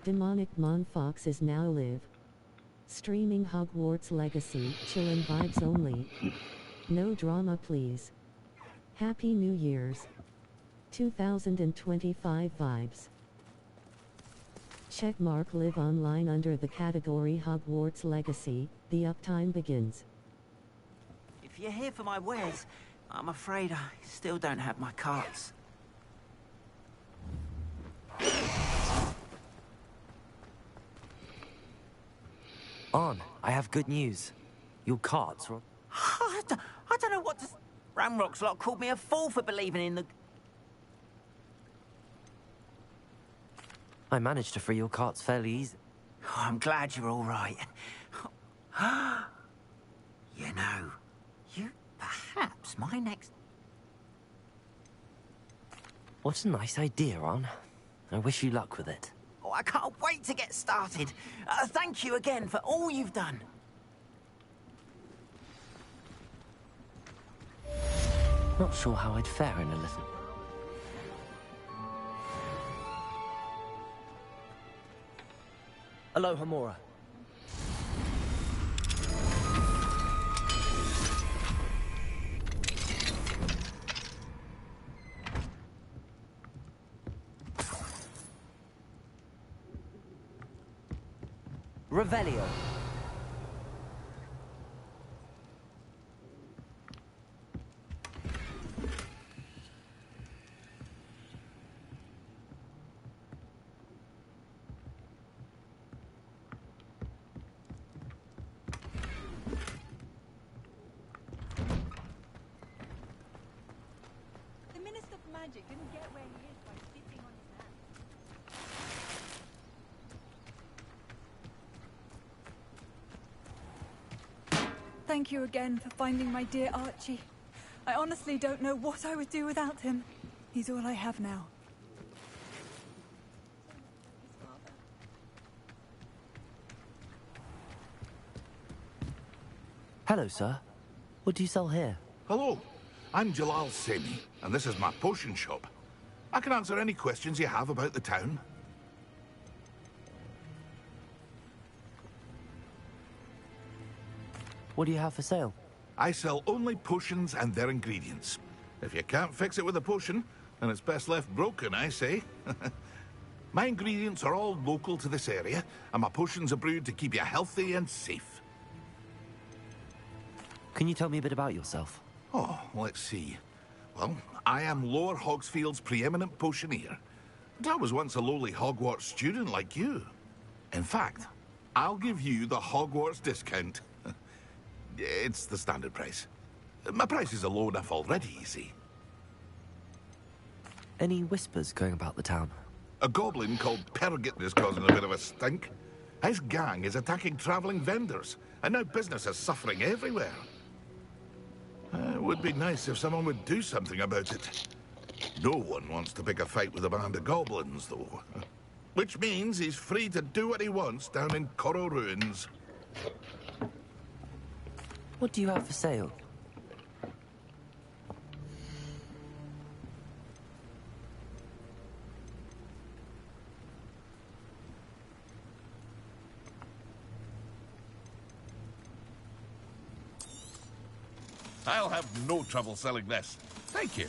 Demonic Monfox is now live. Streaming Hogwarts Legacy, chillin' vibes only. No drama please. Happy New Year's. 2025 vibes. Checkmark live online under the category Hogwarts Legacy, the uptime begins. If you're here for my wares, I'm afraid I still don't have my carts. On, I have good news. Your carts are... I don't know what to... Ramrock's lot called me a fool for believing in the... I managed to free your carts fairly easy. Oh, I'm glad you're all right. You know, you perhaps my next... What a nice idea, On. I wish you luck with it. Oh, I can't wait to get started. Thank you again for all you've done. Not sure how I'd fare in a little... Aloha Mora. Revelio. The Minister of Magic didn't get where he is by sitting on his hands. Thank you again for finding my dear Archie. I honestly don't know what I would do without him. He's all I have now. Hello, sir. What do you sell here? Hello, I'm Jalal Semi, and this is my potion shop. I can answer any questions you have about the town. What do you have for sale? I sell only potions and their ingredients. If you can't fix it with a potion, then it's best left broken, I say. My ingredients are all local to this area, and my potions are brewed to keep you healthy and safe. Can you tell me a bit about yourself? Oh, let's see. Well, I am Lower Hogsfield's preeminent potioneer. But I was once a lowly Hogwarts student like you. In fact, I'll give you the Hogwarts discount. It's the standard price. My prices are low enough already, you see. Any whispers going about the town? A goblin called Pergit is causing a bit of a stink. His gang is attacking traveling vendors, and now business is suffering everywhere. It would be nice if someone would do something about it. No one wants to pick a fight with a band of goblins, though. Which means he's free to do what he wants down in Coral Ruins. What do you have for sale? I'll have no trouble selling this. Thank you.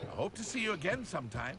I hope to see you again sometime.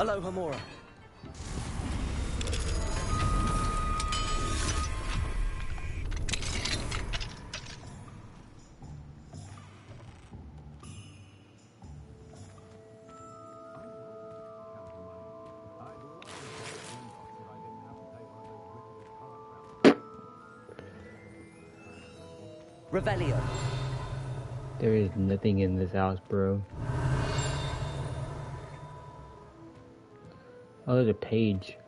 Aloha Mora. Revelio. There is nothing in this house, bro. Oh, there's a page.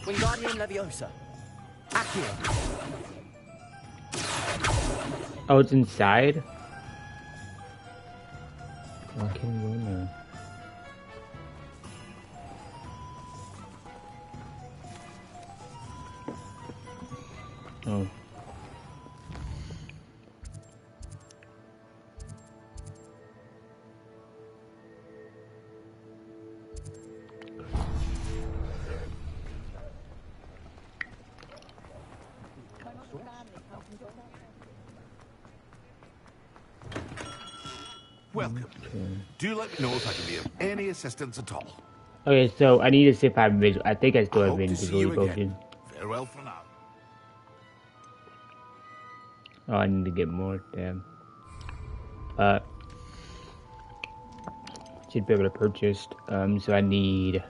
Wingardium Leviosa. Accio. Oh, it's inside? Oh, I can't go in there. Oh. Welcome. Do let me know if I can be of any assistance at all. Okay, so I need to see if I have visual. I think I still I have hope to see invisibility you potion. again. Farewell for now. Oh, I need to get more. Damn. Should be able to purchase. So I need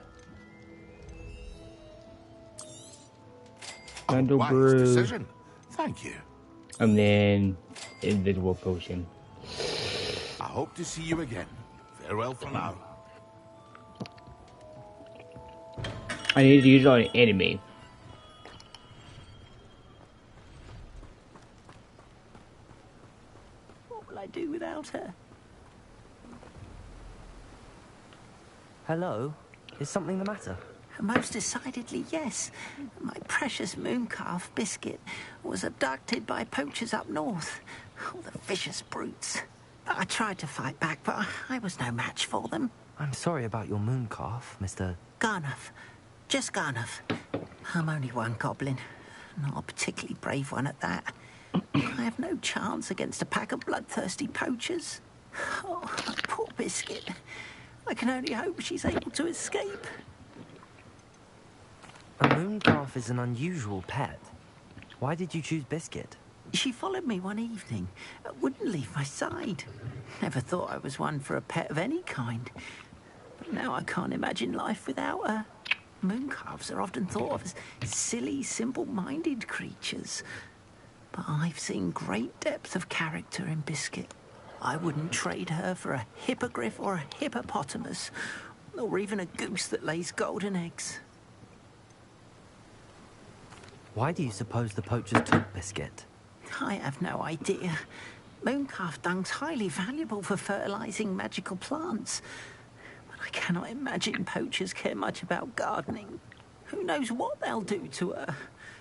candle Wise brew, decision. Thank you. and then invisible potion. I hope to see you again. Farewell for now. I need to use it on an enemy. What will I do without her? Hello? Is something the matter? Most decidedly, yes. My precious mooncalf, Biscuit, was abducted by poachers up north. All the vicious brutes. I tried to fight back, but I was no match for them. I'm sorry about your mooncalf, Mr. Garnuff. Just Garnuff. I'm only one goblin. Not a particularly brave one at that. I have no chance against a pack of bloodthirsty poachers. Oh, poor Biscuit. I can only hope she's able to escape. A mooncalf is an unusual pet. Why did you choose Biscuit? She followed me one evening, wouldn't leave my side. Never thought I was one for a pet of any kind. But now I can't imagine life without her. Mooncalves are often thought of as silly, simple-minded creatures. But I've seen great depth of character in Biscuit. I wouldn't trade her for a hippogriff or a hippopotamus, or even a goose that lays golden eggs. Why do you suppose the poachers took Biscuit? I have no idea. Mooncalf dung's highly valuable for fertilizing magical plants. But I cannot imagine poachers care much about gardening. Who knows what they'll do to her?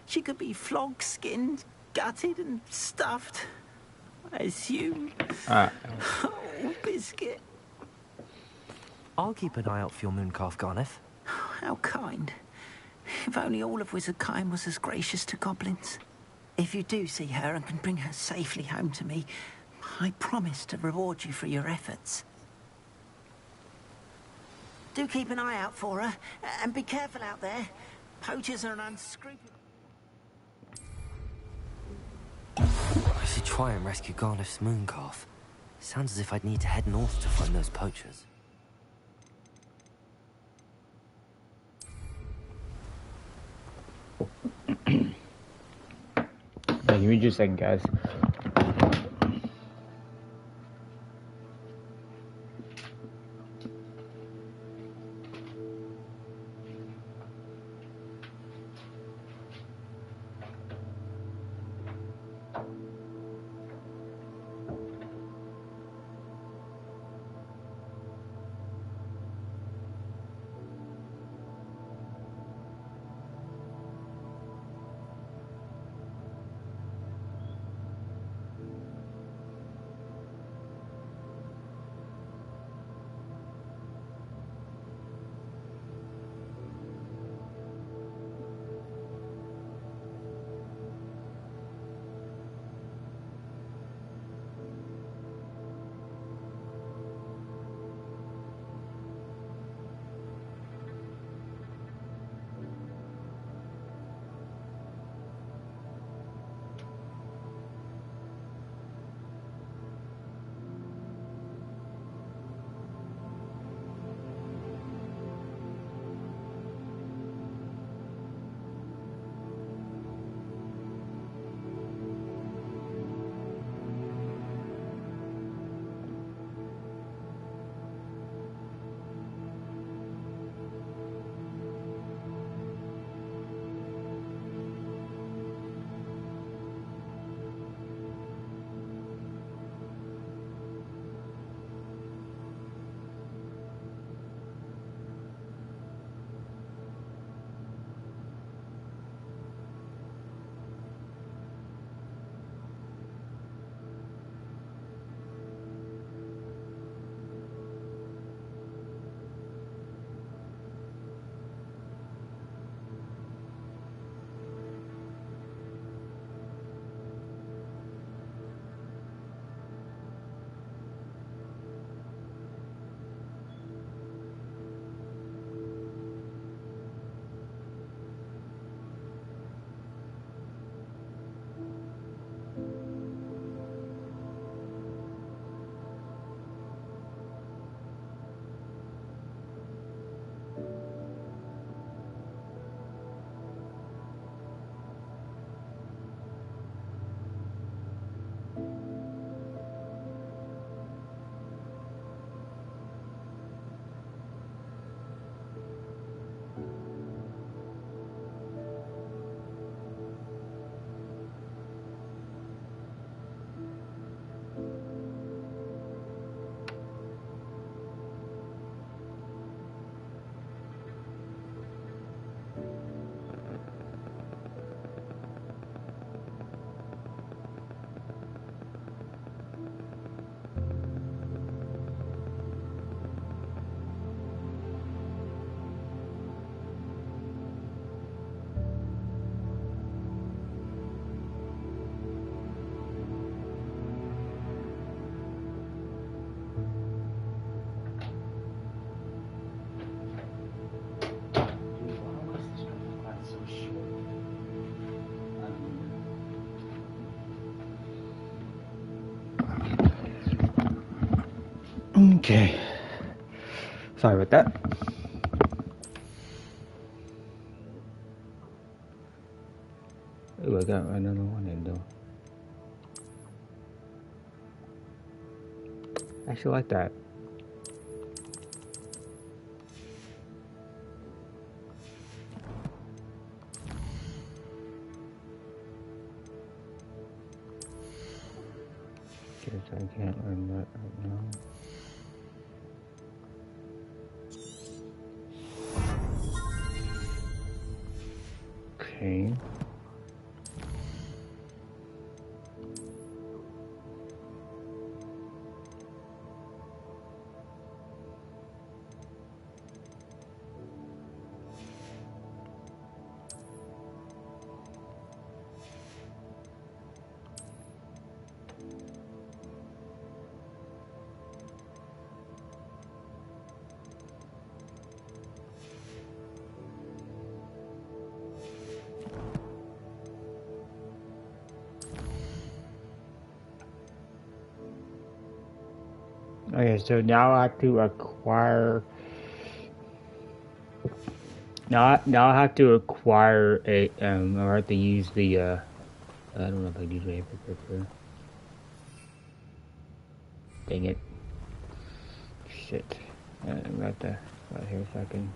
She could be flogged, skinned, gutted and stuffed. I assume. Oh, Biscuit. I'll keep an eye out for your mooncalf, Garniff. How kind. If only all of Wizardkind was as gracious to goblins. If you do see her and can bring her safely home to me, I promise to reward you for your efforts. Do keep an eye out for her, and be careful out there. Poachers are an unscrupulous... I should try and rescue Garniff's mooncalf. Sounds as if I'd need to head north to find those poachers. Give me just a second, guys. Okay. Sorry about that. Oh, I got another one in though. I actually like that. Guess I can't learn that right now. Okay. Okay, so now I have to acquire. Now I have to acquire a. I have to use the. I don't know if I can use my hypocrite. Dang it. Shit. I'm about to. Right here a second.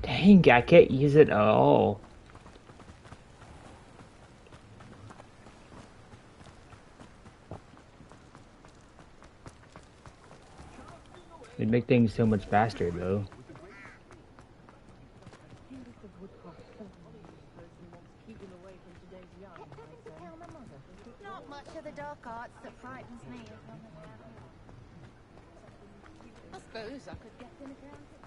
Dang, I can't use it at all. It'd make things so much faster, though. Not much of the dark arts that frightens me. I suppose I could get in around it.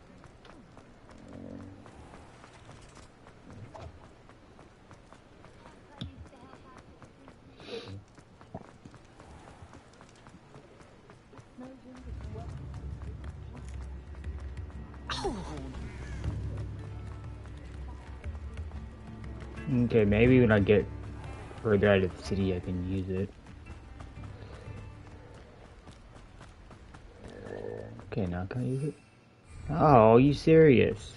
Okay, maybe when I get further out of the city, I can use it. Okay, now can I use it? Oh, are you serious?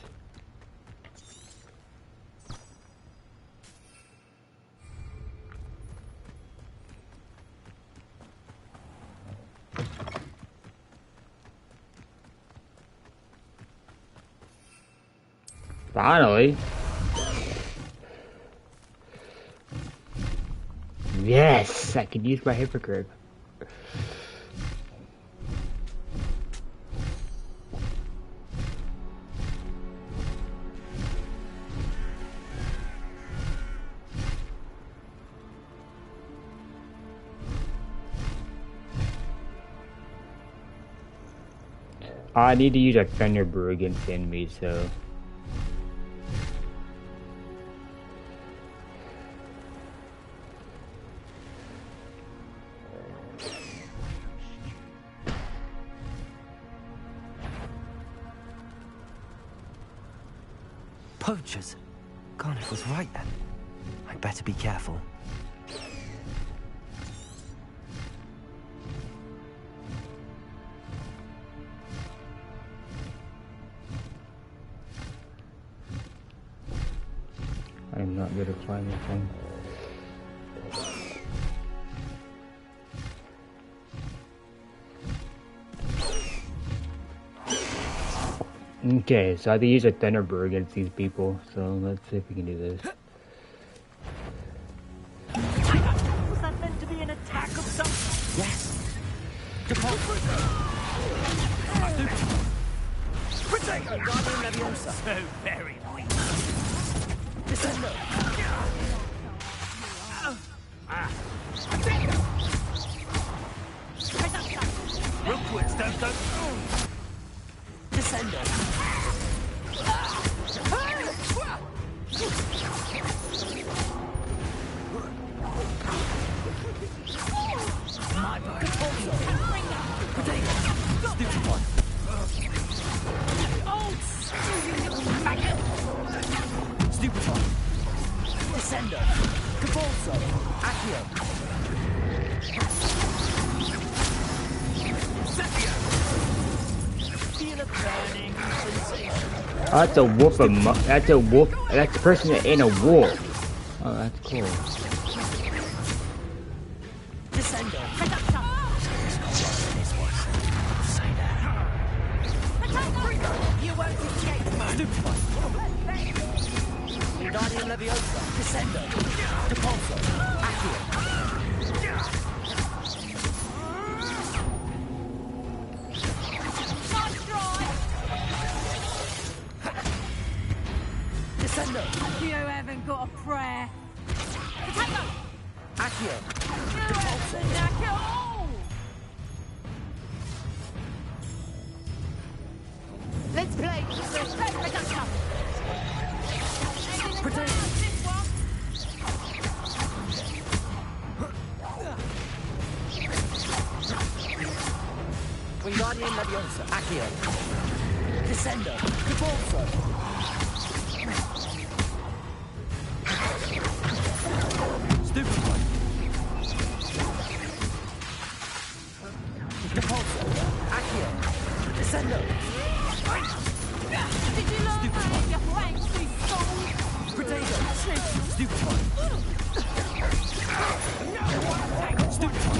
Finally. Yes, I can use my hypocrite. I need to use a thunder brew against enemies, so. Poachers? Garnet was right then. I'd better be careful. I'm not good at flying this thing. Okay, so I have to use a Thunderbird against these people, so let's see if we can do this. Was that meant to be an attack of some... Yes! Protego! Guardian Leviosa! So very weak. Descendo! Rookwards, don't go... Descendo! My bad. Stupid one. Stupid one. Descendo. Cabalzo. Accio. that's a wolf. That's a wolf. That's a person that ain't a wolf. Oh, that's cool. Descendo. You won't escape, man. Wingardium Leviosa. Descendo. Depulso. Accio. Descendo. You haven't got a prayer. Accio. Depulso. Knack it all. Let's play. Wingardium Leviosa. Accio. Descendo. Depulso. Stupefy. Depulso. Accio. Descendo. Did you learn that in your fancy school? Potato. Stupefy. Stupefy.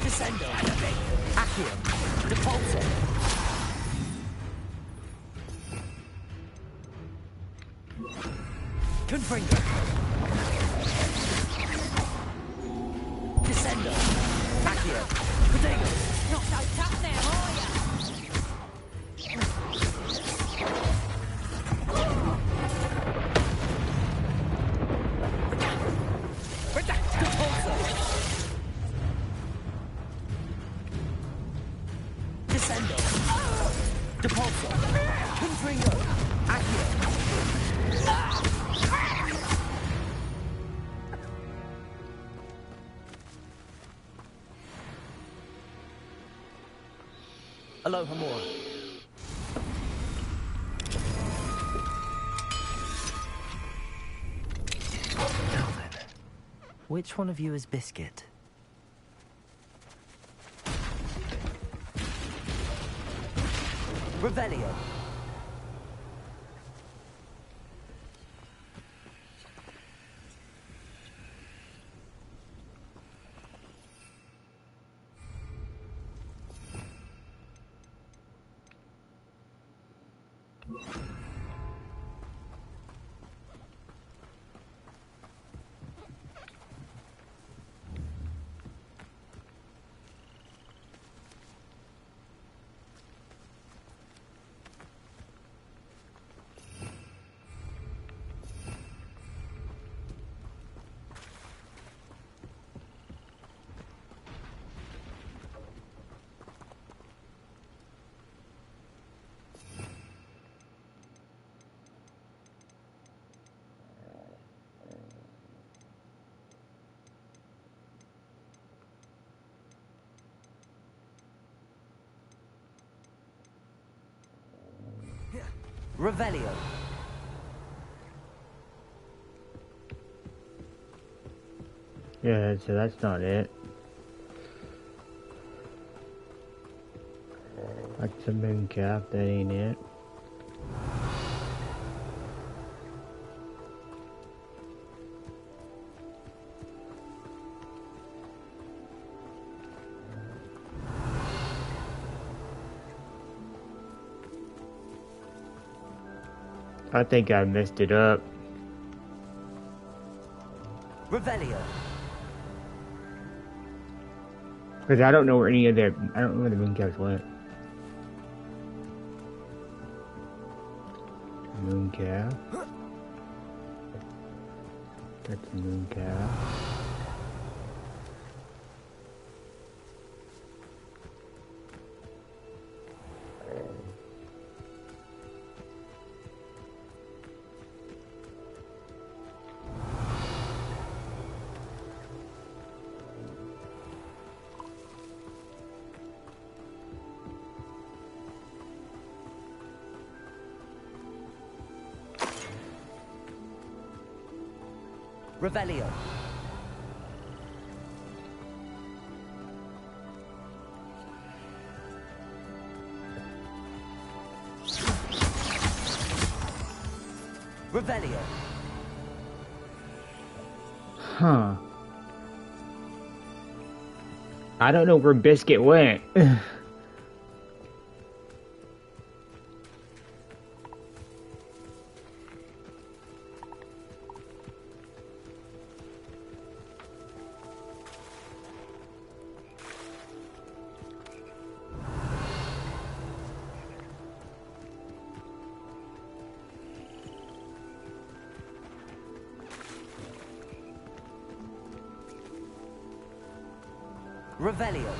Descendo. Accio. Depulso. Confringo. Descendo. Accio. Potato. Not so tough now, are ya? Depulso. Descendo. Depulso. Confringo. Accio. Aloha more. Now then, which one of you is Biscuit? Revelio. Revelio. Yeah, so that's not it. That's the moon cap, that ain't it. I think I messed it up. Revelio. Because I don't know where any of their... I don't know where the moon caps went. Moon cap. That's the moon cap. Revelio. Revelio. Huh. I don't know where Biscuit went. Revelio.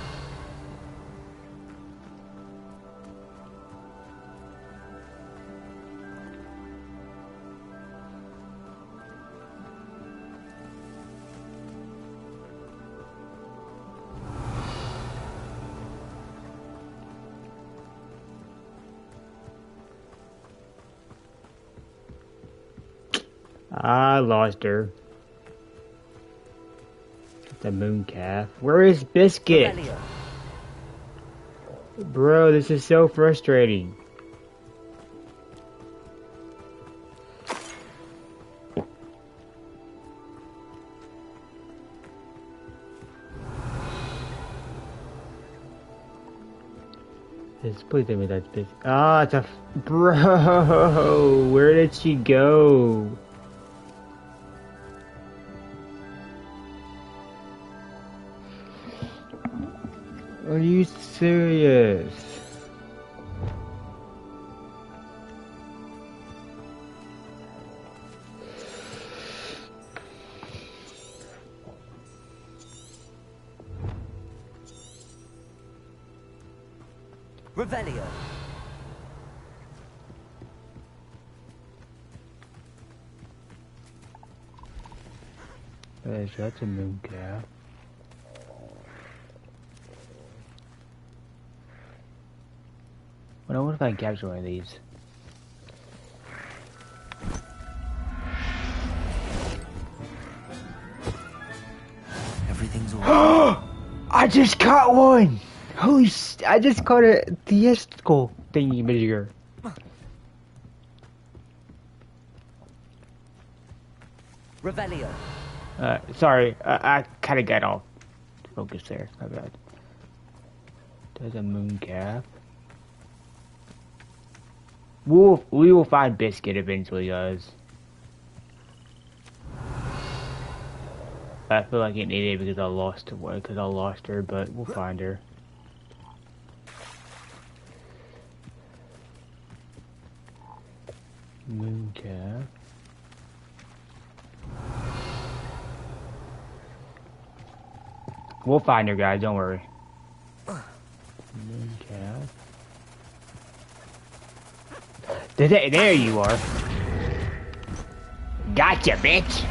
I lost her. The moon calf. Where is Biscuit? Revelio. Bro, this is so frustrating. Please tell me that's Biscuit. Ah, it's a... Bro, where did she go? Are you serious? Revelio. That's a moon calf. Well, what if I capture one of these? Everything's all I just caught one! Holy I just caught a theatrical thingy majigger. Revelio. Sorry, I kinda got off focus there. My bad. There's a moon calf. We will find Biscuit eventually, guys. I feel like an idiot because I lost her, but we'll find her. Moon calf. We'll find her, guys. Don't worry. Moon calf. There you are. Gotcha, bitch.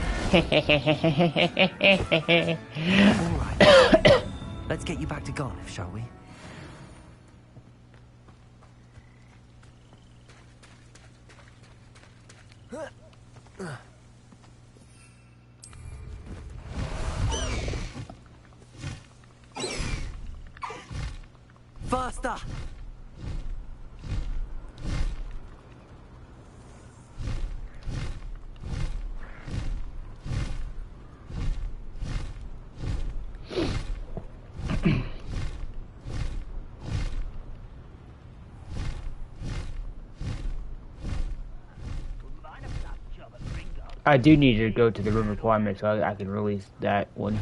right. Let's get you back to Garliff, shall we? Faster! I do need to go to the room requirement so I can release that one.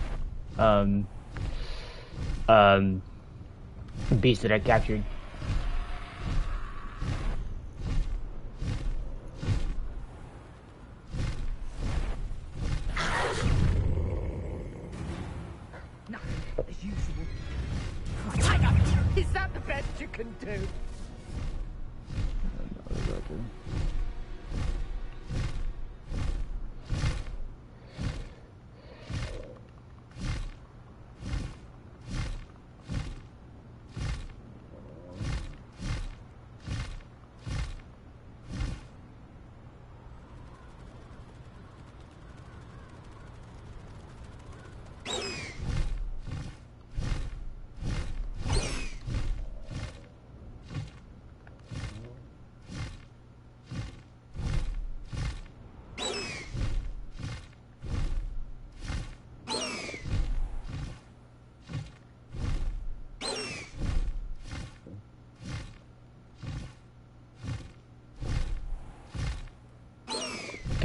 Beast that I captured. As usual. Is that the best you can do?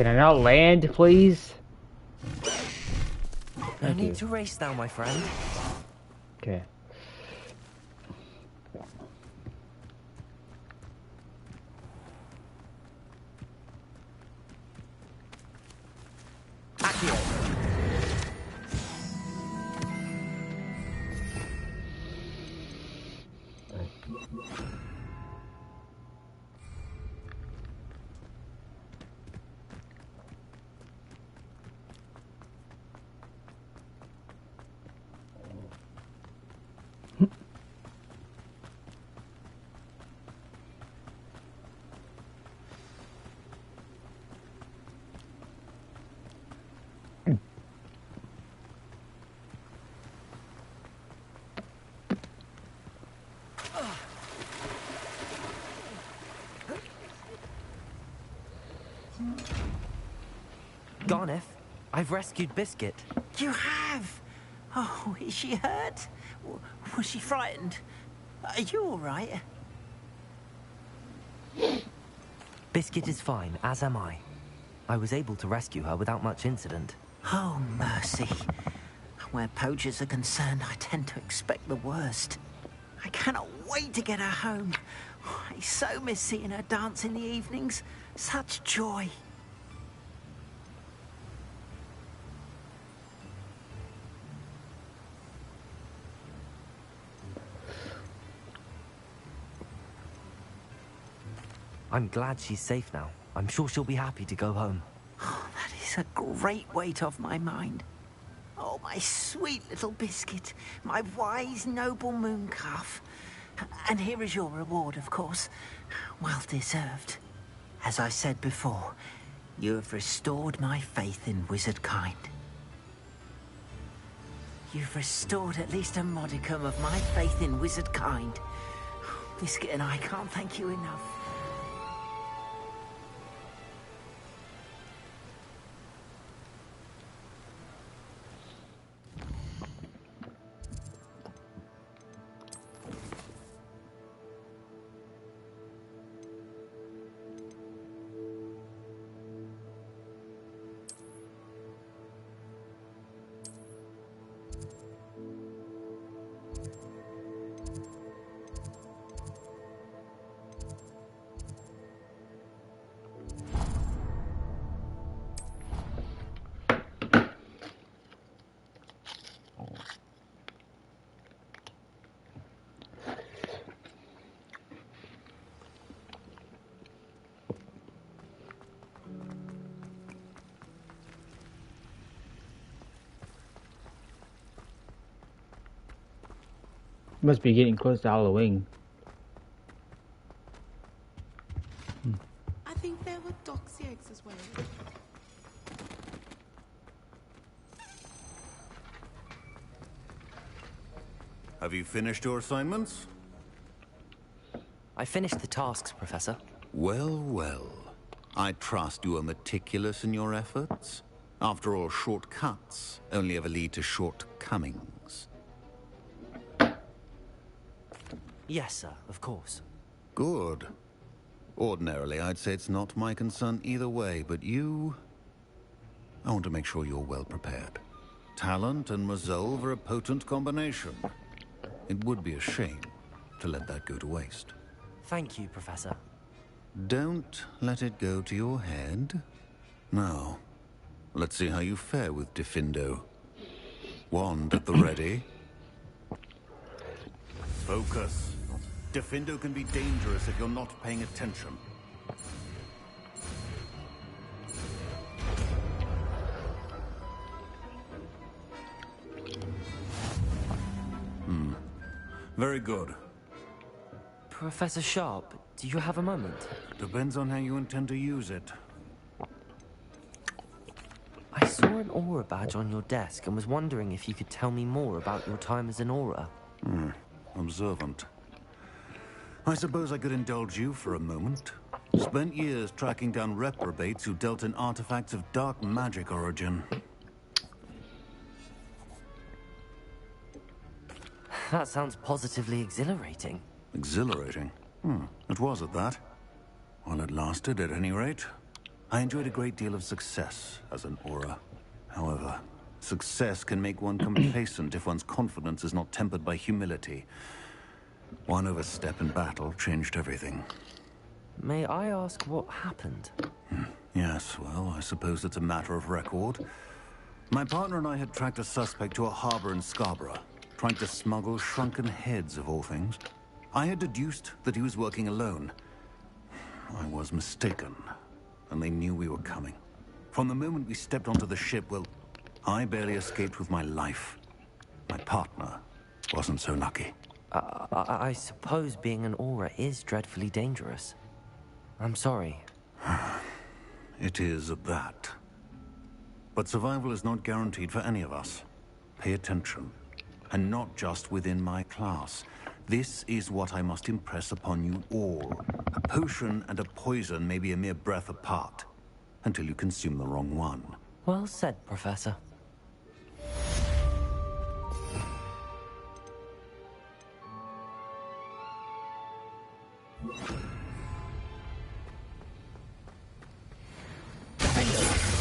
Can I not land, please? No need to race now, my friend. Okay. Garneth, I've rescued Biscuit. You have? Oh, is she hurt? Was she frightened? Are you all right? Biscuit is fine, as am I. I was able to rescue her without much incident. Oh, mercy. Where poachers are concerned, I tend to expect the worst. I cannot wait to get her home. I so miss seeing her dance in the evenings. Such joy. I'm glad she's safe now. I'm sure she'll be happy to go home. Oh, that is a great weight off my mind. Oh, my sweet little Biscuit, my wise, noble moon calf. And here is your reward, of course. Well deserved. As I said before, you have restored my faith in wizard kind. You've restored at least a modicum of my faith in wizard kind. Biscuit and I can't thank you enough. Must be getting close to Halloween. I think there were doxy eggs as well. Have you finished your assignments? I finished the tasks, Professor. Well, well. I trust you are meticulous in your efforts. After all, shortcuts only ever lead to shortcomings. Yes, sir, of course. Good. Ordinarily, I'd say it's not my concern either way, but you... I want to make sure you're well prepared. Talent and resolve are a potent combination. It would be a shame to let that go to waste. Thank you, Professor. Don't let it go to your head. Now, let's see how you fare with Diffindo. Wand at the ready. Focus. Diffindo can be dangerous if you're not paying attention. Very good. Professor Sharp, do you have a moment? Depends on how you intend to use it. I saw an aura badge on your desk and was wondering if you could tell me more about your time as an aura. Observant. I suppose I could indulge you for a moment. Spent years tracking down reprobates who dealt in artifacts of dark magic origin. That sounds positively exhilarating. Exhilarating? It was at that. While it lasted, at any rate. I enjoyed a great deal of success as an Auror. However, success can make one complacent if one's confidence is not tempered by humility. One overstep in battle changed everything. May I ask what happened? Yes, well, I suppose it's a matter of record. My partner and I had tracked a suspect to a harbor in Scarborough, trying to smuggle shrunken heads of all things. I had deduced that he was working alone. I was mistaken, and they knew we were coming. From the moment we stepped onto the ship, well, I barely escaped with my life. My partner wasn't so lucky. I suppose being an Auror is dreadfully dangerous. I'm sorry. It is at that. But survival is not guaranteed for any of us. Pay attention. And not just within my class. This is what I must impress upon you all. A potion and a poison may be a mere breath apart, until you consume the wrong one. Well said, Professor.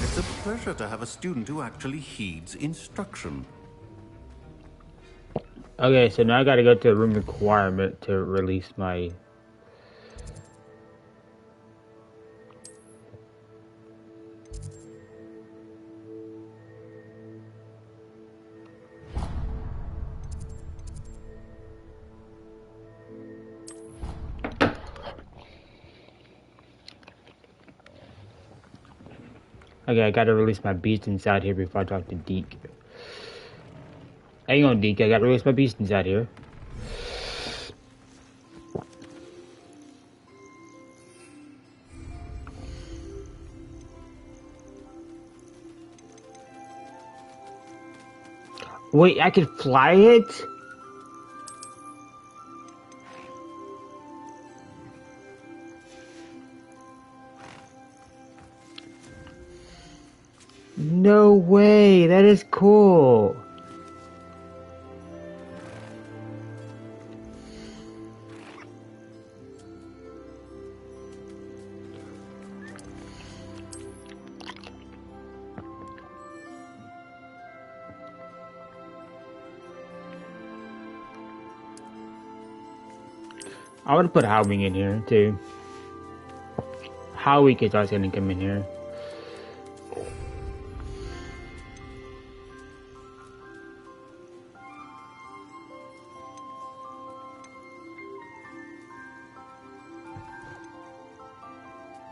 It's a pleasure to have a student who actually heeds instruction. Okay, so now I gotta go to the room requirement to release my... Okay, I gotta release my beast inside here before I talk to Deke. Hang on, Deke, I gotta release my beast inside here. Wait, I can fly it? No way, that is cool. I would put Howling in here too. Howie is also gonna come in here.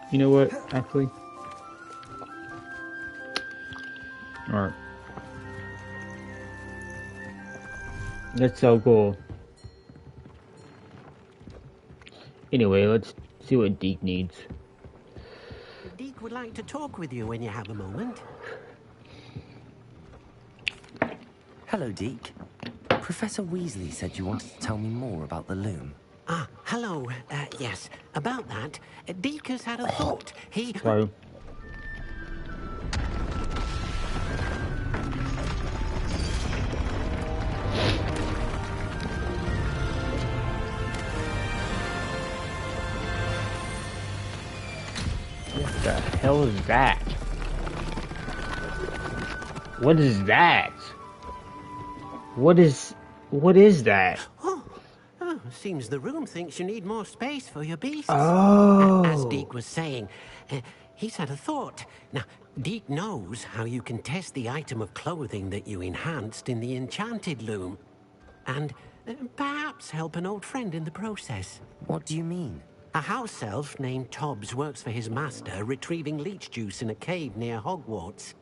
You know what, actually? Alright. That's so cool. Anyway, let's see what Deke needs. Deke would like to talk with you when you have a moment. Hello, Deke. Professor Weasley said you wanted to tell me more about the loom. Ah, hello. Yes, about that. Deke has had a thought. He... Sorry. What the hell is that? What is that? What is that? Oh, seems the room thinks you need more space for your beasts. Oh. As Deke was saying, he's had a thought. Now, Deke knows how you can test the item of clothing that you enhanced in the enchanted loom. And perhaps help an old friend in the process. What do you mean? A house elf named Tobbs works for his master, retrieving leech juice in a cave near Hogwarts.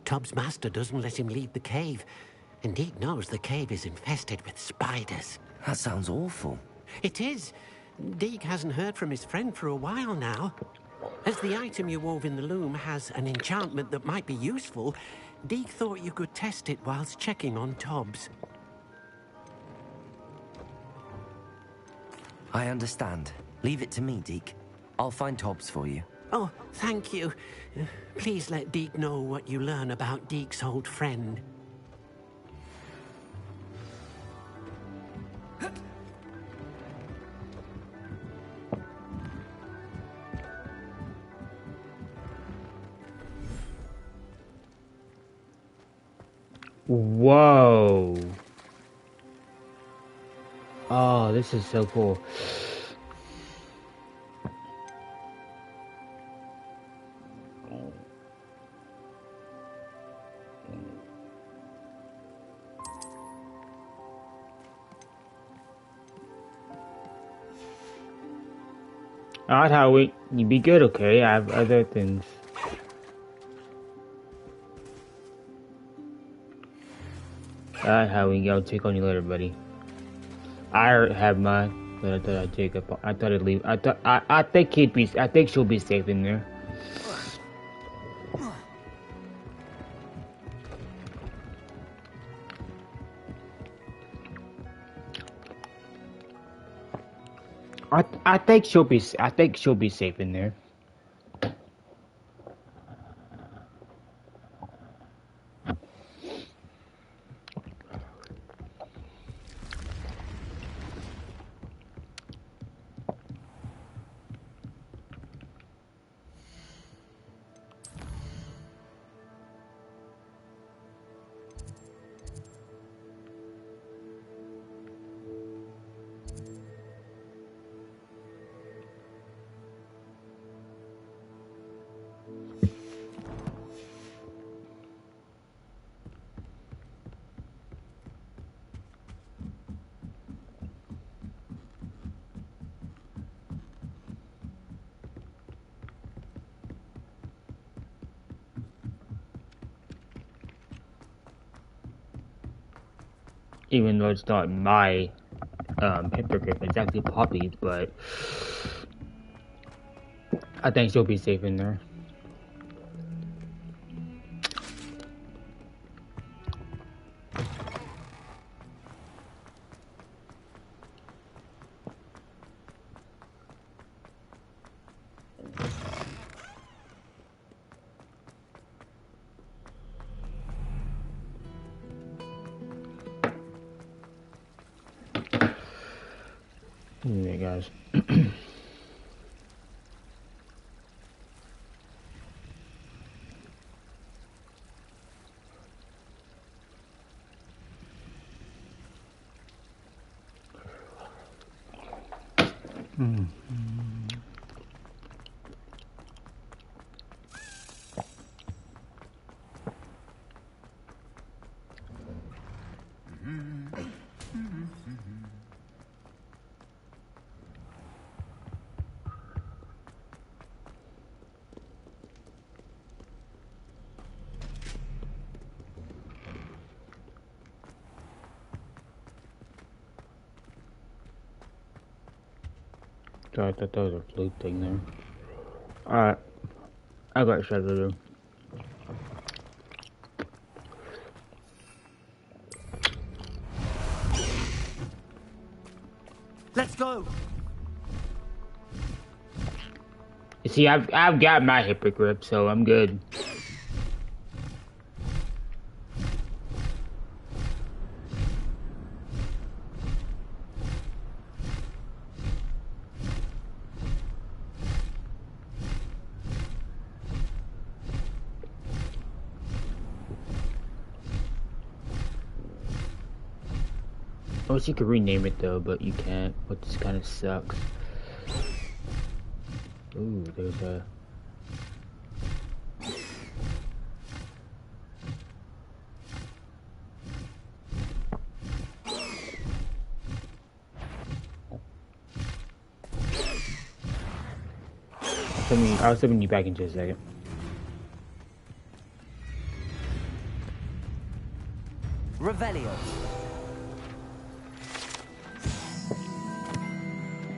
Tobbs' master doesn't let him leave the cave, and Deke knows the cave is infested with spiders. That sounds awful. It is. Deke hasn't heard from his friend for a while now. As the item you wove in the loom has an enchantment that might be useful, Deke thought you could test it whilst checking on Tobbs. I understand. Leave it to me, Deke. I'll find Tobbs for you. Oh, thank you. Please let Deke know what you learn about Deke's old friend. Whoa. Oh, this is so cool. Alright, Howie, you be good, okay? I have other things. Alright, Howie, I'll check on you later, buddy. I have mine, but I thought I'd take up. I thought I'd leave. I think he'd be. I think she'll be safe in there. I think she'll be. I think she'll be safe in there. Even though it's not my hippogriff, it's actually Poppy's, but I think she'll be safe in there. Yeah, guys. So I thought that was a flute thing there. Alright. I got shit to do. Let's go. You see, I've got my hippogriff, so I'm good. I wish you could rename it though, but you can't, which kind of sucks. Ooh, there's a... I'll summon you back in just a second. Revelio.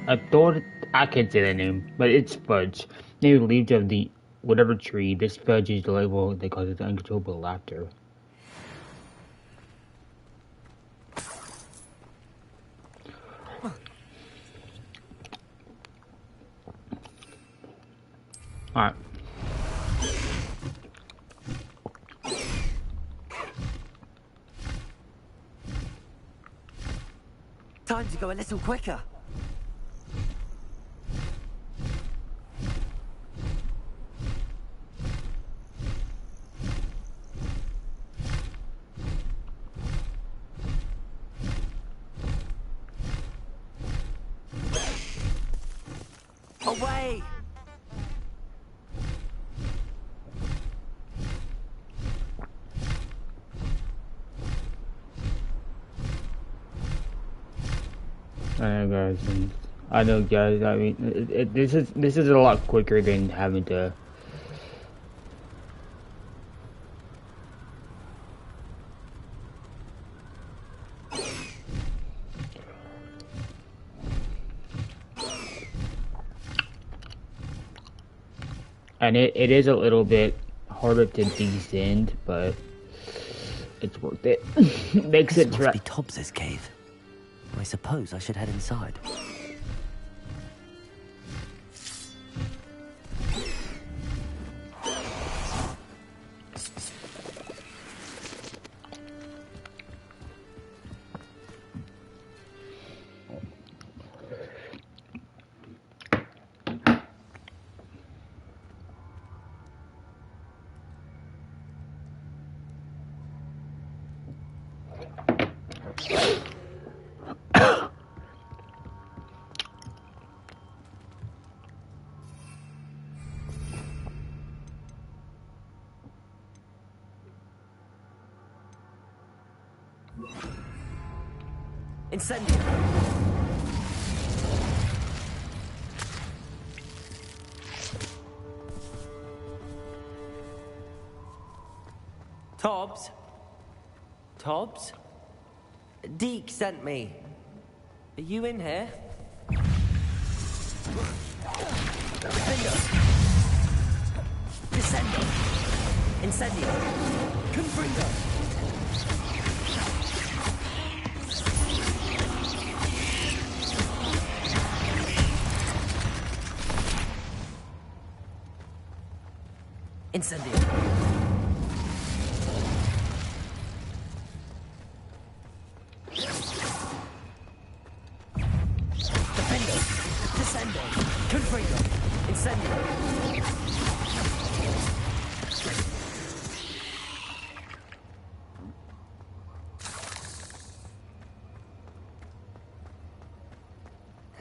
I thought I can't say that name, but it's Fudge. Named the leaves of the whatever tree. This Fudge is the label that causes uncontrollable laughter. Alright. Time to go a little quicker. Away! I know, guys. I mean, this is a lot quicker than having to. And it is a little bit harder to descend, but it's worth it. Makes This it must be Tobbs's cave. I suppose I should head inside. Incendio! Tobbs? Tobbs? Deke sent me. Are you in here? Defender! Descendo! Incendio! Confringo! Incendio! Defendo! Descendo! Confringo! Incendio!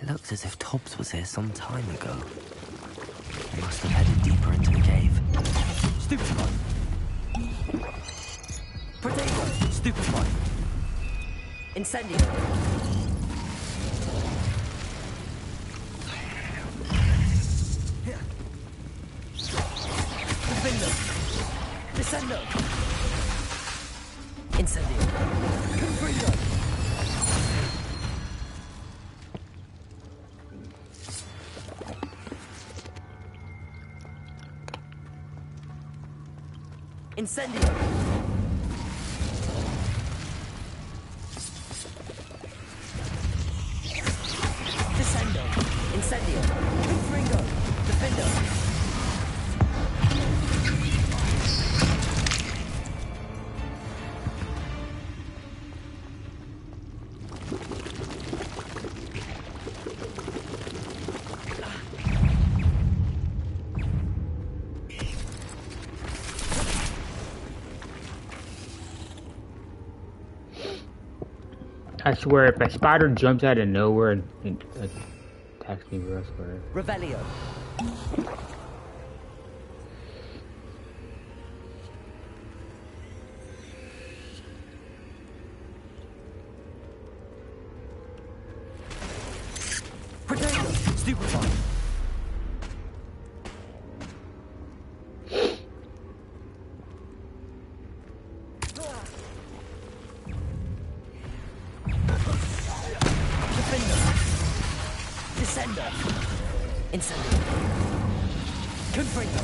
It looks as if Tobbs was here some time ago. He must have headed deeper into the cave. Stupefy! Protego! Stupefy! Incendio! Defendo! Descendo! Incendio! Confringo! Incendio! Descendo! Incendio! Confringo! Defendo! I swear, if a spider jumps out of nowhere and attacks me, bro, I swear. Revelio! Protego! Stupefy! Descendo! Incendio! Confringo!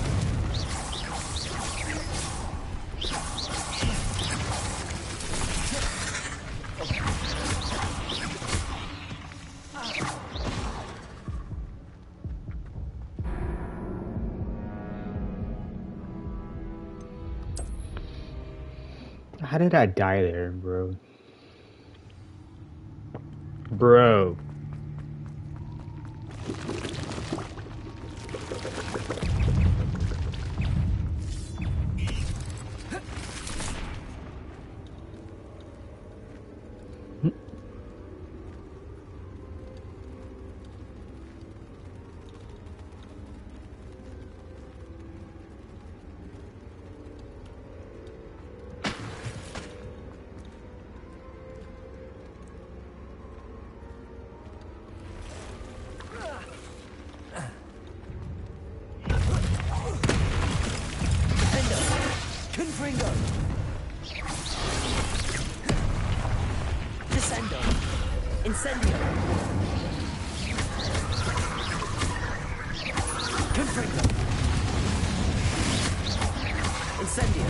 How did I die there, bro? Bro. Incendio. Confringo. Incendio.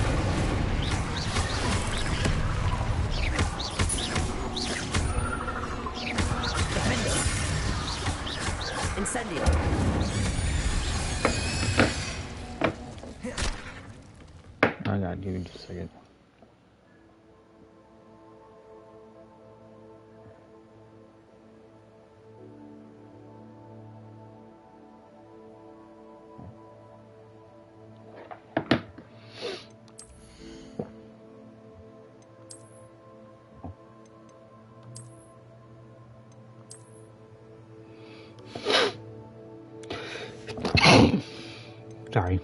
Defendo. Incendio. I gotta give me just a second. Sorry.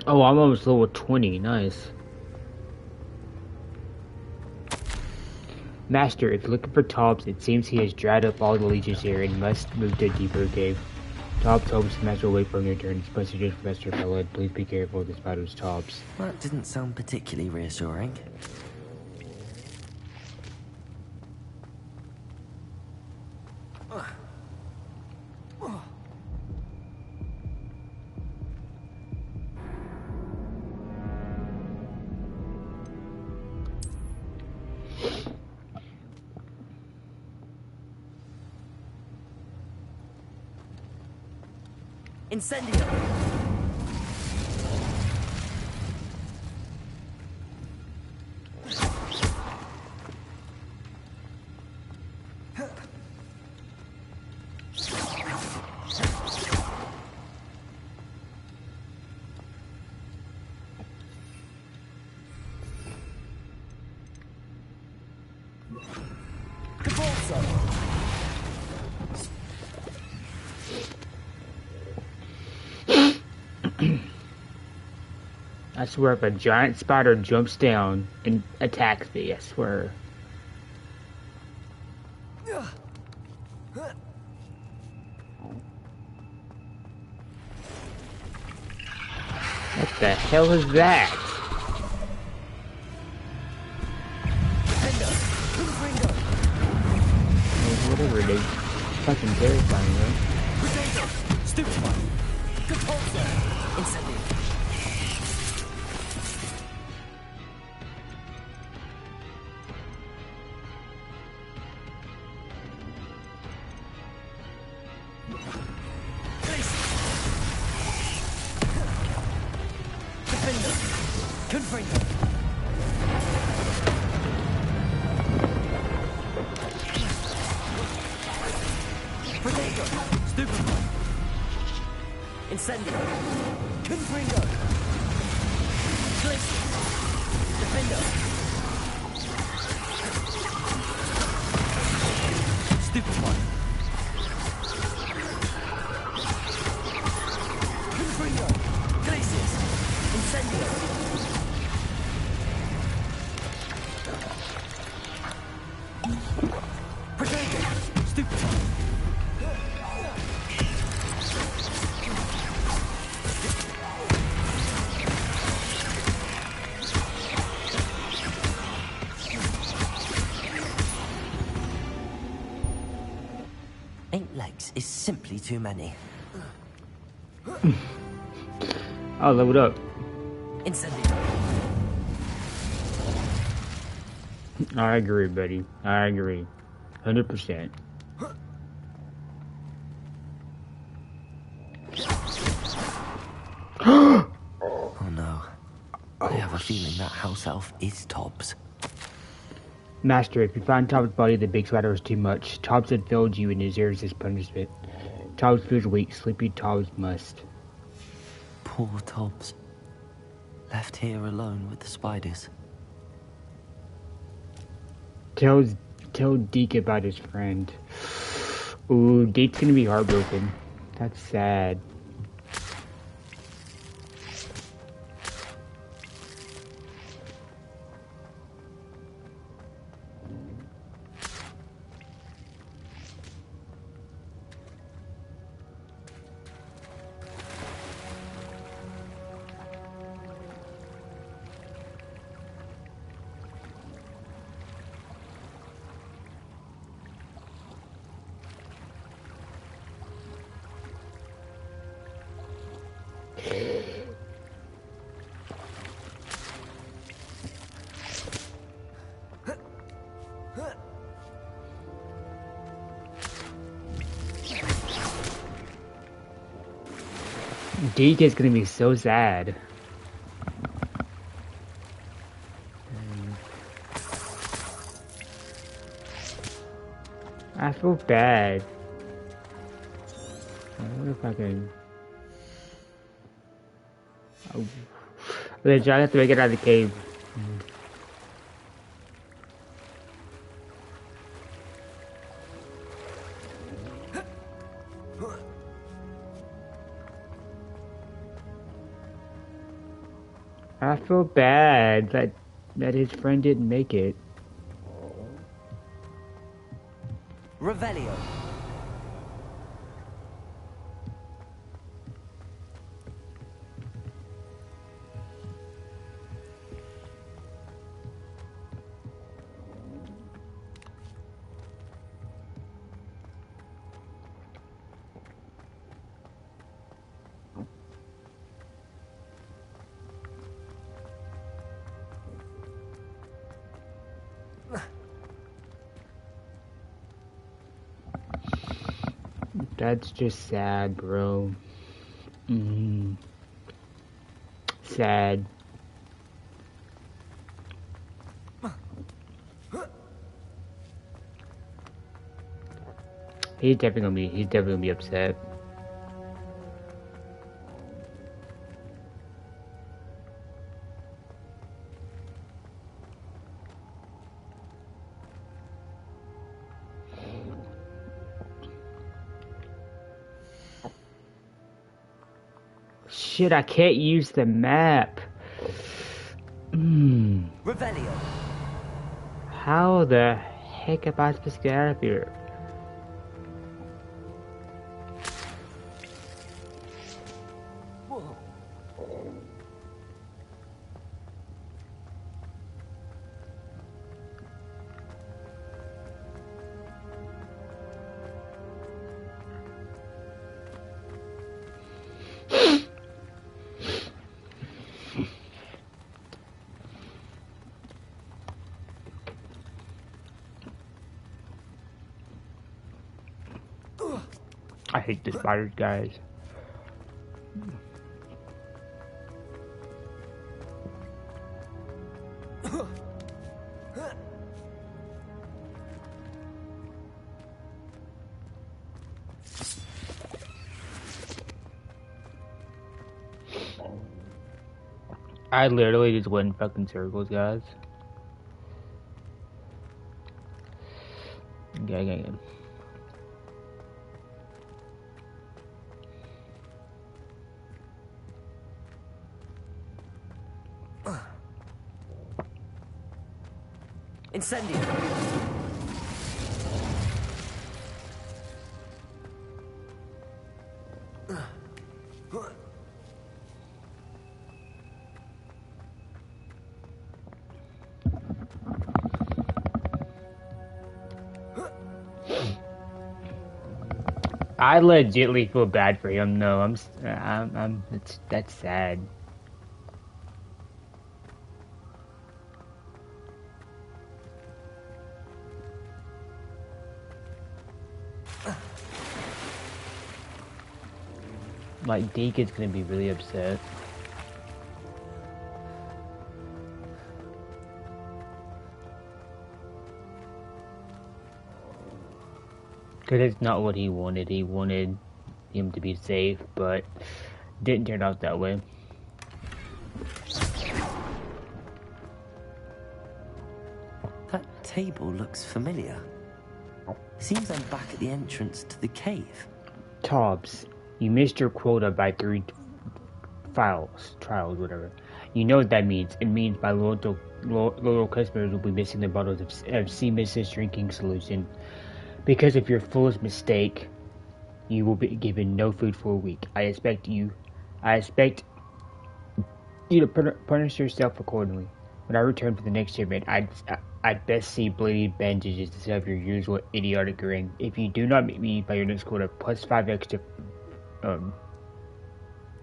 Oh, I'm almost level 20. Nice. Master, if looking for Tobbs, it seems he has dried up all the leeches here and must move to a deeper cave. Tobbs hopes Master will wait for him to return. His message is for Master Pellet. Please be careful, this battle Tobbs. That didn't sound particularly reassuring. Incendio. I swear if a giant spider jumps down and attacks me, I swear. What the hell is that? Oh, whatever it is. Fucking terrifying, right? Stupid one. Incendio. Incendio. Confringo. Glacius. Defendo. Stupid one. Confringo. Glacius. Incendio. Protego. Stupid one. Is simply too many. Oh, leveled up. Incendio. I agree, buddy. I agree. 100%. Oh no. I have a feeling that house elf is Tobbs. Master, if you find Tobbs' body, the big spider is too much. Tobbs had failed you and deserves his punishment. Tobbs feels weak. Sleepy Tobbs must. Poor Tobbs. Left here alone with the spiders. Tell Deke about his friend. Ooh, Deke's gonna be heartbroken. That's sad. Deke is gonna be so sad. I feel bad. I wonder if I can. Oh. I have to make it out of the cave. I feel bad that his friend didn't make it. Revelio. That's just sad, bro. Sad. He's definitely gonna be upset. Shit, I can't use the map. Revelio. How the heck am I supposed to get out of here? I hate the spiders, guys. I literally just went in fucking circles, guys. Okay. Incendio. I legitimately feel bad for him. No, that's sad. Like, Deke is gonna be really upset. Because it's not what he wanted. He wanted him to be safe, but didn't turn out that way. That table looks familiar. Seems I'm back at the entrance to the cave. Tobbs, you missed your quota by 3 trials, whatever. You know what that means. It means my loyal customers will be missing their bottles of Seamus's drinking solution. Because of your foolish mistake, you will be given no food for a week. I expect you to punish yourself accordingly. When I return for the next shipment, I'd best see bleeding bandages instead of your usual idiotic grin. If you do not meet me by your next quota, plus 5 extra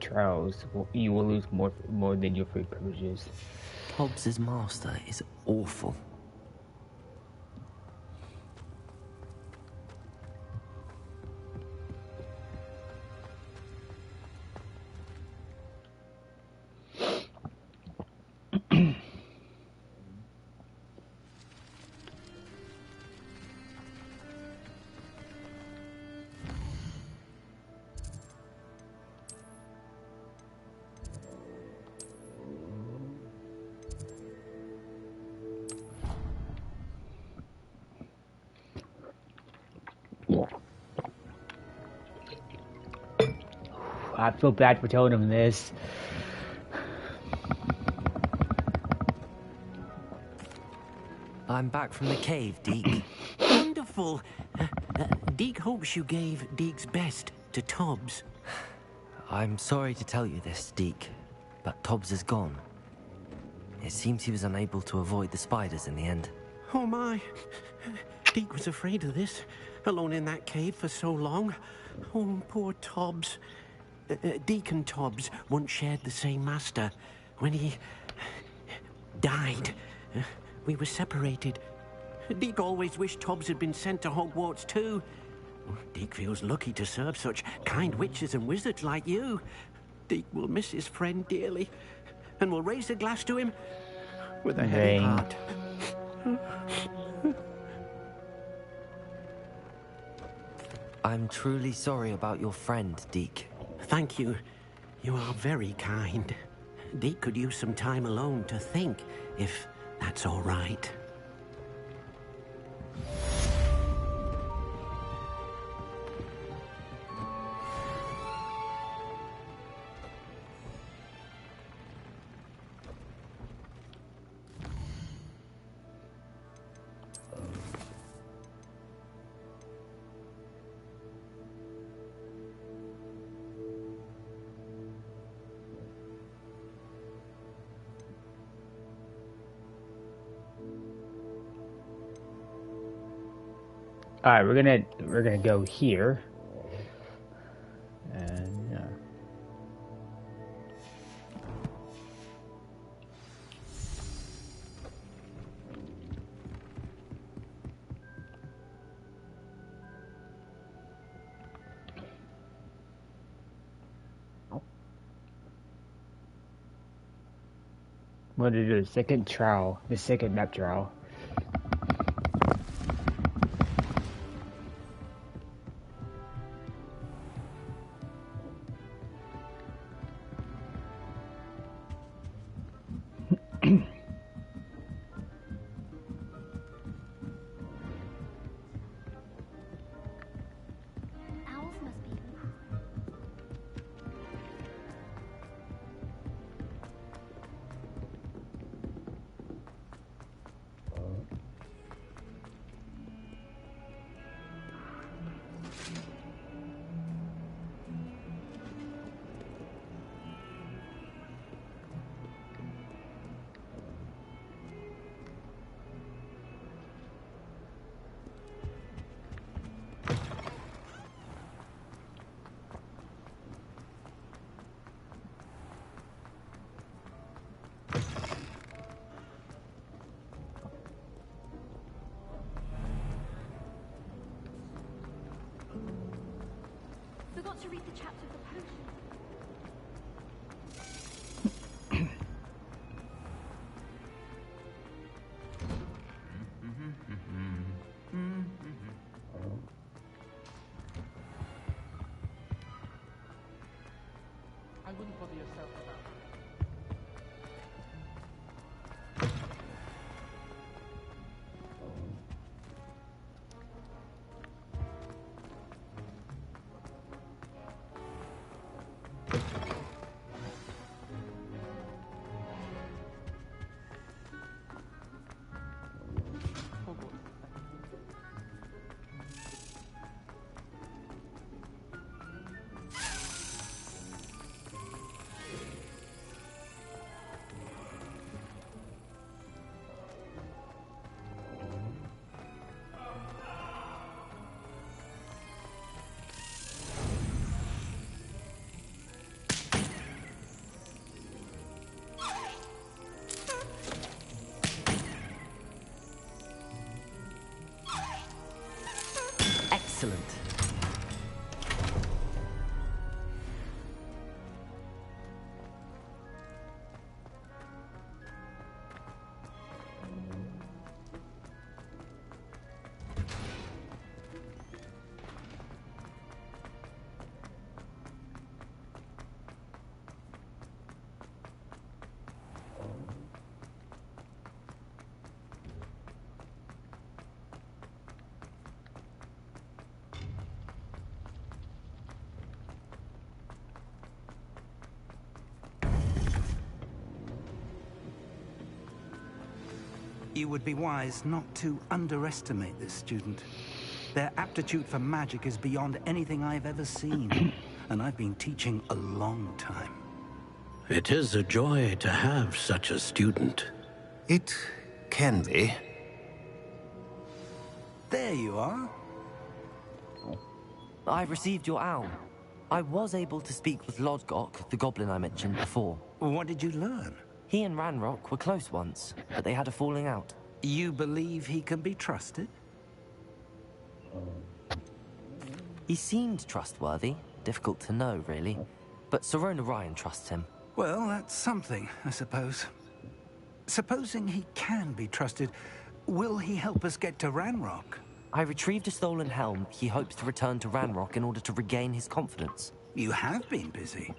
trials, you will lose more than your free privileges. Hobbs's master is awful. I feel bad for telling him this. I'm back from the cave, Deke. Wonderful. Deke hopes you gave Deke's best to Tobbs. I'm sorry to tell you this, Deke, but Tobbs is gone. It seems he was unable to avoid the spiders in the end. Oh my. Deke was afraid of this, alone in that cave for so long. Oh, poor Tobbs. Deke and Tobbs once shared the same master. When he died, we were separated. Deke always wished Tobbs had been sent to Hogwarts too. Deke feels lucky to serve such kind witches and wizards like you. Deke will miss his friend dearly, and will raise a glass to him with a heavy heart. I'm truly sorry about your friend, Deke. Thank you. You are very kind. Deke could use some time alone to think, if that's all right. All right, we're gonna go here, and we're gonna do the second trial, the second map trial. Forgot to read the chapter of the potion. I wouldn't bother yourself about that. You would be wise not to underestimate this student. Their aptitude for magic is beyond anything I've ever seen, and I've been teaching a long time. It is a joy to have such a student. It can be. There you are. I received your owl. I was able to speak with Lodgok, the goblin I mentioned before. What did you learn? He and Ranrock were close once, but they had a falling out. You believe he can be trusted? He seemed trustworthy. Difficult to know, really. But Sirona Ryan trusts him. Well, that's something, I suppose. Supposing he can be trusted, will he help us get to Ranrock? I retrieved a stolen helm. He hopes to return to Ranrock in order to regain his confidence. You have been busy.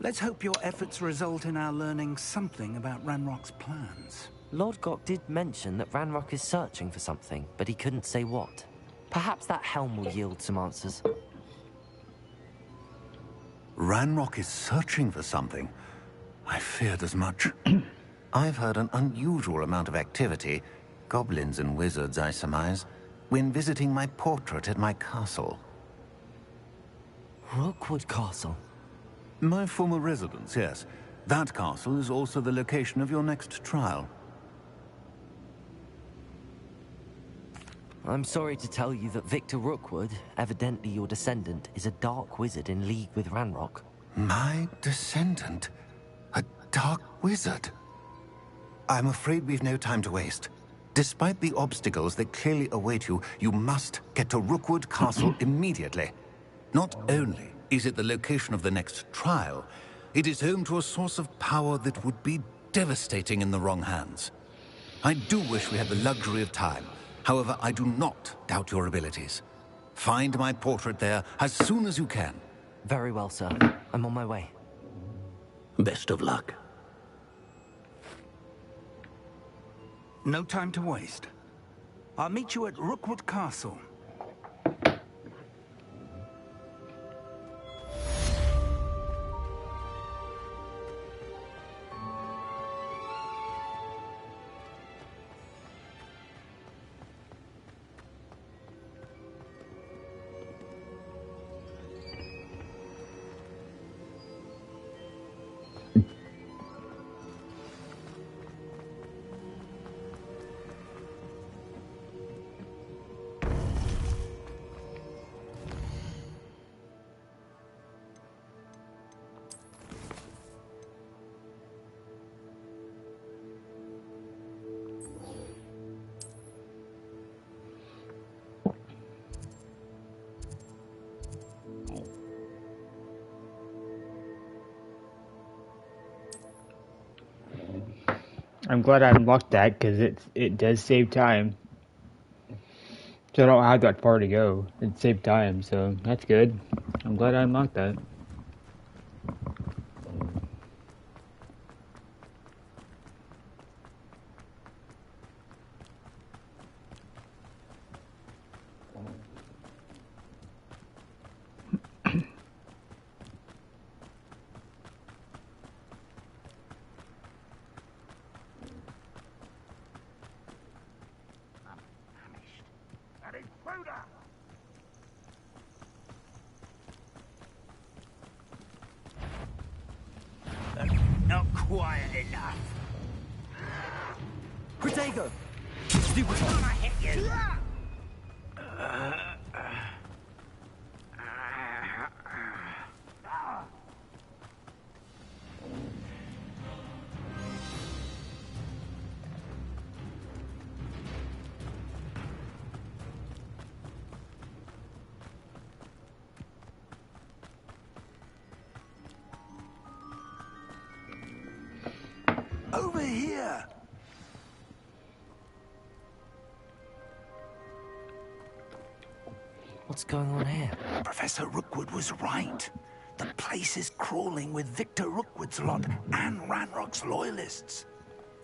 Let's hope your efforts result in our learning something about Ranrock's plans. Lodgok did mention that Ranrock is searching for something, but he couldn't say what. Perhaps that helm will yield some answers. Ranrock is searching for something. I feared as much. I've heard an unusual amount of activity, goblins and wizards, I surmise, when visiting my portrait at my castle. Rookwood Castle? My former residence, yes. That castle is also the location of your next trial. I'm sorry to tell you that Victor Rookwood, evidently your descendant, is a dark wizard in league with Ranrock. My descendant? A dark wizard? I'm afraid we've no time to waste. Despite the obstacles that clearly await you, you must get to Rookwood Castle immediately. Not only is it the location of the next trial, it is home to a source of power that would be devastating in the wrong hands. I do wish we had the luxury of time. However, I do not doubt your abilities. Find my portrait there as soon as you can. Very well, sir. I'm on my way. Best of luck. No time to waste. I'll meet you at Rookwood Castle. I'm glad I unlocked that because it does save time. So I don't have that far to go. It saved time, so that's good. I'm glad I unlocked that. Not quiet enough. Protego! Stupid one! I hit you! Over here! What's going on here? Professor Rookwood was right. The place is crawling with Victor Rookwood's lot and Ranrock's loyalists.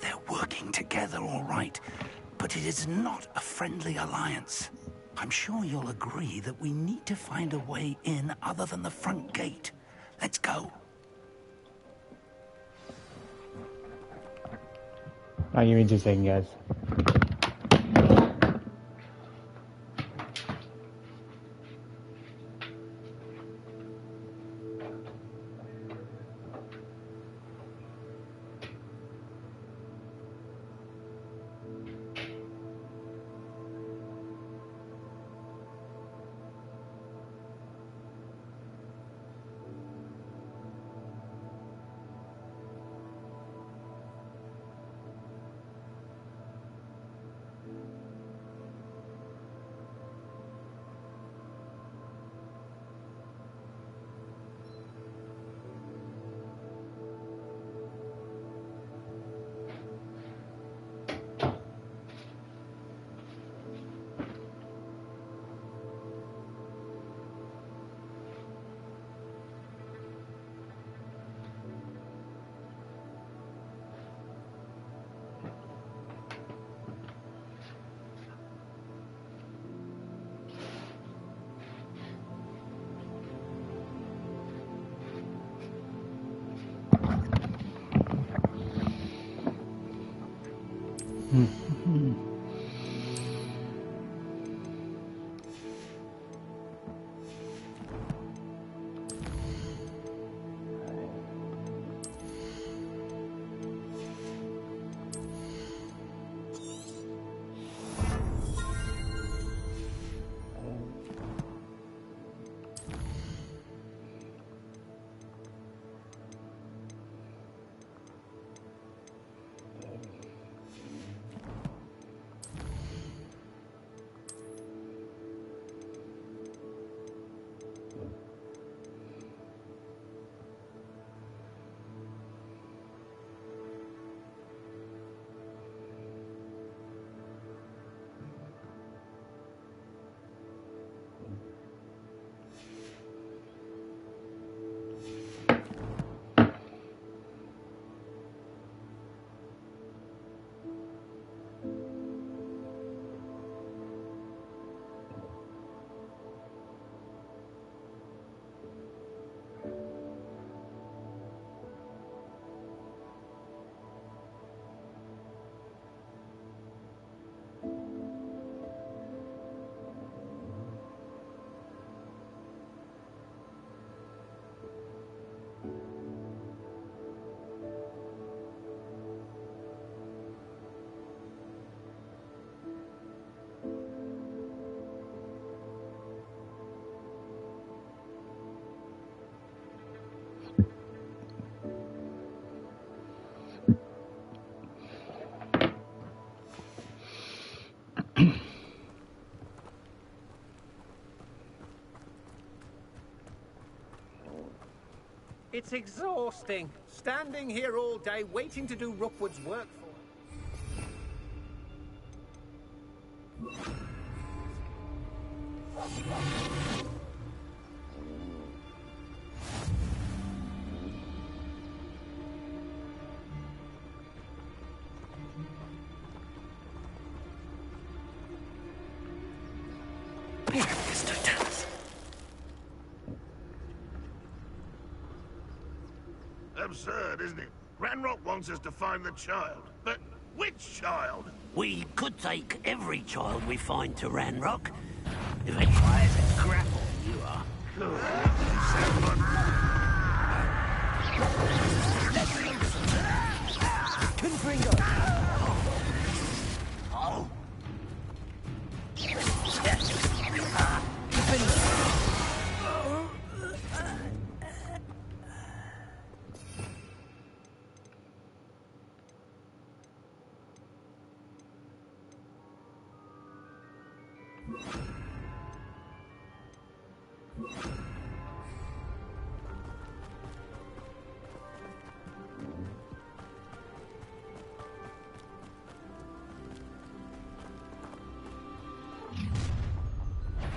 They're working together, all right, but it is not a friendly alliance. I'm sure you'll agree that we need to find a way in other than the front gate. Let's go. I'll give me 2 seconds, guys. It's exhausting. Standing here all day waiting to do Rookwood's work for him. Absurd, isn't it? Ranrock wants us to find the child. But which child? We could take every child we find to Ranrock. If any players a grapple, you are. Confringo! Oh!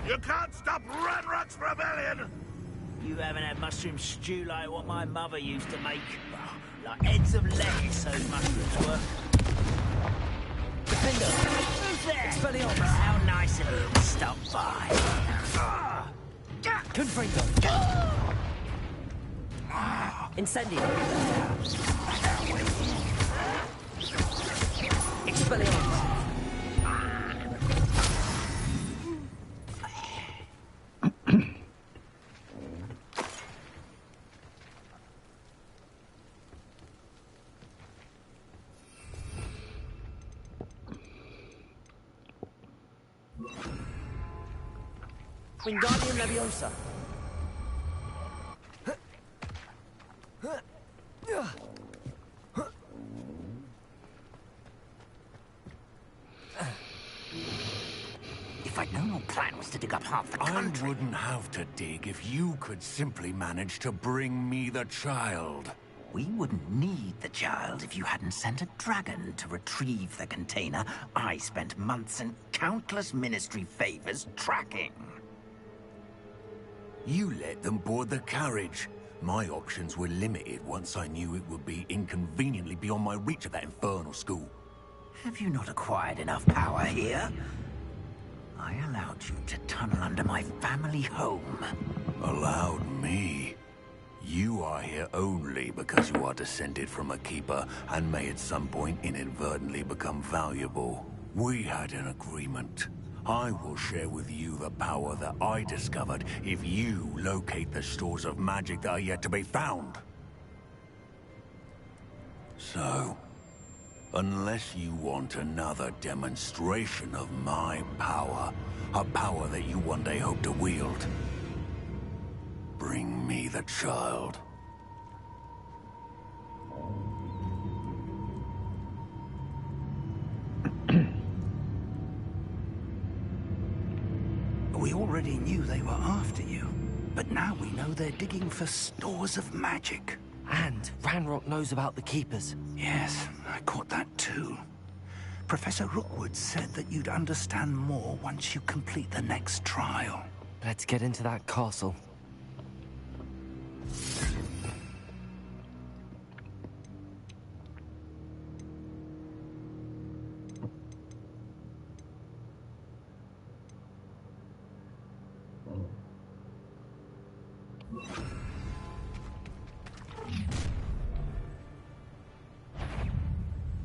You can't stop Ranrock's rebellion! You haven't had mushroom stew like what my mother used to make. Like heads of lettuce, those mushrooms were. Defender! Who's there? Expelliarmus! How nice of you to stop by. Confringo! Incendio! Expelliarmus! Wingardium Leviosa. If I'd known your plan was to dig up half the country... I wouldn't have to dig if you could simply manage to bring me the child. We wouldn't need the child if you hadn't sent a dragon to retrieve the container I spent months and countless ministry favors tracking. You let them board the carriage. My options were limited once I knew it would be inconveniently beyond my reach at that infernal school. Have you not acquired enough power here? I allowed you to tunnel under my family home. Allowed me? You are here only because you are descended from a keeper and may at some point inadvertently become valuable. We had an agreement. I will share with you the power that I discovered if you locate the stores of magic that are yet to be found. So, unless you want another demonstration of my power, a power that you one day hope to wield, bring me the child. We already knew they were after you, but now we know they're digging for stores of magic. And Ranrock knows about the Keepers. Yes, I caught that too. Professor Rookwood said that you'd understand more once you complete the next trial. Let's get into that castle.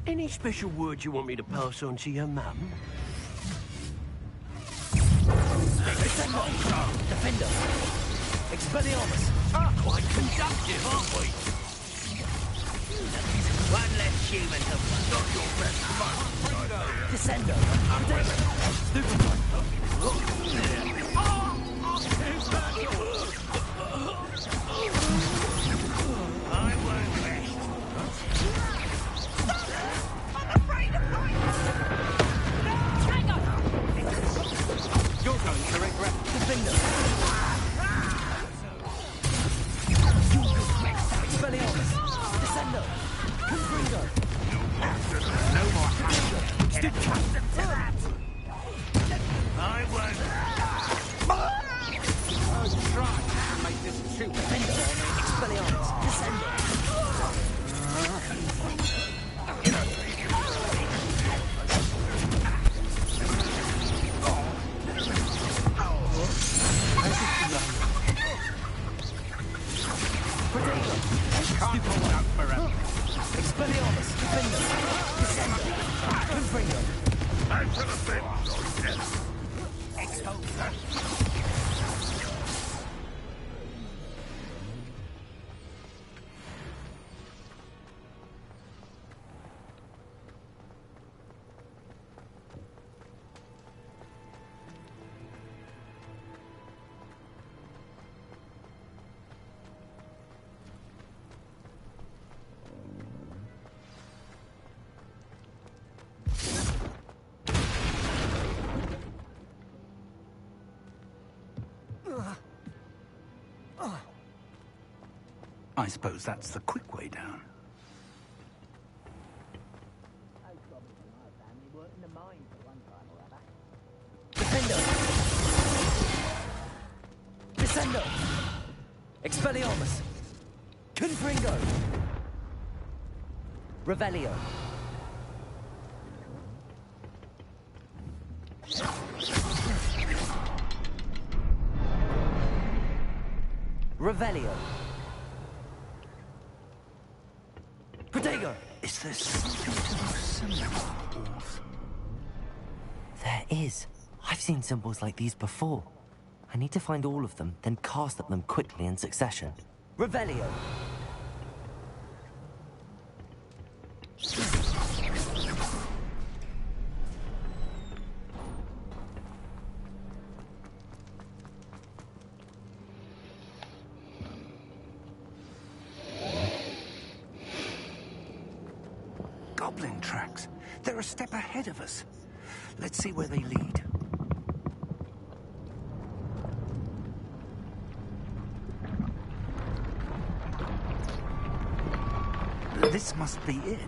Any special word you want me to pass on to your mum? Defender! Expelliarmus! Quite conductive, aren't we? One less human to stop your breath. Descendo! Stupefy! I won't rest. You're going correct, Defender! You look like Expelliarmus! Defender! Descender! Confringo! I'm for the fence, or death. I suppose that's the quick way down. Defender! Descendo! Expelliarmus! Confringo! Revelio! Revelio! Protego! Is there something to look similar, Orth? There is. I've seen symbols like these before. I need to find all of them, then cast at them quickly in succession. Revelio! Goblin tracks. They're a step ahead of us. Let's see where they lead. This must be it.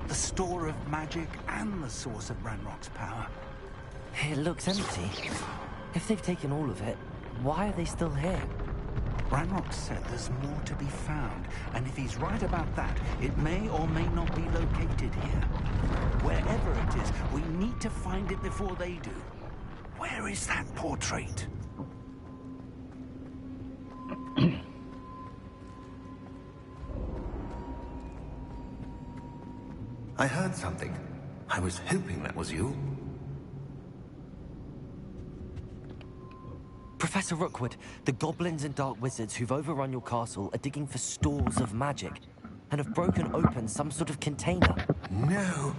The store of magic and the source of Ranrock's power. It looks empty. If they've taken all of it, why are they still here? Ranrock said there's more to be found, and if he's right about that, it may or may not be located here. Wherever it is, we need to find it before they do. Where is that portrait? I heard something. I was hoping that was you. Professor Rookwood, the goblins and dark wizards who've overrun your castle are digging for stores of magic and have broken open some sort of container. No!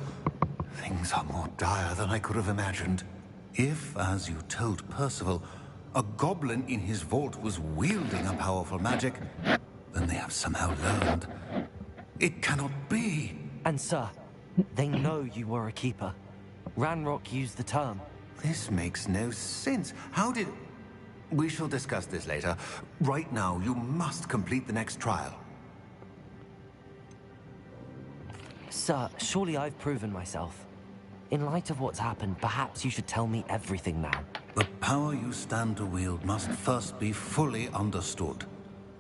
Things are more dire than I could have imagined. If, as you told Percival, a goblin in his vault was wielding a powerful magic, then they have somehow learned. It cannot be! And sir, they know you were a keeper. Ranrock used the term. This makes no sense. How did... We shall discuss this later. Right now, you must complete the next trial. Sir, surely I've proven myself. In light of what's happened, perhaps you should tell me everything now. The power you stand to wield must first be fully understood.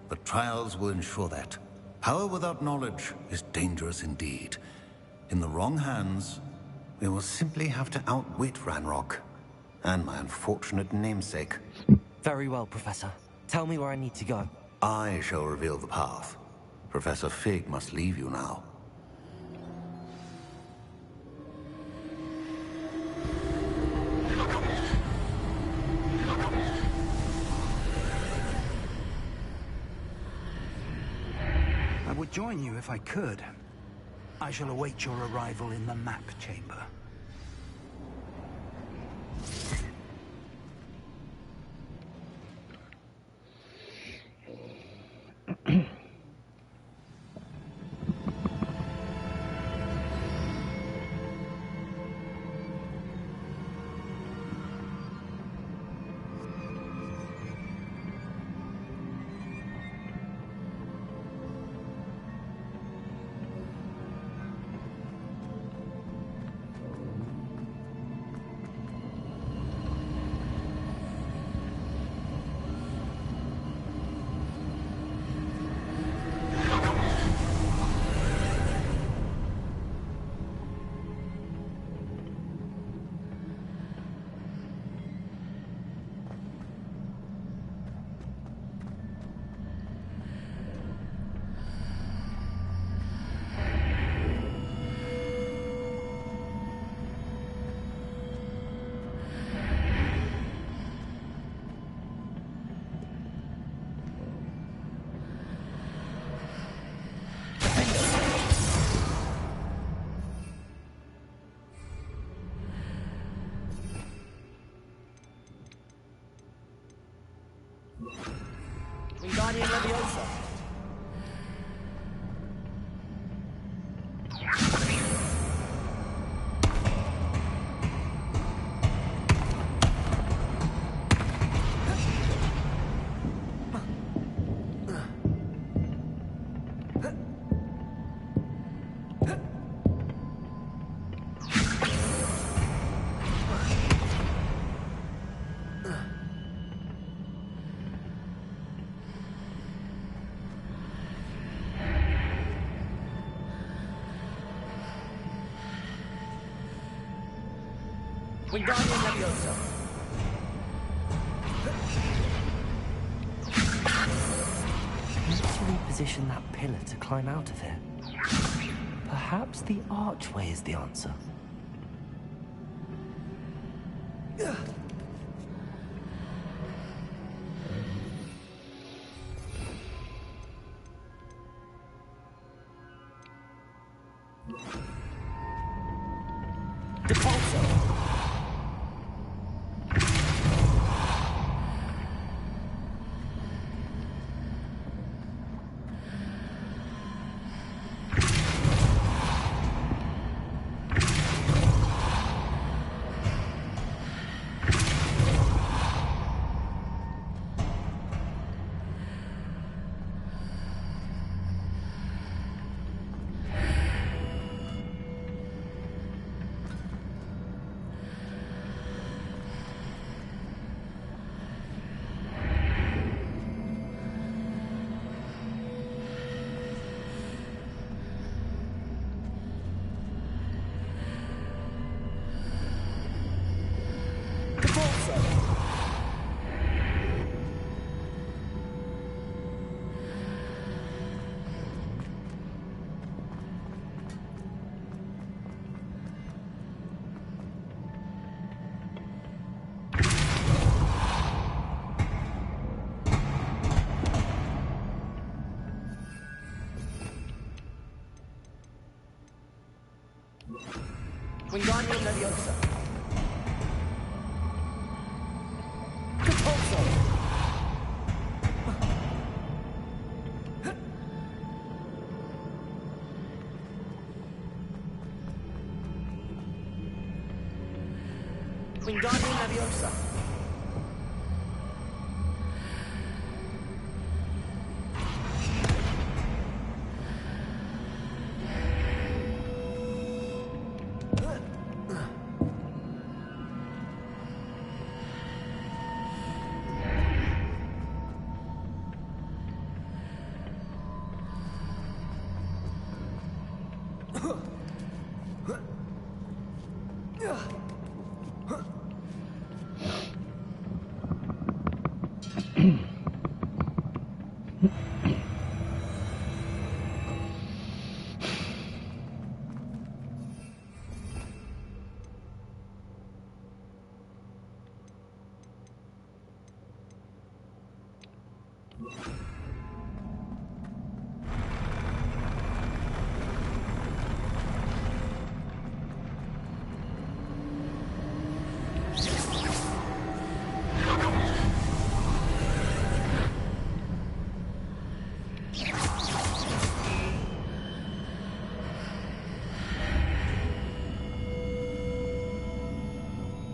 The trials will ensure that. Power without knowledge is dangerous indeed. In the wrong hands, we will simply have to outwit Ranrock and my unfortunate namesake. Very well, Professor. Tell me where I need to go. I shall reveal the path. Professor Fig must leave you now. I would join you if I could. I shall await your arrival in the map chamber. Wingardium Leviosa. Wingardium Leviosa. Need to reposition that pillar to climb out of here. Perhaps the archway is the answer. Wingardium Leviosa. Repulso. Wingardium Leviosa.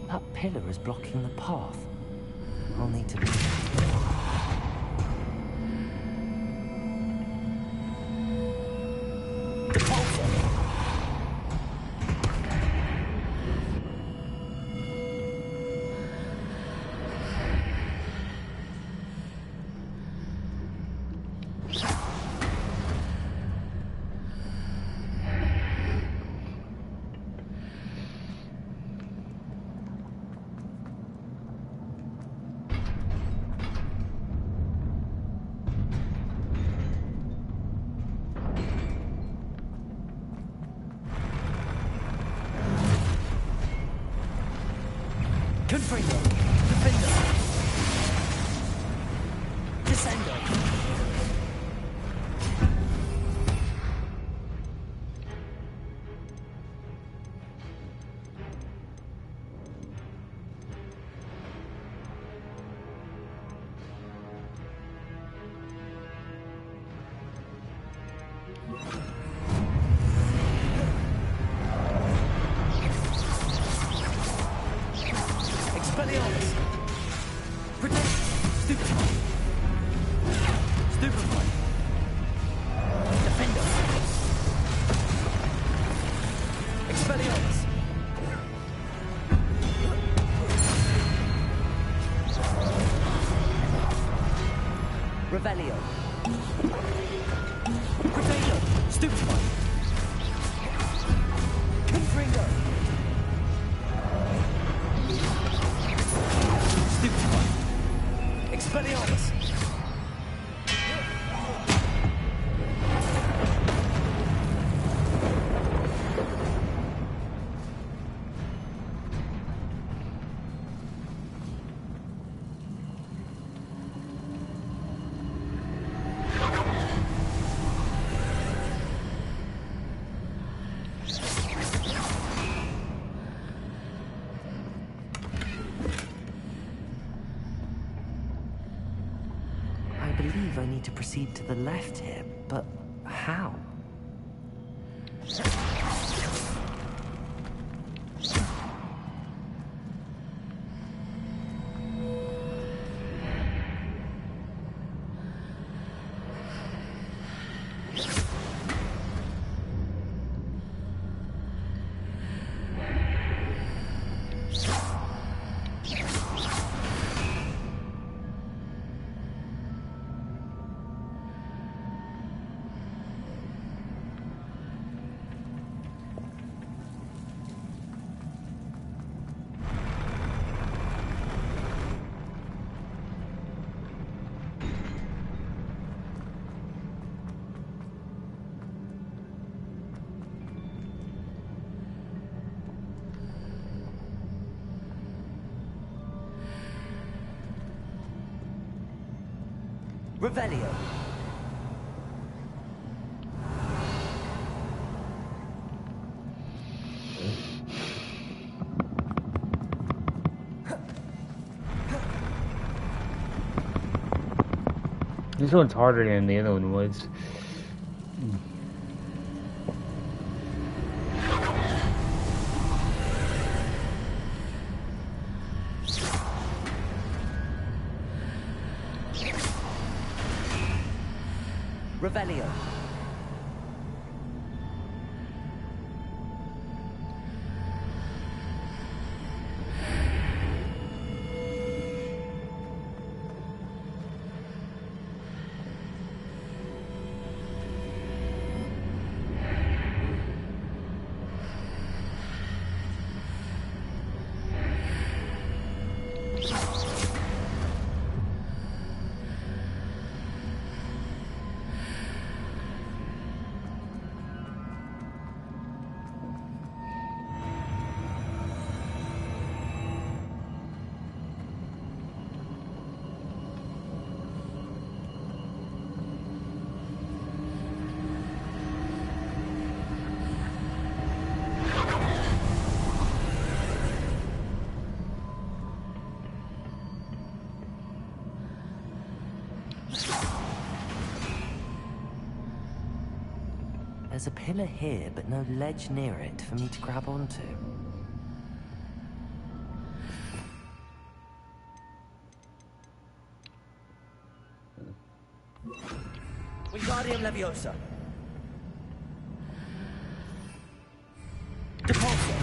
That pillar is blocking the path. I'll need to move it. Confringo. Defender. Descendo. believe I need to proceed to the left here, but how? Revelio. This one's harder than the other one was. Revelio. There's a pillar here, but no ledge near it for me to grab onto. Wingardium Leviosa. Depulso.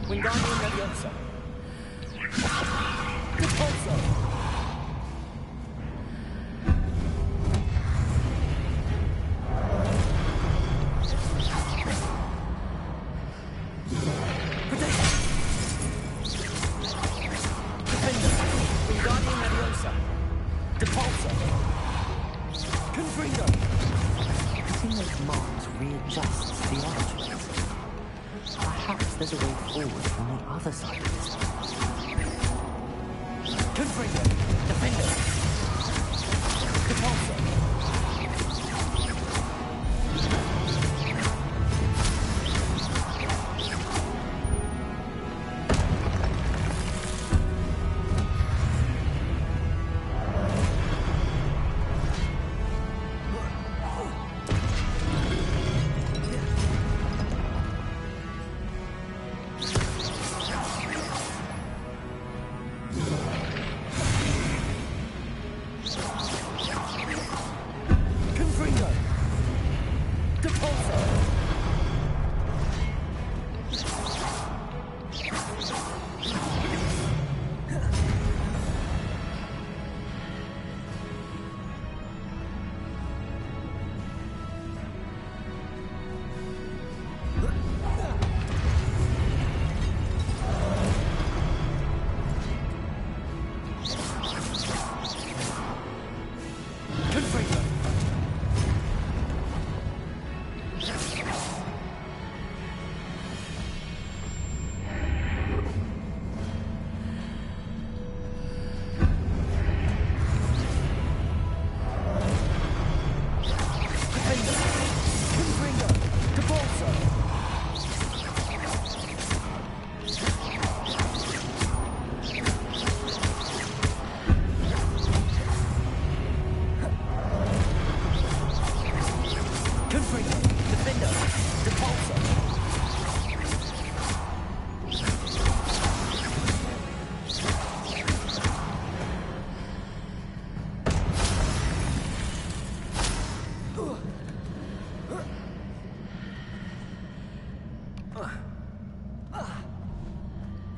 Wingardium Leviosa. Depulso. There's a way forward from the other side of this place. Confringo! Defender! Depulso!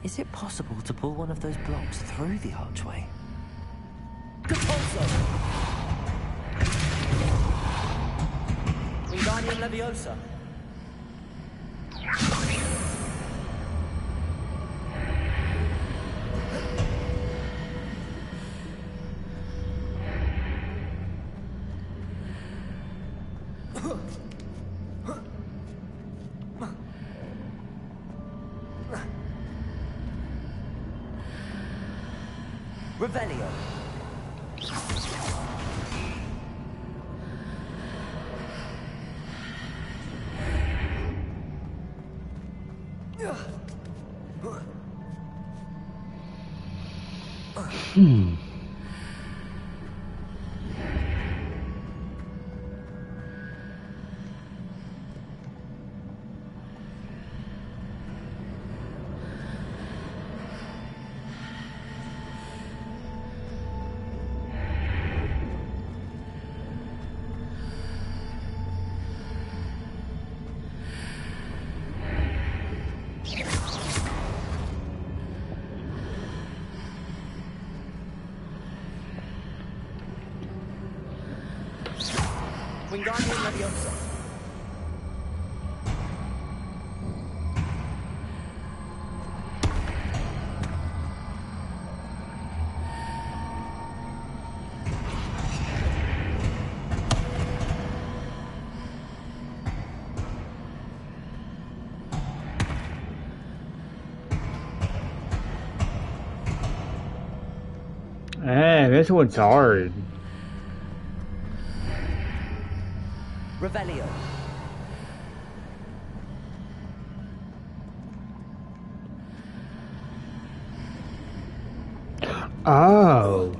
Is it possible to pull one of those blocks through the archway? Compulso! Wingardium Leviosa! Revelio! Wingardium Leviosa! Man, this one's hard. Revelio! Oh.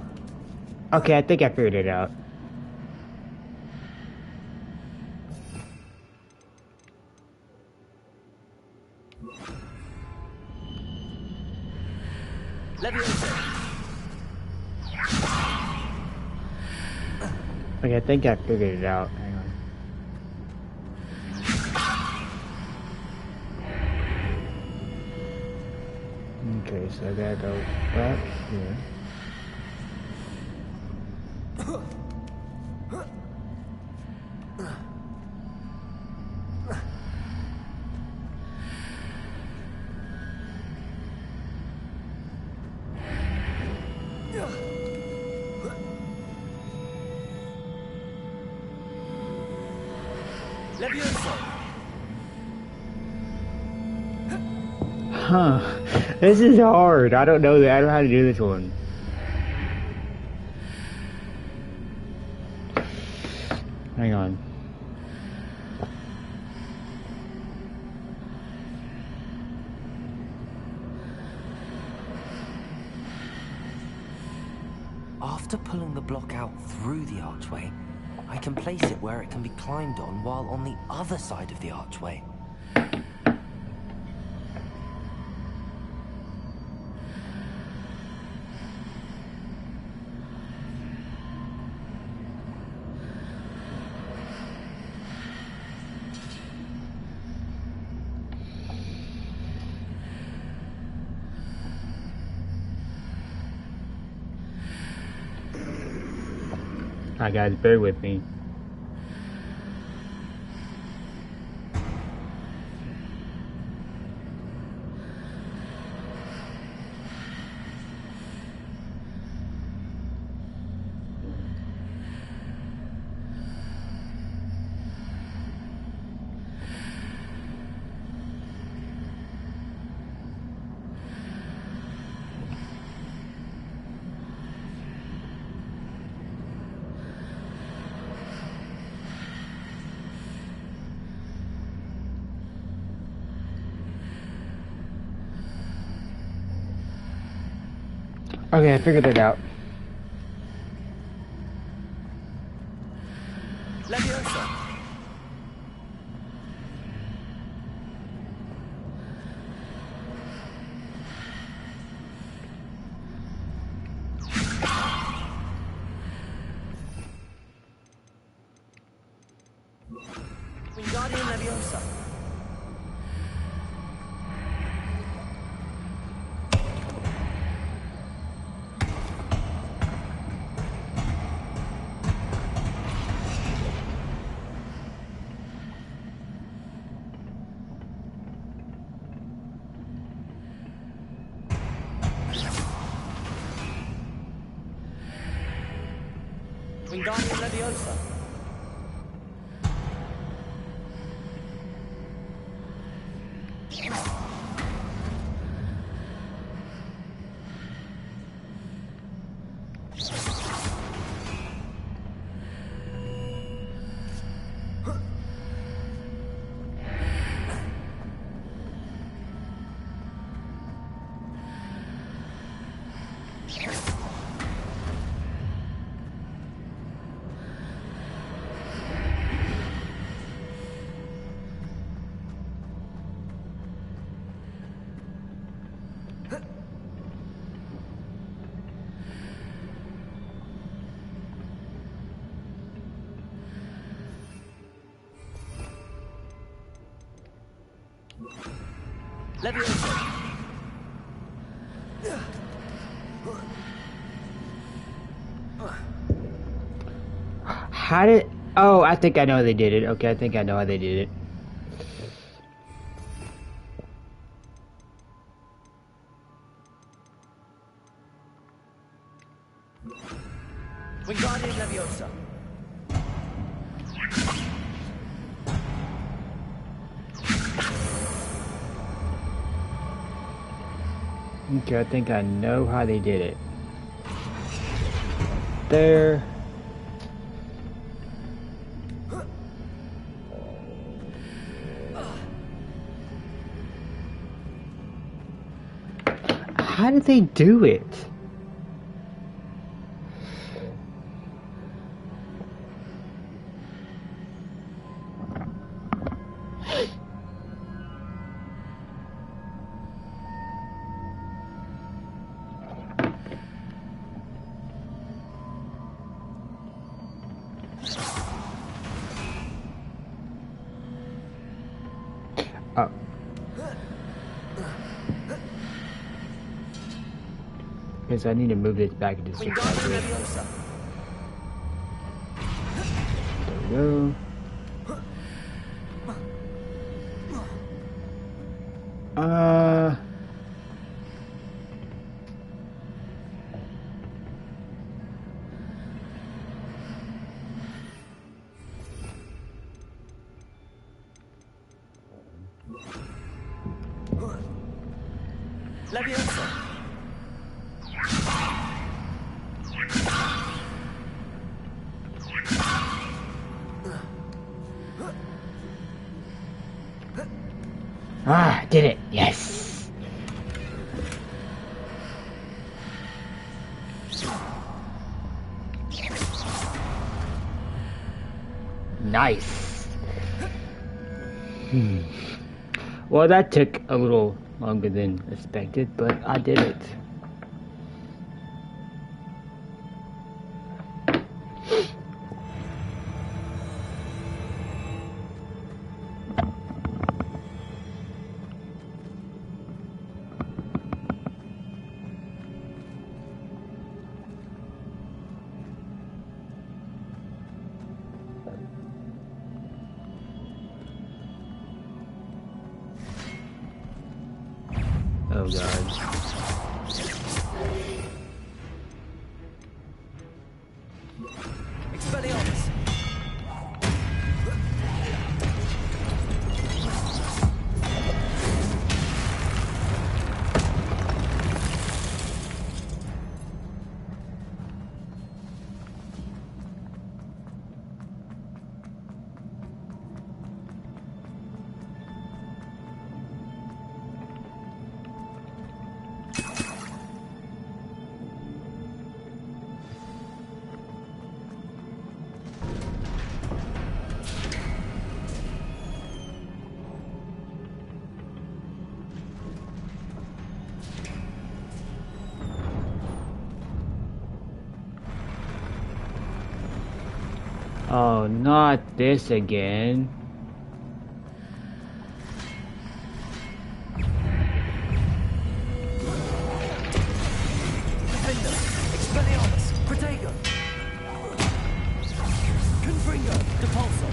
Okay, I think I figured it out. Leviosa! Okay, I think I figured it out. Hang on. Okay, so I gotta go back here. Leviosa! Huh. This is hard. I don't know that. I don't know how to do this one. Hang on. After pulling the block out through the archway, I can place it where it can be climbed on while on the other side of the archway. Alright guys, bear with me. Okay, I figured it out. Leviosa! Wingardium Leviosa! Wingardium Leviosa. Leviosa. How did... Oh, I think I know how they did it. Okay, I think I know how they did it. Wingardium Leviosa. Okay, I think I know how they did it. There. How did they do it? Oh. Because I need to move this back into the There we go. Leviosa. Ah, did it. Yes. Nice. Well, that took a little longer than expected, but I did it. Oh god. Expelliarmus. Oh, not this again. Defender. Expelliarmus. Protego. Confringo. Depulso.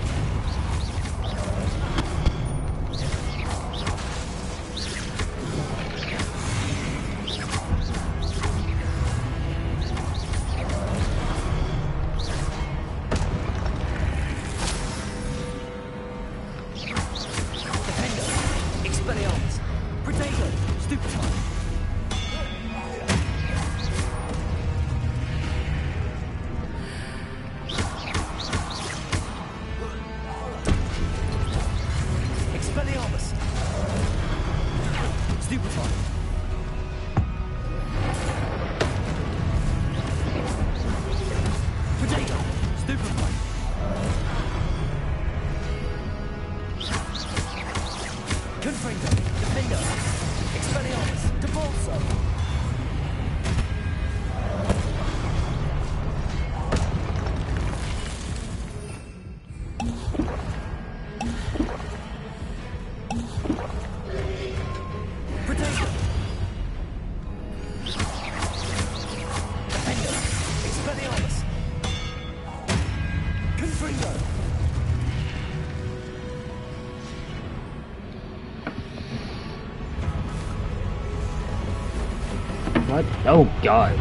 What? Oh gosh.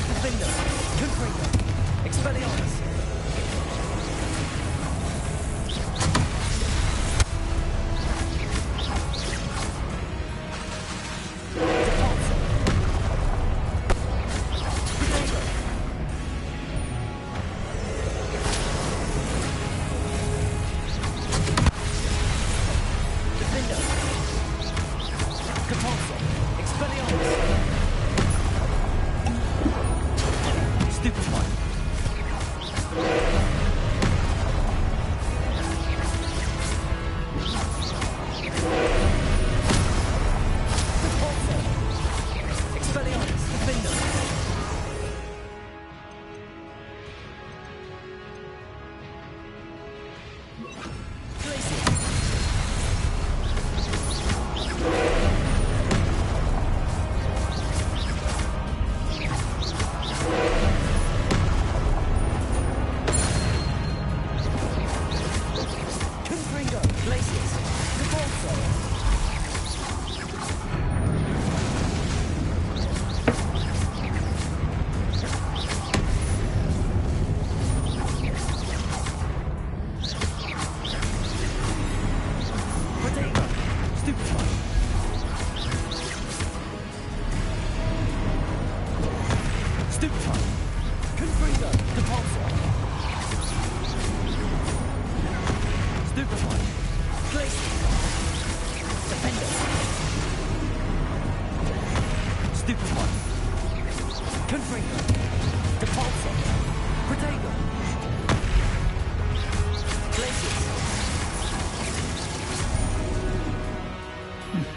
Defender, Confringo, Expelliarmus.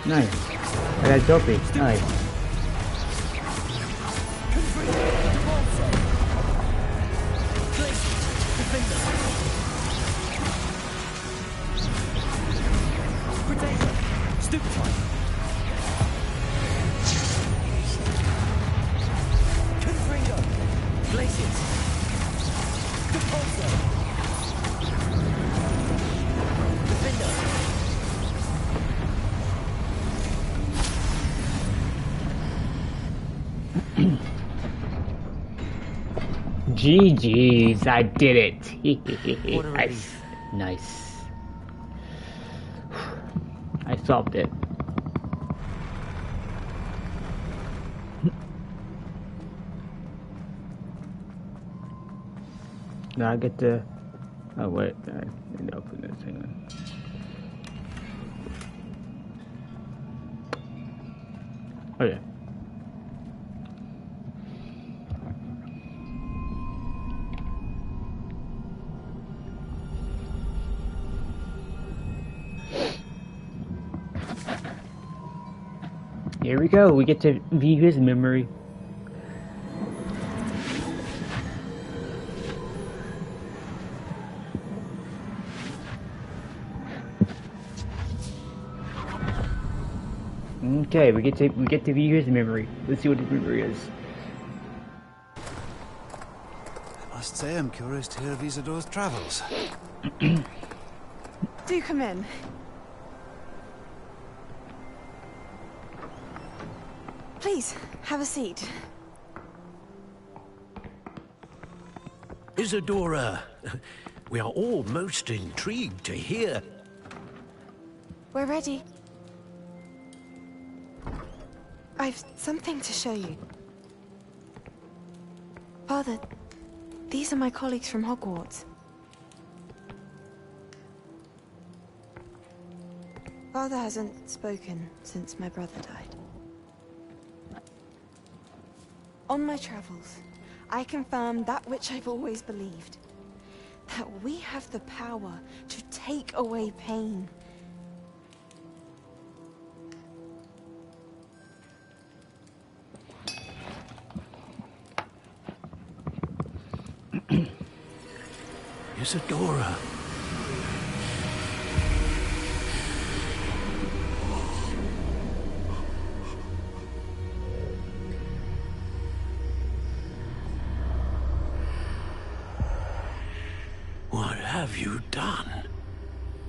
Nice. I got dopey. Nice. GG's, I did it. Nice. Nice. I solved it. Now I get to... Oh wait, I didn't open this thing. Oh yeah. Here we go, we get to view his memory. Okay, we get to view his memory. Let's see what his memory is. I must say I'm curious to hear of Isidore's travels. Do come in. Please, have a seat. Isadora, we are all most intrigued to hear. We're ready. I've something to show you. Father, these are my colleagues from Hogwarts. Father hasn't spoken since my brother died. On my travels, I confirmed that which I've always believed. That we have the power to take away pain. Isadora. What have you done?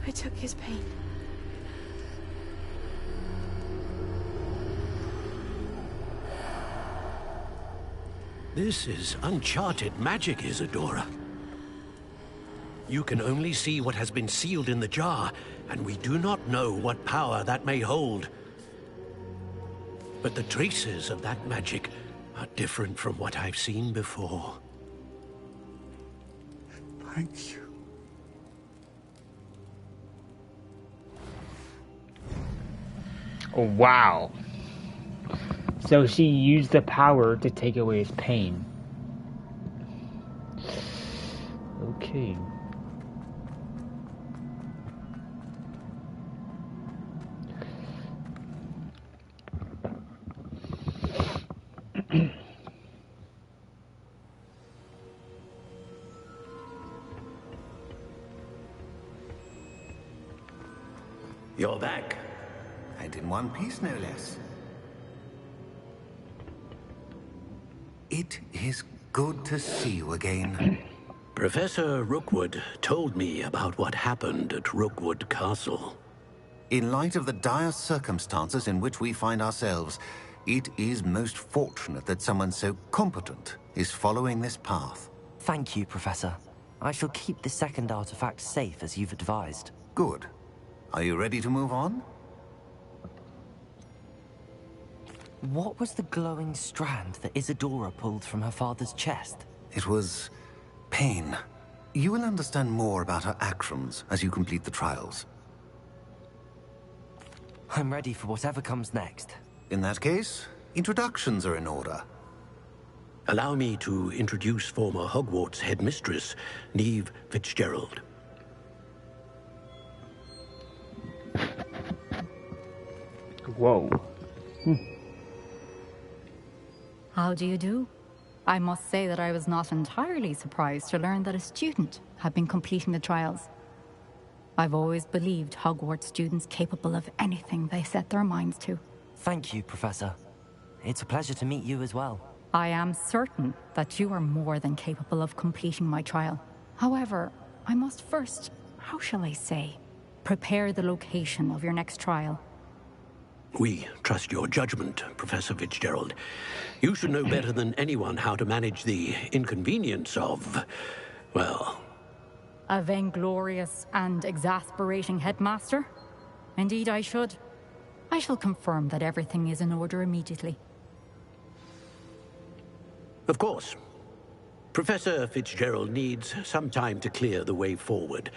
I took his pain. This is uncharted magic, Isadora. You can only see what has been sealed in the jar, and we do not know what power that may hold. But the traces of that magic are different from what I've seen before. Thank you. Oh, wow. So she used the power to take away his pain. Okay. You're back. And in one piece, no less. It is good to see you again. Professor Rookwood told me about what happened at Rookwood Castle. In light of the dire circumstances in which we find ourselves, it is most fortunate that someone so competent is following this path. Thank you, Professor. I shall keep the second artifact safe as you've advised. Good. Are you ready to move on? What was the glowing strand that Isadora pulled from her father's chest? It was pain. You will understand more about her actions as you complete the trials. I'm ready for whatever comes next. In that case, introductions are in order. Allow me to introduce former Hogwarts headmistress, Neve Fitzgerald. Whoa. How do you do? I must say that I was not entirely surprised to learn that a student had been completing the trials. I've always believed Hogwarts students capable of anything they set their minds to. Thank you, Professor. It's a pleasure to meet you as well. I am certain that you are more than capable of completing my trial. However, I must first, how shall I say, prepare the location of your next trial. We trust your judgment, Professor Fitzgerald. You should know better than anyone how to manage the inconvenience of, well... A vainglorious and exasperating headmaster? Indeed I should. I shall confirm that everything is in order immediately. Of course. Professor Fitzgerald needs some time to clear the way forward.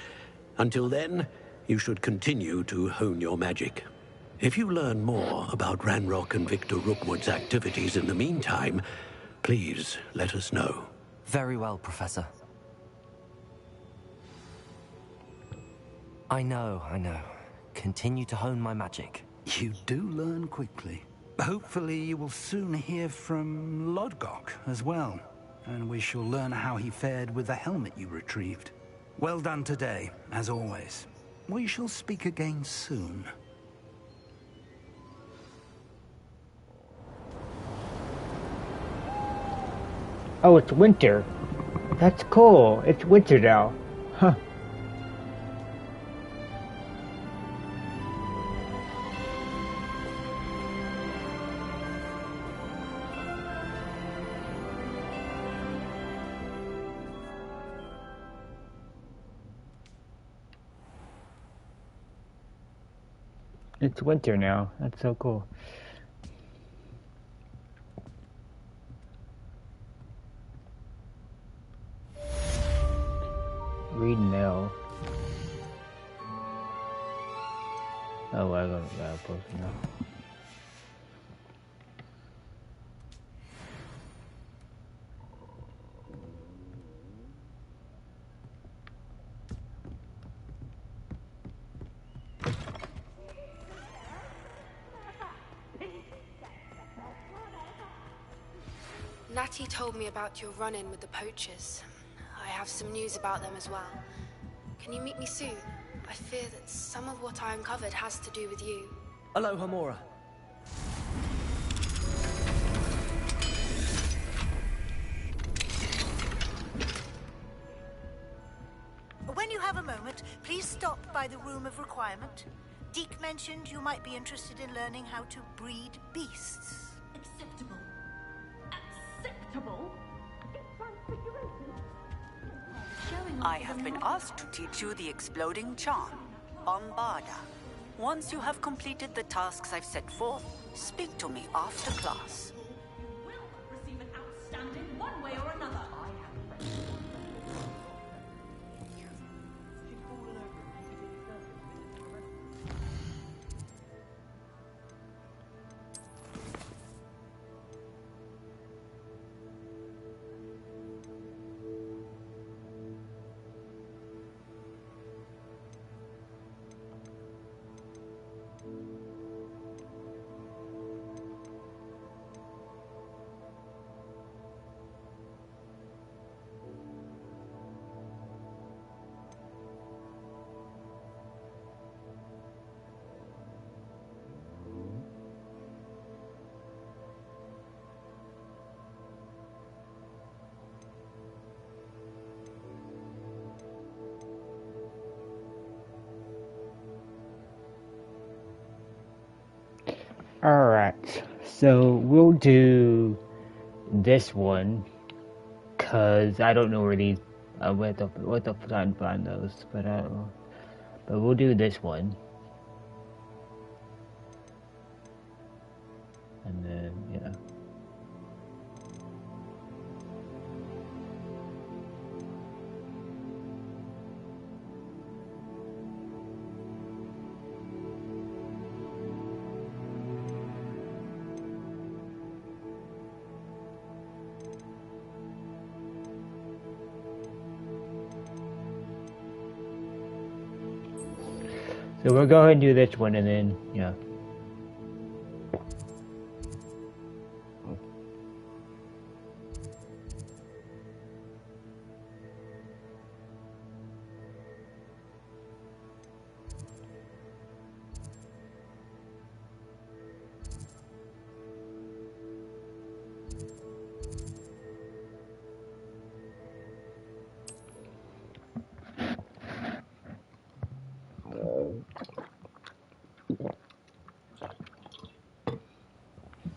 Until then, you should continue to hone your magic. If you learn more about Ranrock and Victor Rookwood's activities in the meantime, please let us know. Very well, Professor. I know. Continue to hone my magic. You do learn quickly. Hopefully you will soon hear from Lodgok as well, and we shall learn how he fared with the helmet you retrieved. Well done today, as always. We shall speak again soon. Oh, it's winter. That's cool. It's winter now. Huh. It's winter now. That's so cool. Read mail. Oh, I gotta post it now. Natty told me about your run-in with the poachers. I have some news about them as well. Can you meet me soon? I fear that some of what I uncovered has to do with you. Aloha, Mora. When you have a moment, please stop by the Room of Requirement. Deke mentioned you might be interested in learning how to breed beasts. Acceptable. Acceptable? I have been asked to teach you the exploding charm, Bombarda. Once you have completed the tasks I've set forth, speak to me after class. Receive an outstanding one way or another. Alright, so we'll do this one, cause I don't know where these, what the time find those, but we'll do this one. And then, yeah. So we'll go ahead and do this one and then, yeah.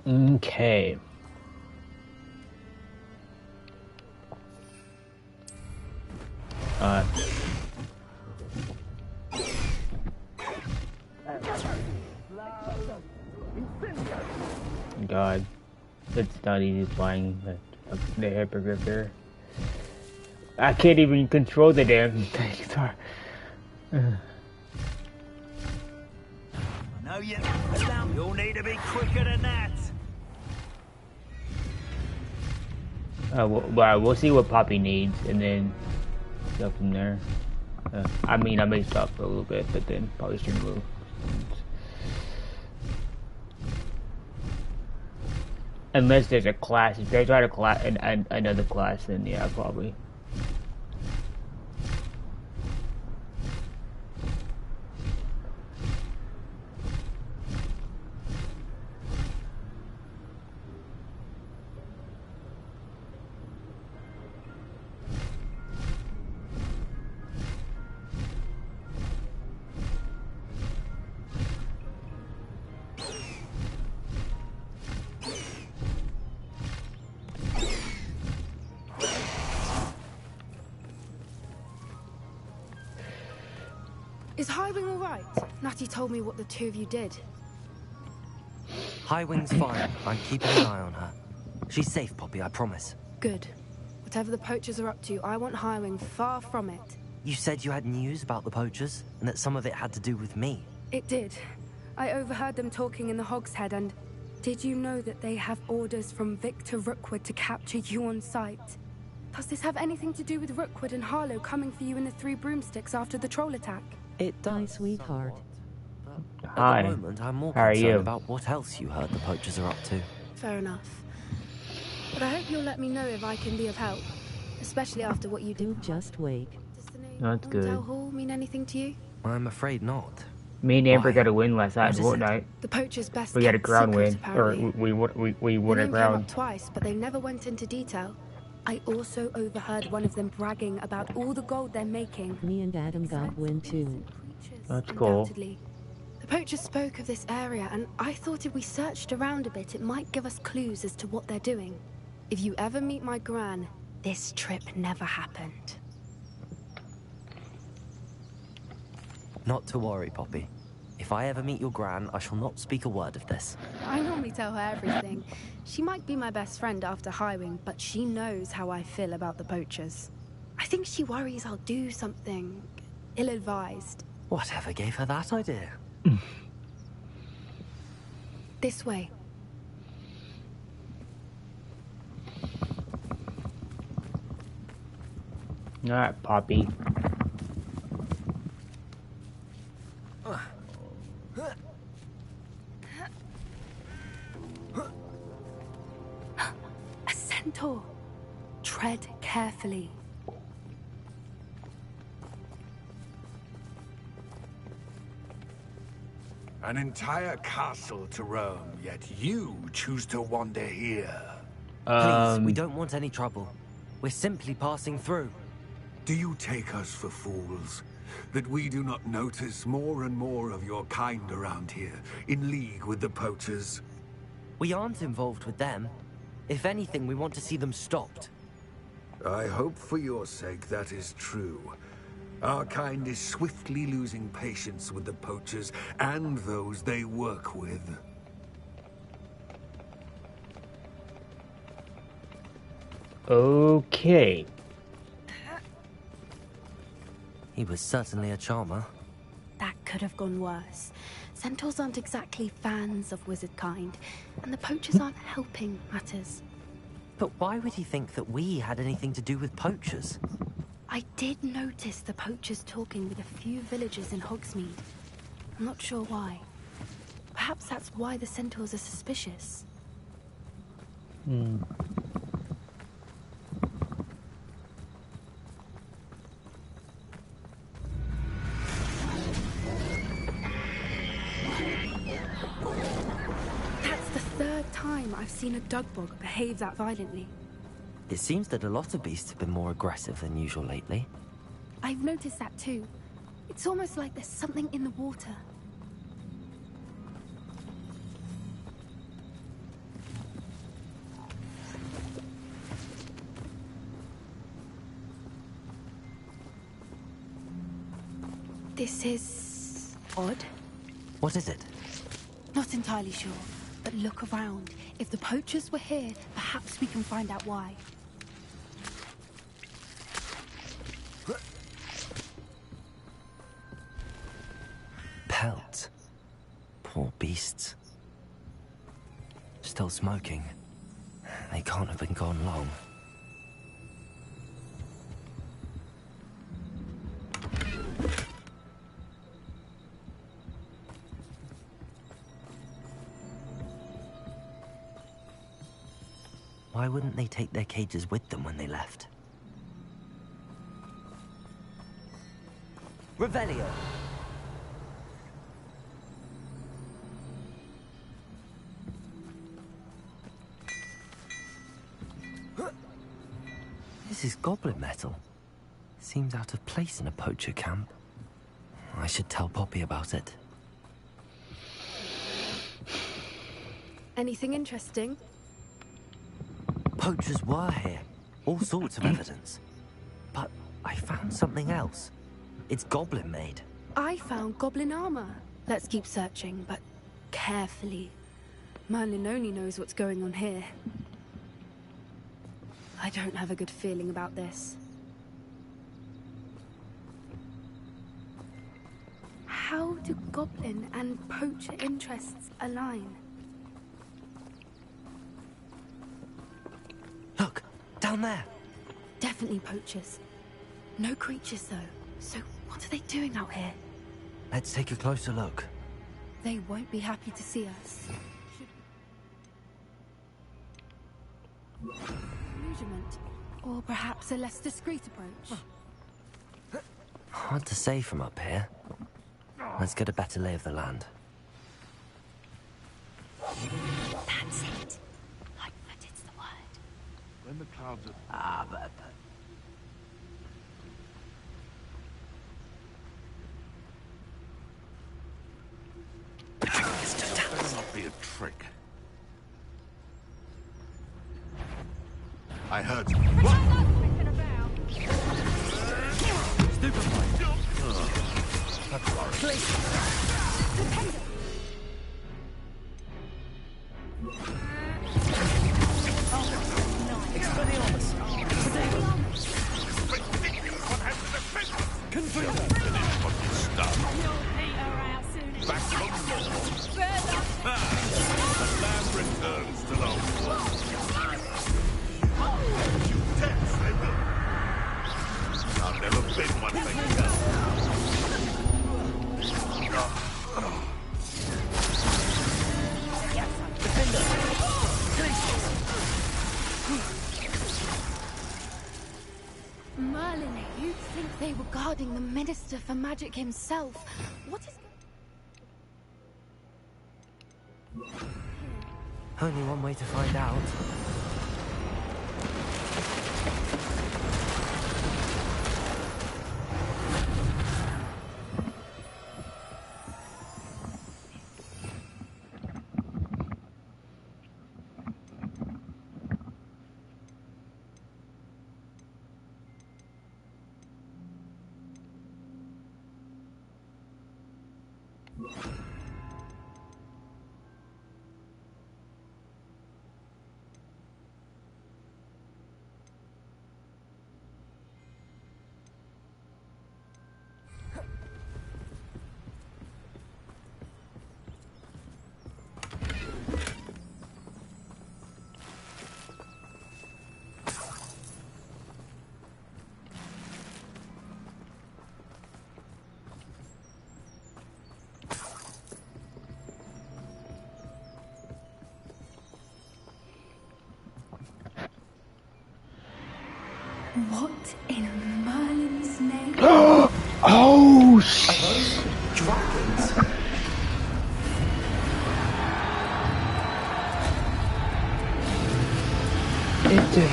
Okay. God, it's not easy flying the hippogriff there. I can't even control the damn thing. Sorry. No, you'll need to be quicker than that. We'll see what Poppy needs, and then go from there. I mean, I may stop for a little bit, but then probably stream a little. Unless there's a class. If there's not a class, another class, then yeah, probably. Is Highwing all right? Natty told me what the two of you did. Highwing's fine. I'm keeping an eye on her. She's safe, Poppy, I promise. Good. Whatever the poachers are up to, I want Highwing far from it. You said you had news about the poachers, and that some of it had to do with me. It did. I overheard them talking in the Hog's Head, and did you know that they have orders from Victor Rookwood to capture you on sight? Does this have anything to do with Rookwood and Harlow coming for you in the Three Broomsticks after the troll attack? It does. Hi, sweetheart. Hi. At the moment, I'm more How are concerned you? about what else you heard the poachers are up to. Fair enough. But I hope you'll let me know if I can be of help. Especially after what you did. Just wait. Does the name That's good. Orndale Hall mean anything to you? I'm afraid not. Me and Amber Why? got a win last night in What is it? Fortnite. The poacher's best We got a kept ground secret, win, or apparently. we won The a name came ground. up twice, but they never went into detail. I also overheard one of them bragging about all the gold they're making. Me and Adam got win too. That's cool. Undoubtedly. The poachers spoke of this area, and I thought if we searched around a bit, it might give us clues as to what they're doing. If you ever meet my gran, this trip never happened. Not to worry, Poppy. If I ever meet your gran, I shall not speak a word of this. I normally tell her everything. She might be my best friend after Highwing, but she knows how I feel about the poachers. I think she worries I'll do something ill-advised. Whatever gave her that idea? This way. Alright, Poppy. A centaur. Tread carefully. An entire castle to roam, yet you choose to wander here. Please, we don't want any trouble. We're simply passing through. Do you take us for fools? That we do not notice more and more of your kind around here, in league with the poachers? We aren't involved with them. If anything, we want to see them stopped. I hope for your sake that is true. Our kind is swiftly losing patience with the poachers and those they work with. Okay. He was certainly a charmer. That could have gone worse. Centaurs aren't exactly fans of wizard kind, and the poachers aren't helping matters. But why would he think that we had anything to do with poachers? I did notice the poachers talking with a few villagers in Hogsmeade. I'm not sure why. Perhaps that's why the centaurs are suspicious. That's the third time I've seen a dugbog behave that violently. It seems that a lot of beasts have been more aggressive than usual lately. I've noticed that too. It's almost like there's something in the water. This is odd. What is it? Not entirely sure, but look around. If the poachers were here, perhaps we can find out why. Pelts. Poor beasts. Still smoking. They can't have been gone long. Why wouldn't they take their cages with them when they left? Revelio! This is goblin metal. Seems out of place in a poacher camp. I should tell Poppy about it. Anything interesting? Poachers were here. All sorts of evidence. But I found something else. It's goblin made. I found goblin armor. Let's keep searching, but carefully. Merlin only knows what's going on here. I don't have a good feeling about this. How do goblin and poacher interests align? Look, down there. Definitely poachers. No creatures, though. So what are they doing out here? Let's take a closer look. They won't be happy to see us. Illusionment. Or perhaps a less discreet approach. Hard to say from up here. Let's get a better lay of the land. That's it. Lightfoot, it's the word. When the clouds are... But... Better not be a trick. I heard... Stupefied. That's worrying. Merlin, you'd think they were guarding the Minister for Magic himself. What is... Only one way to find out. What in Merlin's name? Oh, shit. Dragons. It's a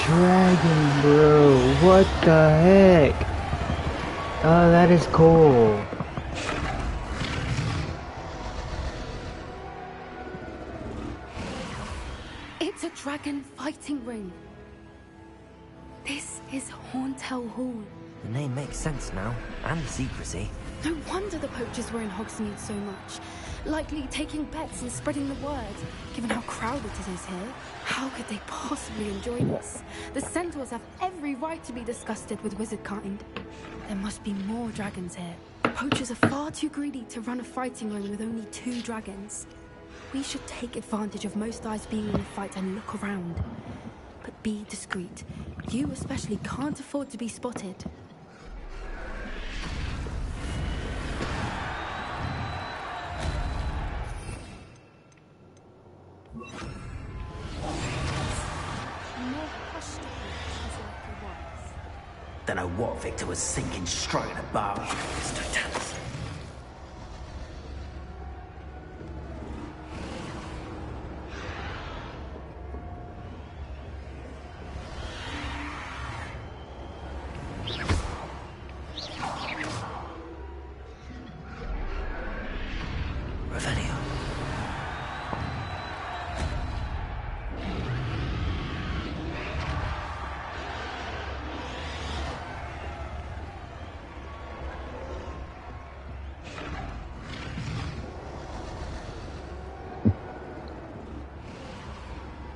dragon, bro. What the heck? Oh, that is cool. It's a dragon fighting ring. This is Hauntel Hall. The name makes sense now, and the secrecy. No wonder the poachers were in Hogsmeade so much. Likely taking bets and spreading the word. Given how crowded it is here, how could they possibly enjoy this? The centaurs have every right to be disgusted with wizard kind. There must be more dragons here. The poachers are far too greedy to run a fighting ring with only 2 dragons. We should take advantage of most eyes being in the fight and look around. But be discreet. You especially can't afford to be spotted. Don't know what Victor was thinking, stroking a bow.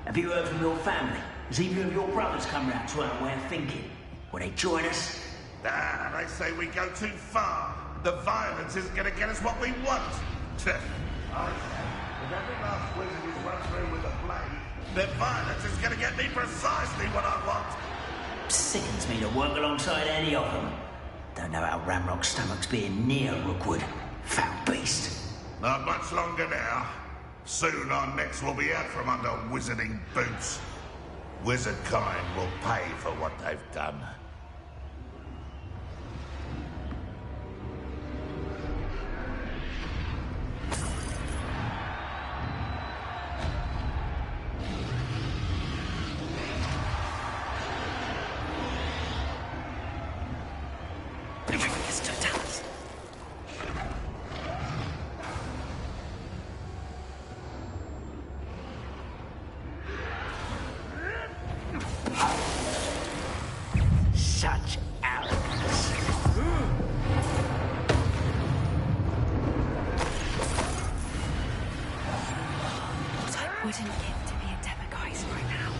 Have you heard from your family? Has either of your brothers come round to our way of thinking? Will they join us? Ah, they say we go too far. The violence isn't going to get us what we want. I say, if every last wizard is run through with a blade, the violence is going to get me precisely what I want. Sickens me to work alongside any of them. Don't know how Ramrock's stomach's being near Rookwood. Foul beast. Not much longer now. Soon our necks will be out from under wizarding boots. Wizard kind will pay for what they've done. Wouldn't give to be a Demogorgon right now.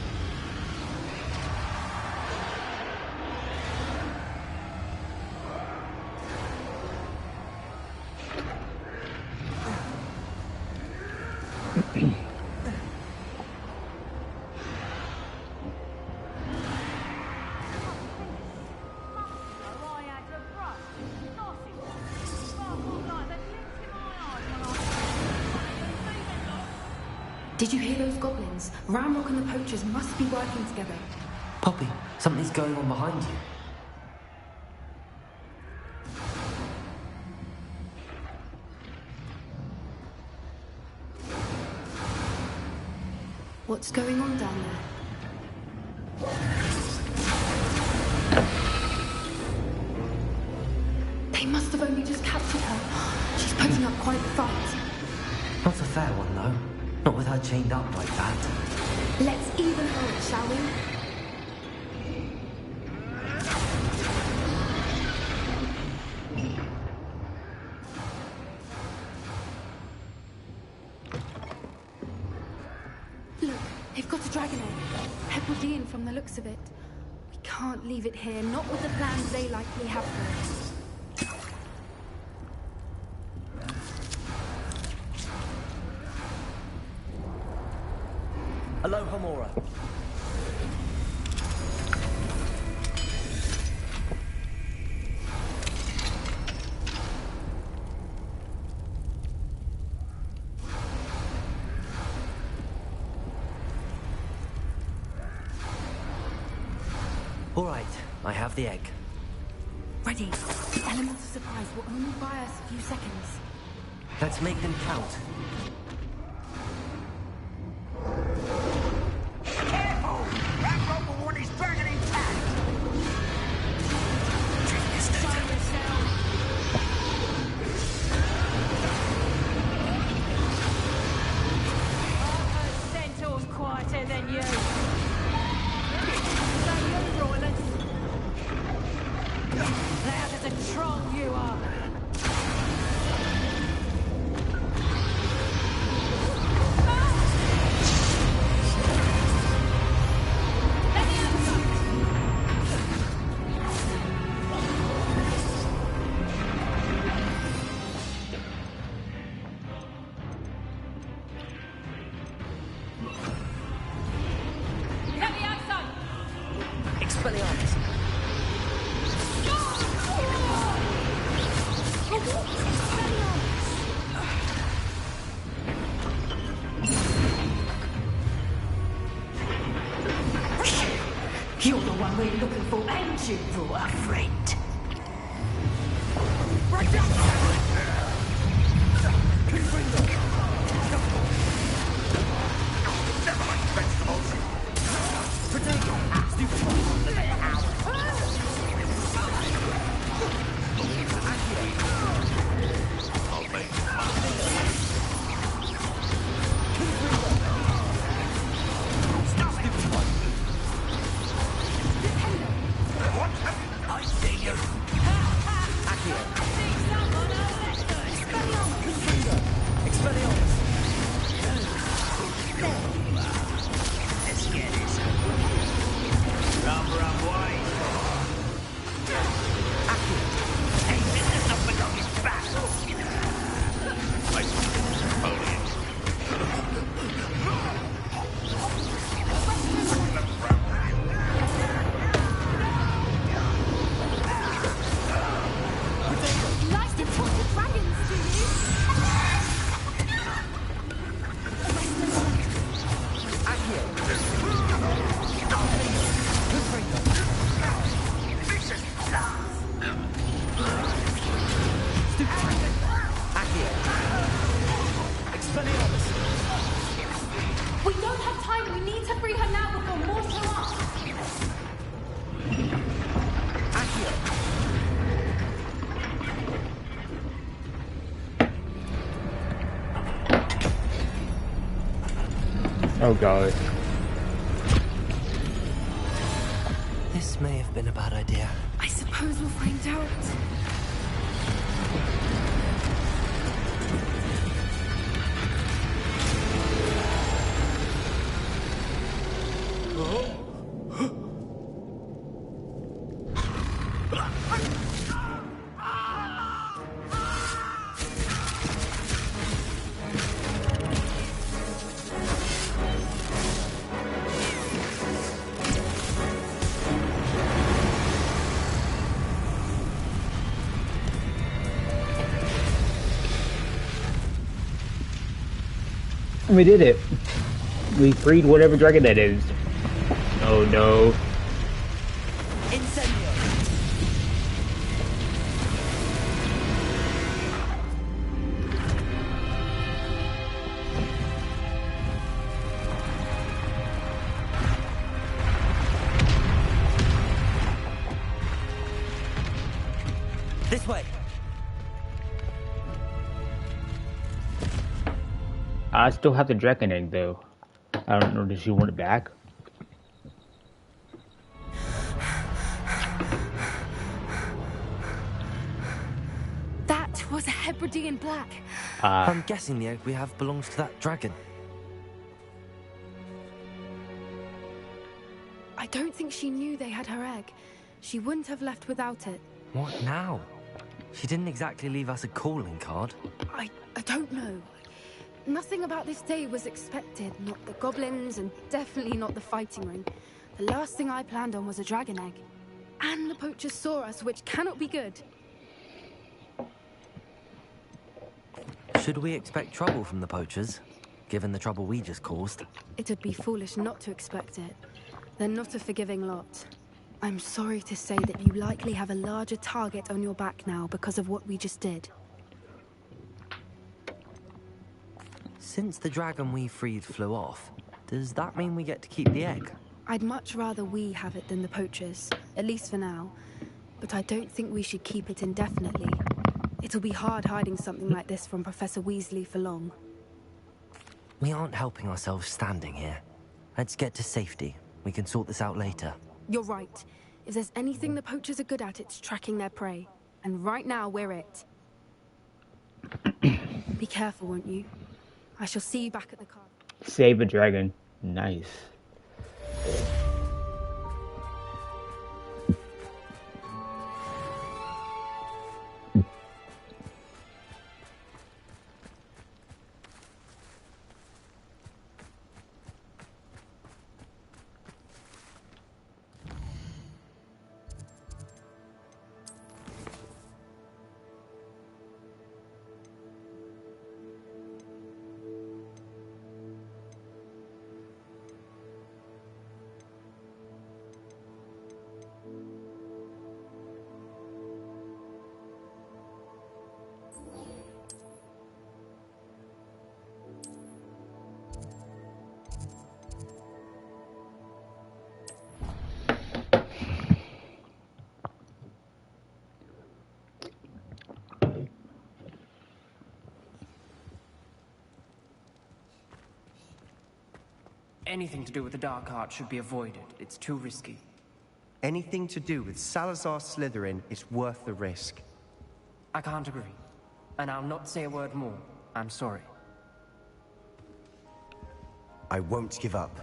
Did you hear those goblins? Ramrock and the poachers must be working together. Poppy, something's going on behind you. What's going on down there? They must have only just captured her. She's putting up quite the fight. Not a fair one, though. Not with her chained up like that. Let's even her, shall we? Look, they've got a dragon egg. Hebridean from the looks of it. We can't leave it here, not with the plans they likely have for it. Aloha, Mora. All right, I have the egg. Ready. The element of surprise will only buy us a few seconds. Let's make them count. Careful! Ramrock will want his dragon intact! Centaur's quieter than you. Loud as a troll you are. Expelliarmus. You're the one we're looking for, ain't you, poor friend? Never mind vegetables! We don't have time. We need to free her now before more show up. Oh god. This may have been a bad idea. I suppose we'll find out. We did it. We freed whatever dragon that is. Oh no. Incendio. This way. I still have the dragon egg though. I don't know, does she want it back? That was a Hebridean black. I'm guessing the egg we have belongs to that dragon. I don't think she knew they had her egg. She wouldn't have left without it. What now? She didn't exactly leave us a calling card. I don't know. Nothing about this day was expected. Not the goblins, and definitely not the fighting ring. The last thing I planned on was a dragon egg. And the poachers saw us, which cannot be good. Should we expect trouble from the poachers, given the trouble we just caused? It would be foolish not to expect it. They're not a forgiving lot. I'm sorry to say that you likely have a larger target on your back now because of what we just did. Since the dragon we freed flew off, does that mean we get to keep the egg? I'd much rather we have it than the poachers, at least for now. But I don't think we should keep it indefinitely. It'll be hard hiding something like this from Professor Weasley for long. We aren't helping ourselves standing here. Let's get to safety. We can sort this out later. You're right. If there's anything the poachers are good at, it's tracking their prey. And right now, we're it. Be careful, won't you? I shall see you back at the car. Save a dragon. Nice. Anything to do with the dark art should be avoided. It's too risky. Anything to do with Salazar Slytherin is worth the risk. I can't agree. And I'll not say a word more. I'm sorry. I won't give up.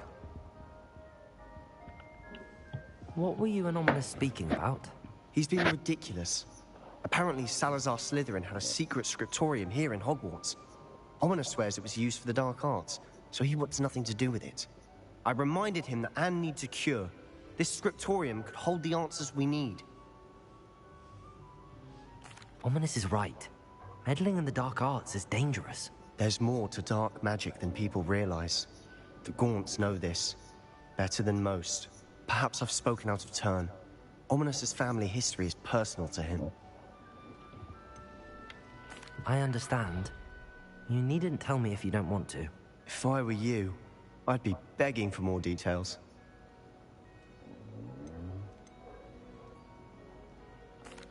What were you and Ominous speaking about? He's being ridiculous. Apparently Salazar Slytherin had a secret scriptorium here in Hogwarts. Ominous swears it was used for the dark arts, so he wants nothing to do with it. I reminded him that Anne needs a cure. This scriptorium could hold the answers we need. Ominous is right. Meddling in the dark arts is dangerous. There's more to dark magic than people realize. The Gaunts know this. Better than most. Perhaps I've spoken out of turn. Ominous's family history is personal to him. I understand. You needn't tell me if you don't want to. If I were you, I'd be begging for more details.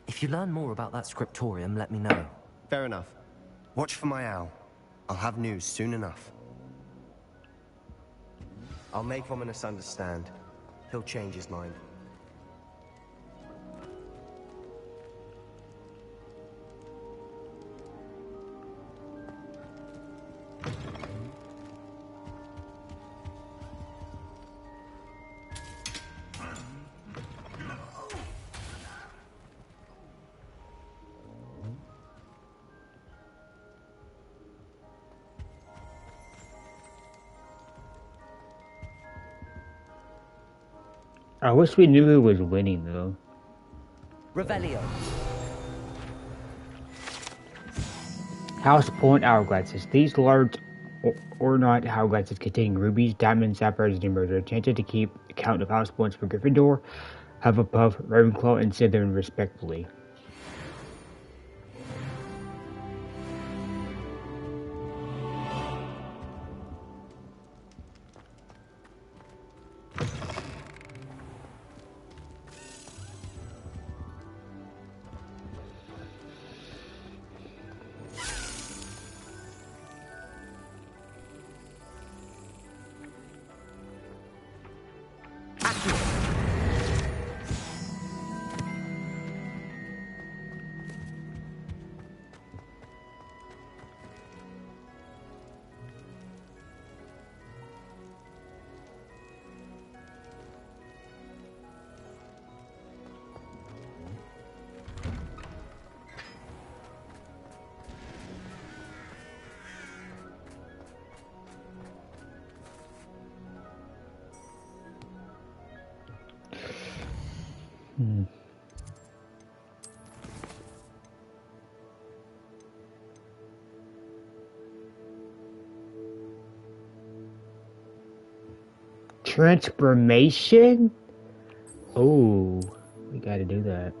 If you learn more about that scriptorium, let me know. Fair enough. Watch for my owl. I'll have news soon enough. I'll make Ominous understand. He'll change his mind. I wish we knew who was winning, though. Revelio. House Point Hourglasses. These large or not hourglasses containing rubies, diamonds, sapphires, and emeralds are enchanted to keep account of house points for Gryffindor, Hufflepuff, Ravenclaw, and Slytherin respectively. Transformation? Oh, we gotta do that.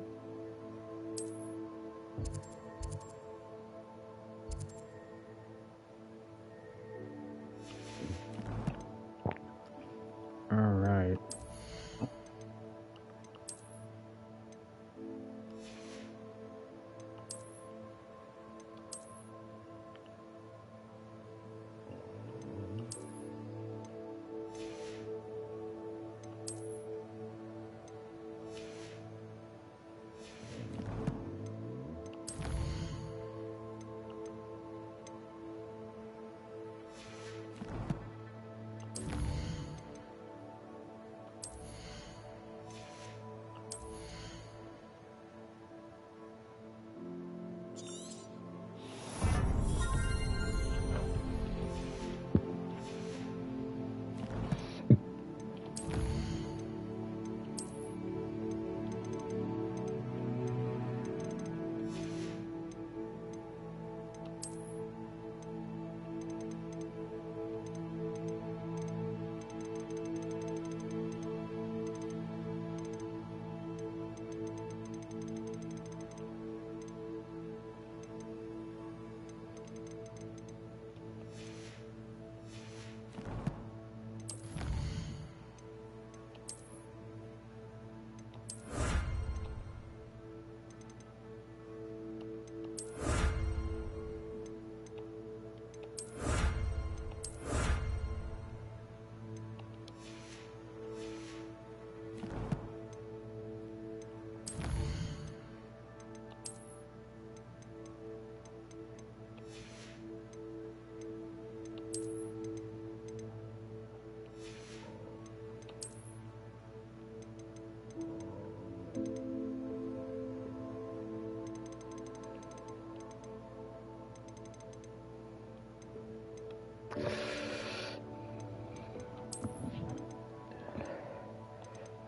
Alright.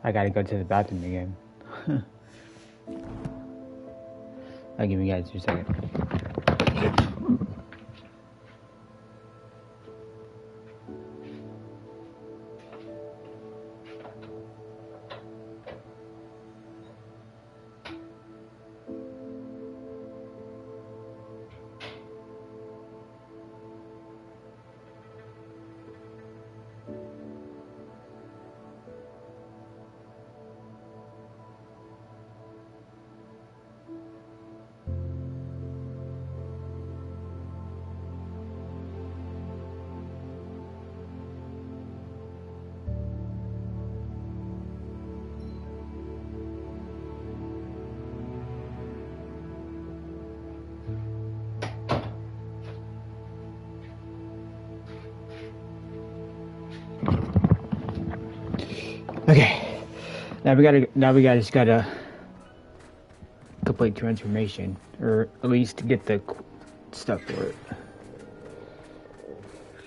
I gotta go to the bathroom again. I'll give you guys 2 seconds. Okay, now we just gotta complete transformation, or at least get the stuff for it.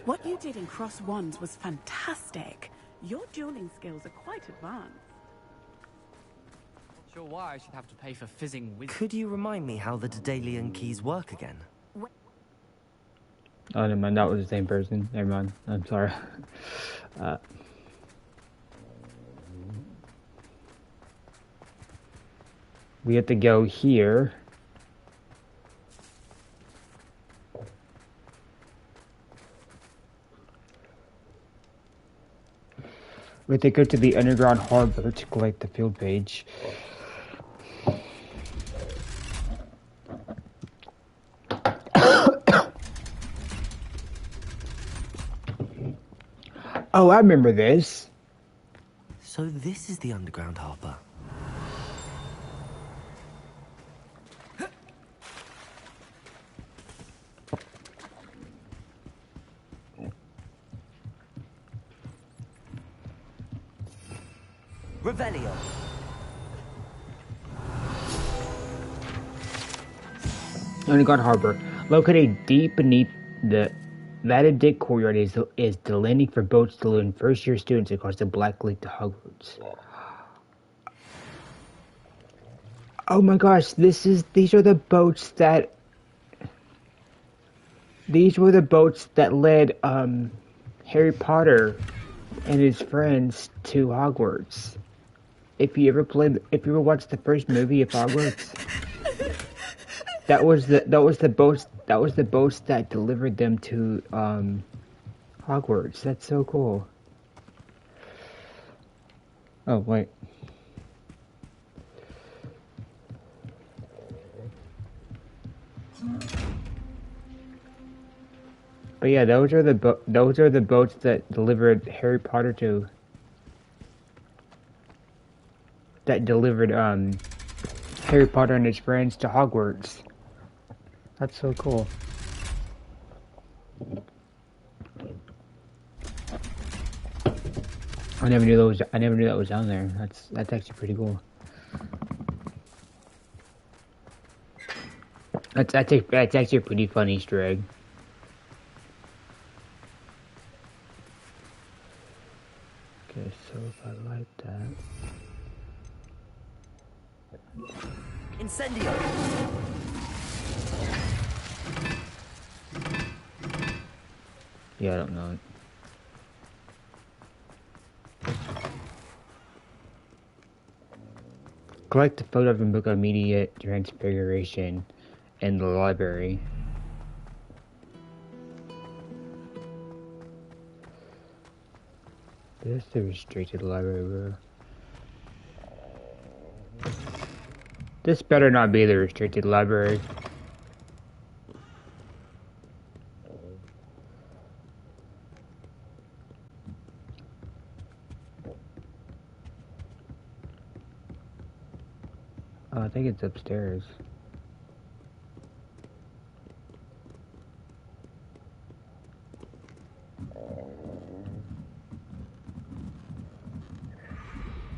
What you did in Cross Wands was fantastic. Your dueling skills are quite advanced. Not sure why I should have to pay for fizzing wisdom. Could you remind me how the Daedalian keys work again? Oh, never mind. That was the same person. Never mind. I'm sorry. We have to go here. We have to go to the underground harbor to collect the field page. Oh, I remember this. So this is the underground harbor. Revelio. Underground harbor, located deep beneath the Latitude courtyard, is the landing for boats to load first-year students across the Black Lake to Hogwarts. Oh my gosh, these are the boats that led Harry Potter and his friends to Hogwarts. If you ever watched the first movie of Hogwarts, that was the boats that delivered them to Hogwarts. That's so cool. Oh wait. But yeah, those are the boats that delivered Harry Potter to. That delivered Harry Potter and his friends to Hogwarts. That's so cool. I never knew that was down there. That's actually pretty cool. That's actually a pretty fun Easter egg. Okay, so if I like that. Incendio. Yeah, I don't know. Collect the photo of a book of immediate transfiguration in the library. This is the restricted library, bro. This better not be the restricted library. Oh, I think it's upstairs.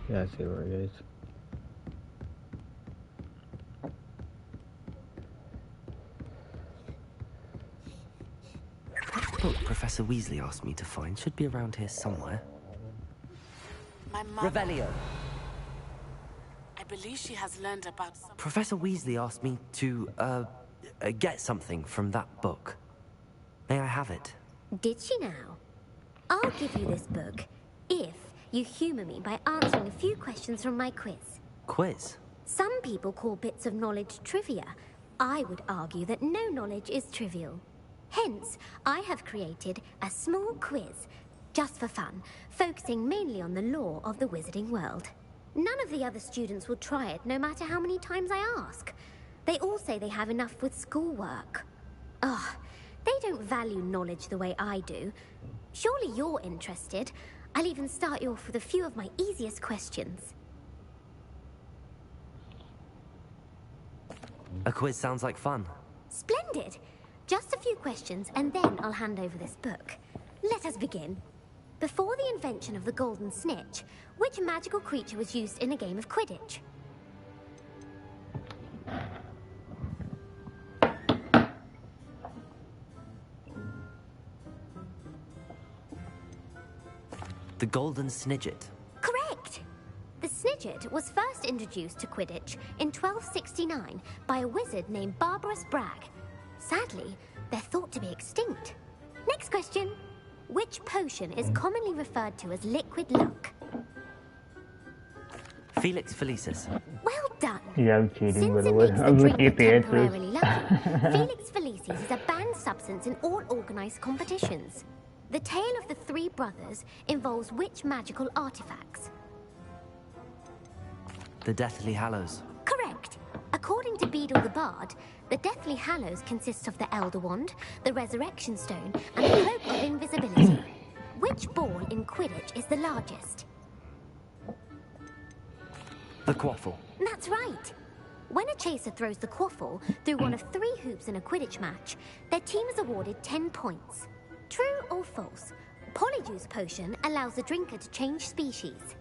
Yeah, I see where it is. That book Professor Weasley asked me to find should be around here somewhere. My mother. Revelio. I believe she has learned about some... Professor Weasley asked me to, get something from that book. May I have it? Did she now? I'll give you this book if you humor me by answering a few questions from my quiz. Quiz? Some people call bits of knowledge trivia. I would argue that no knowledge is trivial. Hence, I have created a small quiz, just for fun, focusing mainly on the lore of the wizarding world. None of the other students will try it, no matter how many times I ask. They all say they have enough with schoolwork. Ugh, they don't value knowledge the way I do. Surely you're interested. I'll even start you off with a few of my easiest questions. A quiz sounds like fun. Splendid! Just a few questions, and then I'll hand over this book. Let us begin. Before the invention of the golden snitch, which magical creature was used in a game of Quidditch? The Golden Snidget. Correct! The Snidget was first introduced to Quidditch in 1269 by a wizard named Barbarous Bragg. Sadly, they're thought to be extinct. Next question. Which potion is commonly referred to as liquid luck? Felix Felicis. Well done. Yeah, I'm cheating, Since by the it way. makes the I'm looking drinker at the answers. temporarily lucky, Felix Felicis is a banned substance in all organised competitions. The tale of the three brothers involves which magical artifacts? The Deathly Hallows. Correct. According to Beadle the Bard, the Deathly Hallows consists of the Elder Wand, the Resurrection Stone, and the Cloak of Invisibility. Which ball in Quidditch is the largest? The Quaffle. That's right. When a chaser throws the quaffle through one of 3 hoops in a Quidditch match, their team is awarded 10 points. True or false? Polyjuice Potion allows the drinker to change species.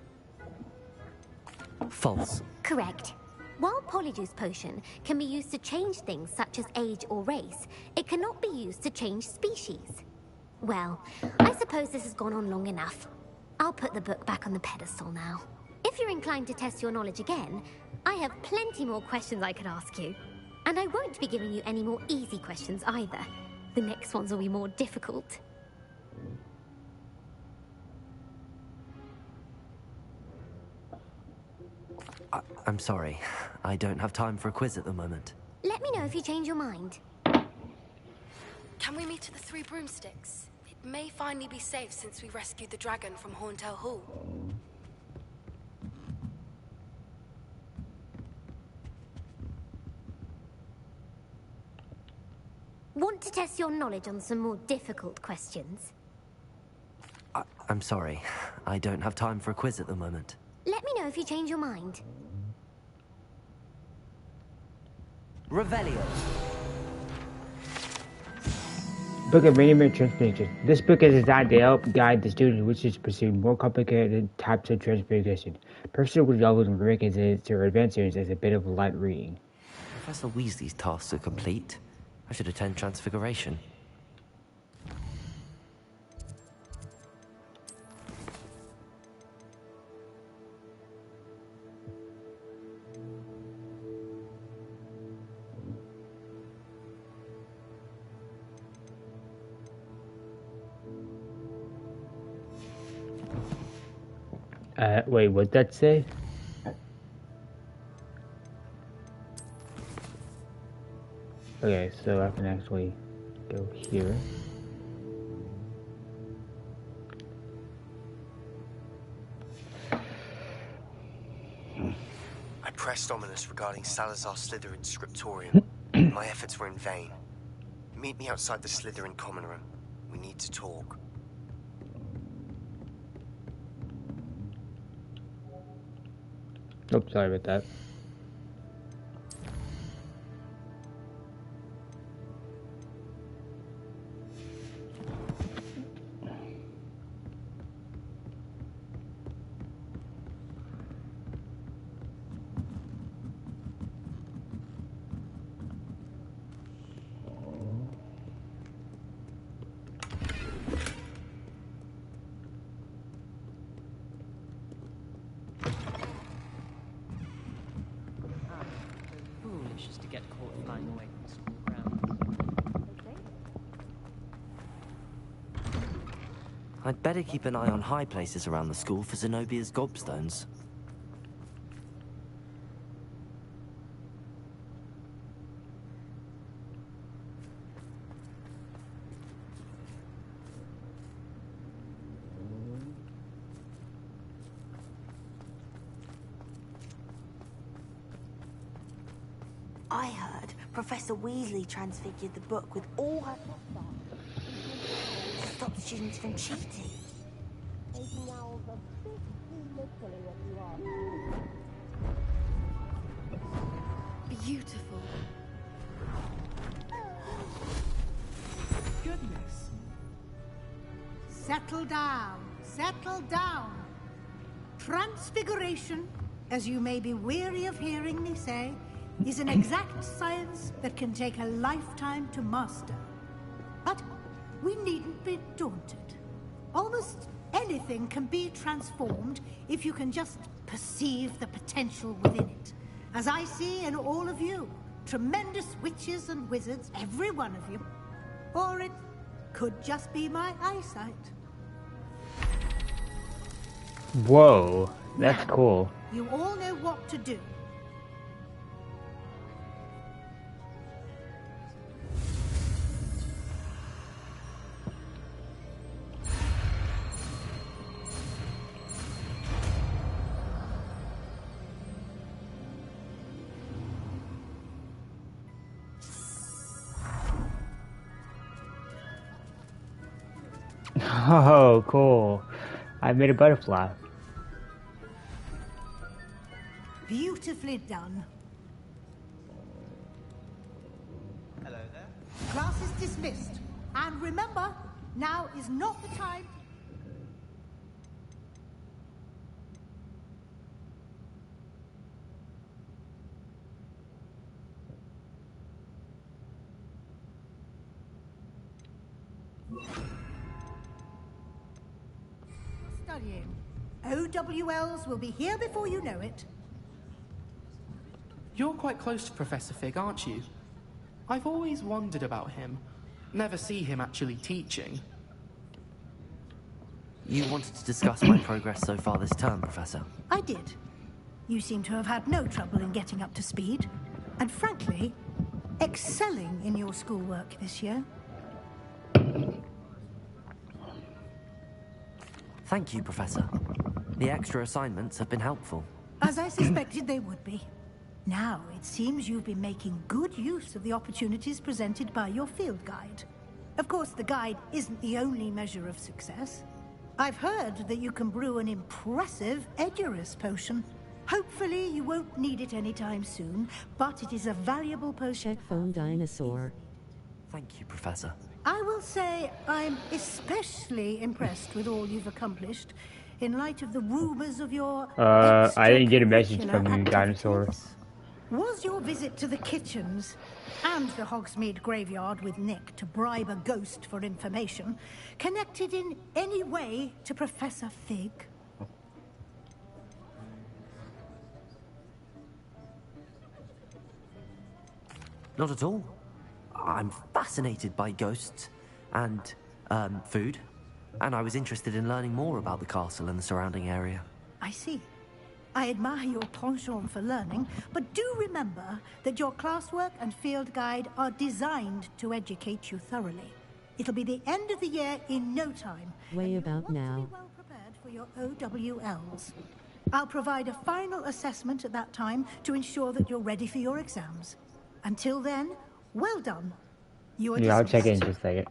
False. Correct. While Polyjuice Potion can be used to change things such as age or race, it cannot be used to change species. Well, I suppose this has gone on long enough. I'll put the book back on the pedestal now. If you're inclined to test your knowledge again, I have plenty more questions I could ask you. And I won't be giving you any more easy questions either. The next ones will be more difficult. I'm sorry. I don't have time for a quiz at the moment. Let me know if you change your mind. Can we meet at the Three Broomsticks? It may finally be safe since we rescued the dragon from Horntail Hall. Want to test your knowledge on some more difficult questions? I'm sorry. I don't have time for a quiz at the moment. Let me know if you change your mind. Revelio. Book of Many Transfiguration. This book is designed to help guide the student who wishes to pursue more complicated types of transfiguration. Personal development recognizes their adventures as a bit of light reading. Professor Weasley's tasks are complete. I should attend Transfiguration. Wait, what'd that say? Okay, so I can actually go here. I pressed Ominous regarding Salazar Slytherin's scriptorium. My efforts were in vain. Meet me outside the Slytherin common room. We need to talk. Oh, sorry about that. Just to get caught flying away from school grounds. I'd better keep an eye on high places around the school for Zenobia's gobstones. I heard Professor Weasley transfigured the book with all her to stop students from cheating. Beautiful. Goodness. Settle down. Settle down. Transfiguration, as you may be weary of hearing me say, is an exact science that can take a lifetime to master. But we needn't be daunted. Almost anything can be transformed if you can just perceive the potential within it. As I see in all of you, tremendous witches and wizards, every one of you. Or it Could just be my eyesight. Whoa, that's cool. You all know what to do. Oh, cool. I made a butterfly. Beautifully done. Hello there. Class is dismissed. And remember, now is not the time. Studying. OWLs will be here before you know it. You're quite close to Professor Fig, aren't you? I've always wondered about him. Never see him actually teaching. You wanted to discuss my progress so far this term, Professor? I did. You seem to have had no trouble in getting up to speed. And frankly, excelling in your schoolwork this year. Thank you, Professor. The extra assignments have been helpful. As I suspected they would be. Now, it seems you've been making good use of the opportunities presented by your field guide. Of course, the guide isn't the only measure of success. I've heard that you can brew an impressive Edurus potion. Hopefully, you won't need it anytime soon, but it is a valuable potion. Check phone dinosaur. Thank you, Professor. I will say I'm especially impressed with all you've accomplished in light of the rumors of your I didn't get a message from you, dinosaur. Was your visit to the kitchens and the Hogsmeade graveyard with Nick to bribe a ghost for information connected in any way to Professor Fig? Not at all. I'm fascinated by ghosts and food, and I was interested in learning more about the castle and the surrounding area. I see. I admire your penchant for learning, but do remember that your classwork and field guide are designed to educate you thoroughly. It'll be the end of the year in no time. Way about now. Well prepared for your OWLs. I'll provide a final assessment at that time to ensure that you're ready for your exams. Until then, well done. You are Yeah, I'll check in dismissed. just a second.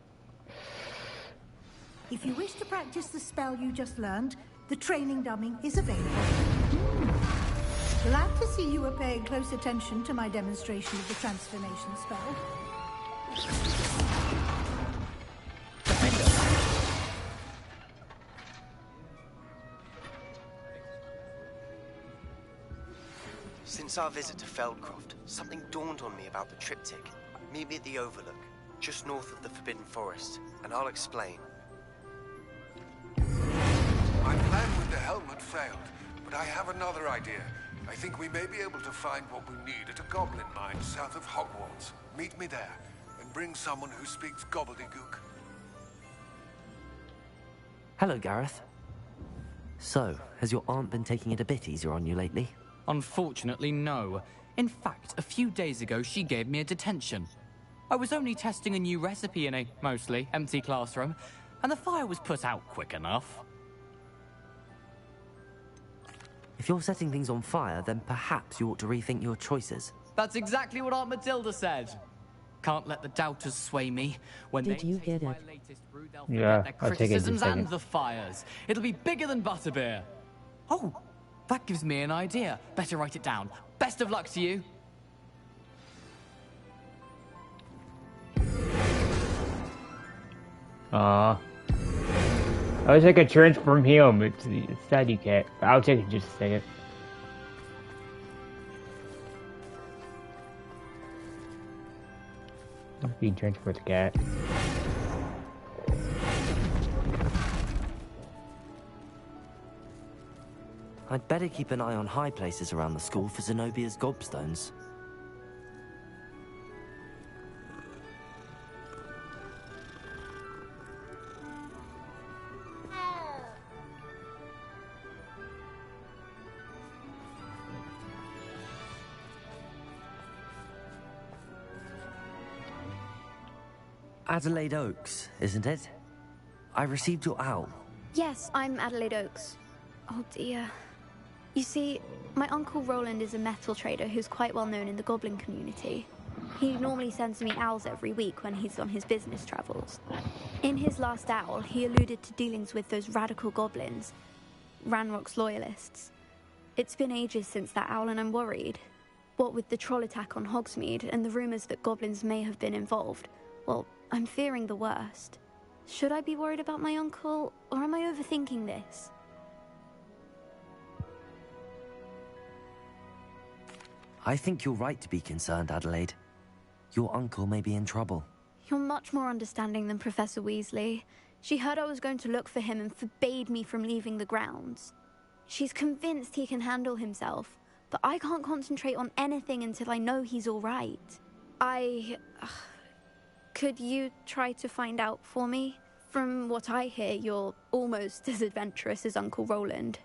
If you wish to practice the spell you just learned, the training dummy is available. Glad to see you were paying close attention to my demonstration of the transformation spell. Since our visit to Feldcroft, something dawned on me about the triptych. Meet me at the Overlook, just north of the Forbidden Forest, and I'll explain. My plan with the helmet failed, but I have another idea. I think we may be able to find what we need at a goblin mine south of Hogwarts. Meet me there, and bring someone who speaks gobbledygook. Hello, Gareth. So, has your aunt been taking it a bit easier on you lately? Unfortunately, no. In fact, a few days ago, she gave me a detention. I was only testing a new recipe in a mostly empty classroom, and the fire was put out quick enough. If you're setting things on fire, then perhaps you ought to rethink your choices. That's exactly what Aunt Matilda said. Can't let the doubters sway me. When Did they you taste get my it? latest brew, they'll Yeah, forget their I'll take it in just a criticisms second. and the fires. It'll be bigger than butterbeer. Oh, that gives me an idea. Better write it down. Best of luck to you. I wish I could transform him. It's sad you can't. I'll take it in just a second. You can transfer the cat. I'd better keep an eye on high places around the school for Zenobia's gobstones. Adelaide Oaks, isn't it? I received your owl. Yes, I'm Adelaide Oaks. Oh dear. You see, my Uncle Roland is a metal trader who's quite well known in the goblin community. He normally sends me owls every week when he's on his business travels. In his last owl, he alluded to dealings with those radical goblins, Ranrock's loyalists. It's been ages since that owl and I'm worried. What with the troll attack on Hogsmeade and the rumours that goblins may have been involved, well, I'm fearing the worst. Should I be worried about my uncle, or am I overthinking this? I think you're right to be concerned, Adelaide. Your uncle may be in trouble. You're much more understanding than Professor Weasley. She heard I was going to look for him and forbade me from leaving the grounds. She's convinced he can handle himself, but I can't concentrate on anything until I know he's all right. Could you try to find out for me? From what I hear, you're almost as adventurous as Uncle Roland.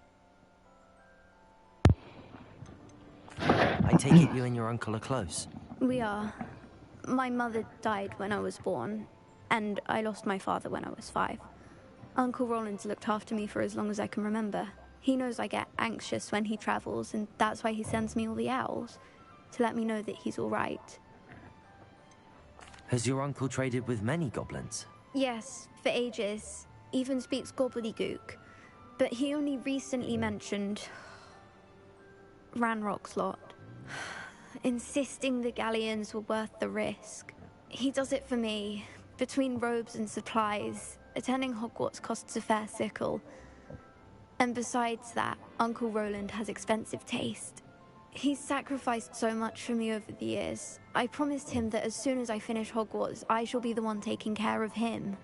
I take it you and your uncle are close. We are. My mother died when I was born, and I lost my father when I was 5. Uncle Roland's looked after me for as long as I can remember. He knows I get anxious when he travels, and that's why he sends me all the owls, to let me know that he's all right. Has your uncle traded with many goblins? Yes, for ages. Even speaks gobbledygook. But he only recently mentioned Ranrock's lot, insisting the galleons were worth the risk. He does it for me. Between robes and supplies, attending Hogwarts costs a fair sickle. And besides that, Uncle Roland has expensive taste. He's sacrificed so much for me over the years. I promised him that as soon as I finish Hogwarts, I shall be the one taking care of him.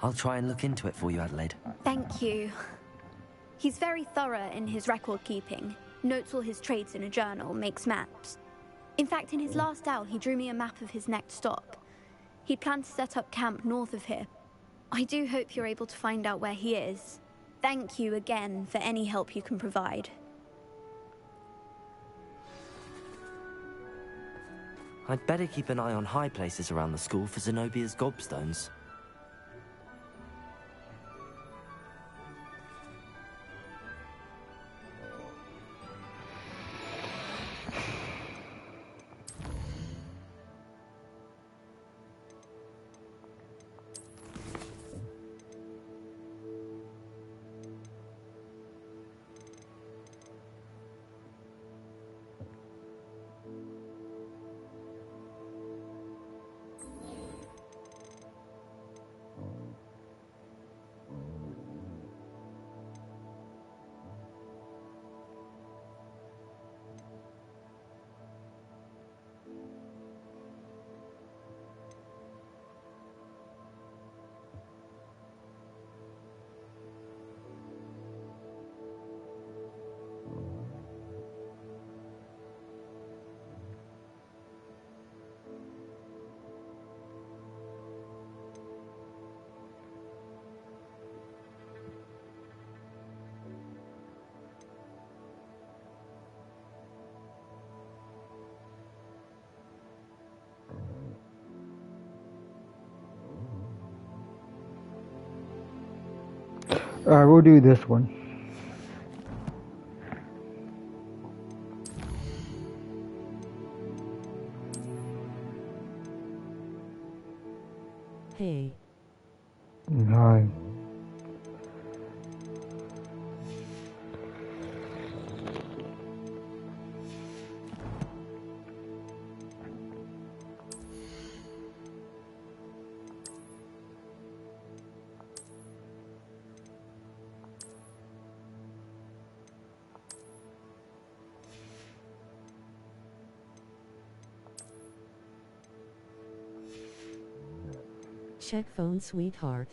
I'll try and look into it for you, Adelaide. Thank you. He's very thorough in his record keeping. Notes all his trades in a journal, makes maps. In fact, in his last owl, he drew me a map of his next stop. He'd planned to set up camp north of here. I do hope you're able to find out where he is. Thank you again for any help you can provide. I'd better keep an eye on high places around the school for Zenobia's gobstones. Alright, we'll do this one. Hey. Hi. Check phone, sweetheart.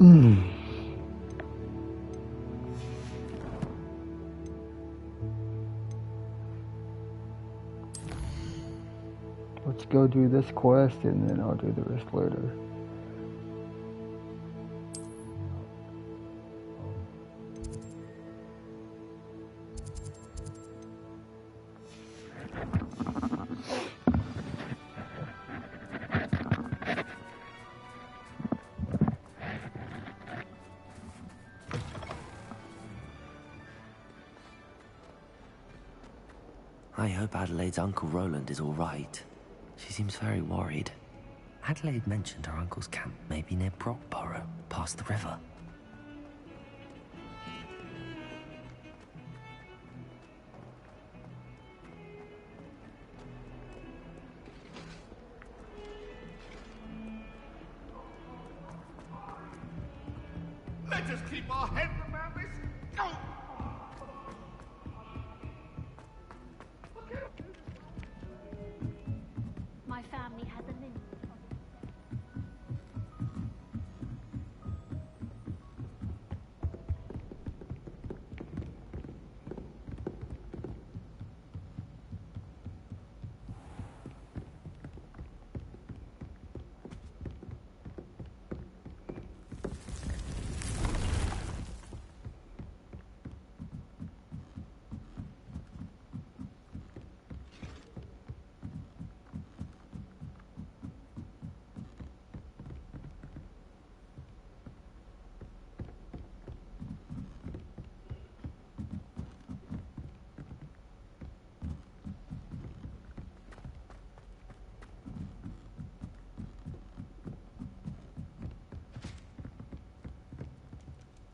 Let's go do this quest and then I'll do the rest later. I hope Adelaide's Uncle Roland is all right. She seems very worried. Adelaide mentioned her uncle's camp may be near Brockborough, past the river. Let us keep our head around this. Go! My family has a lineage.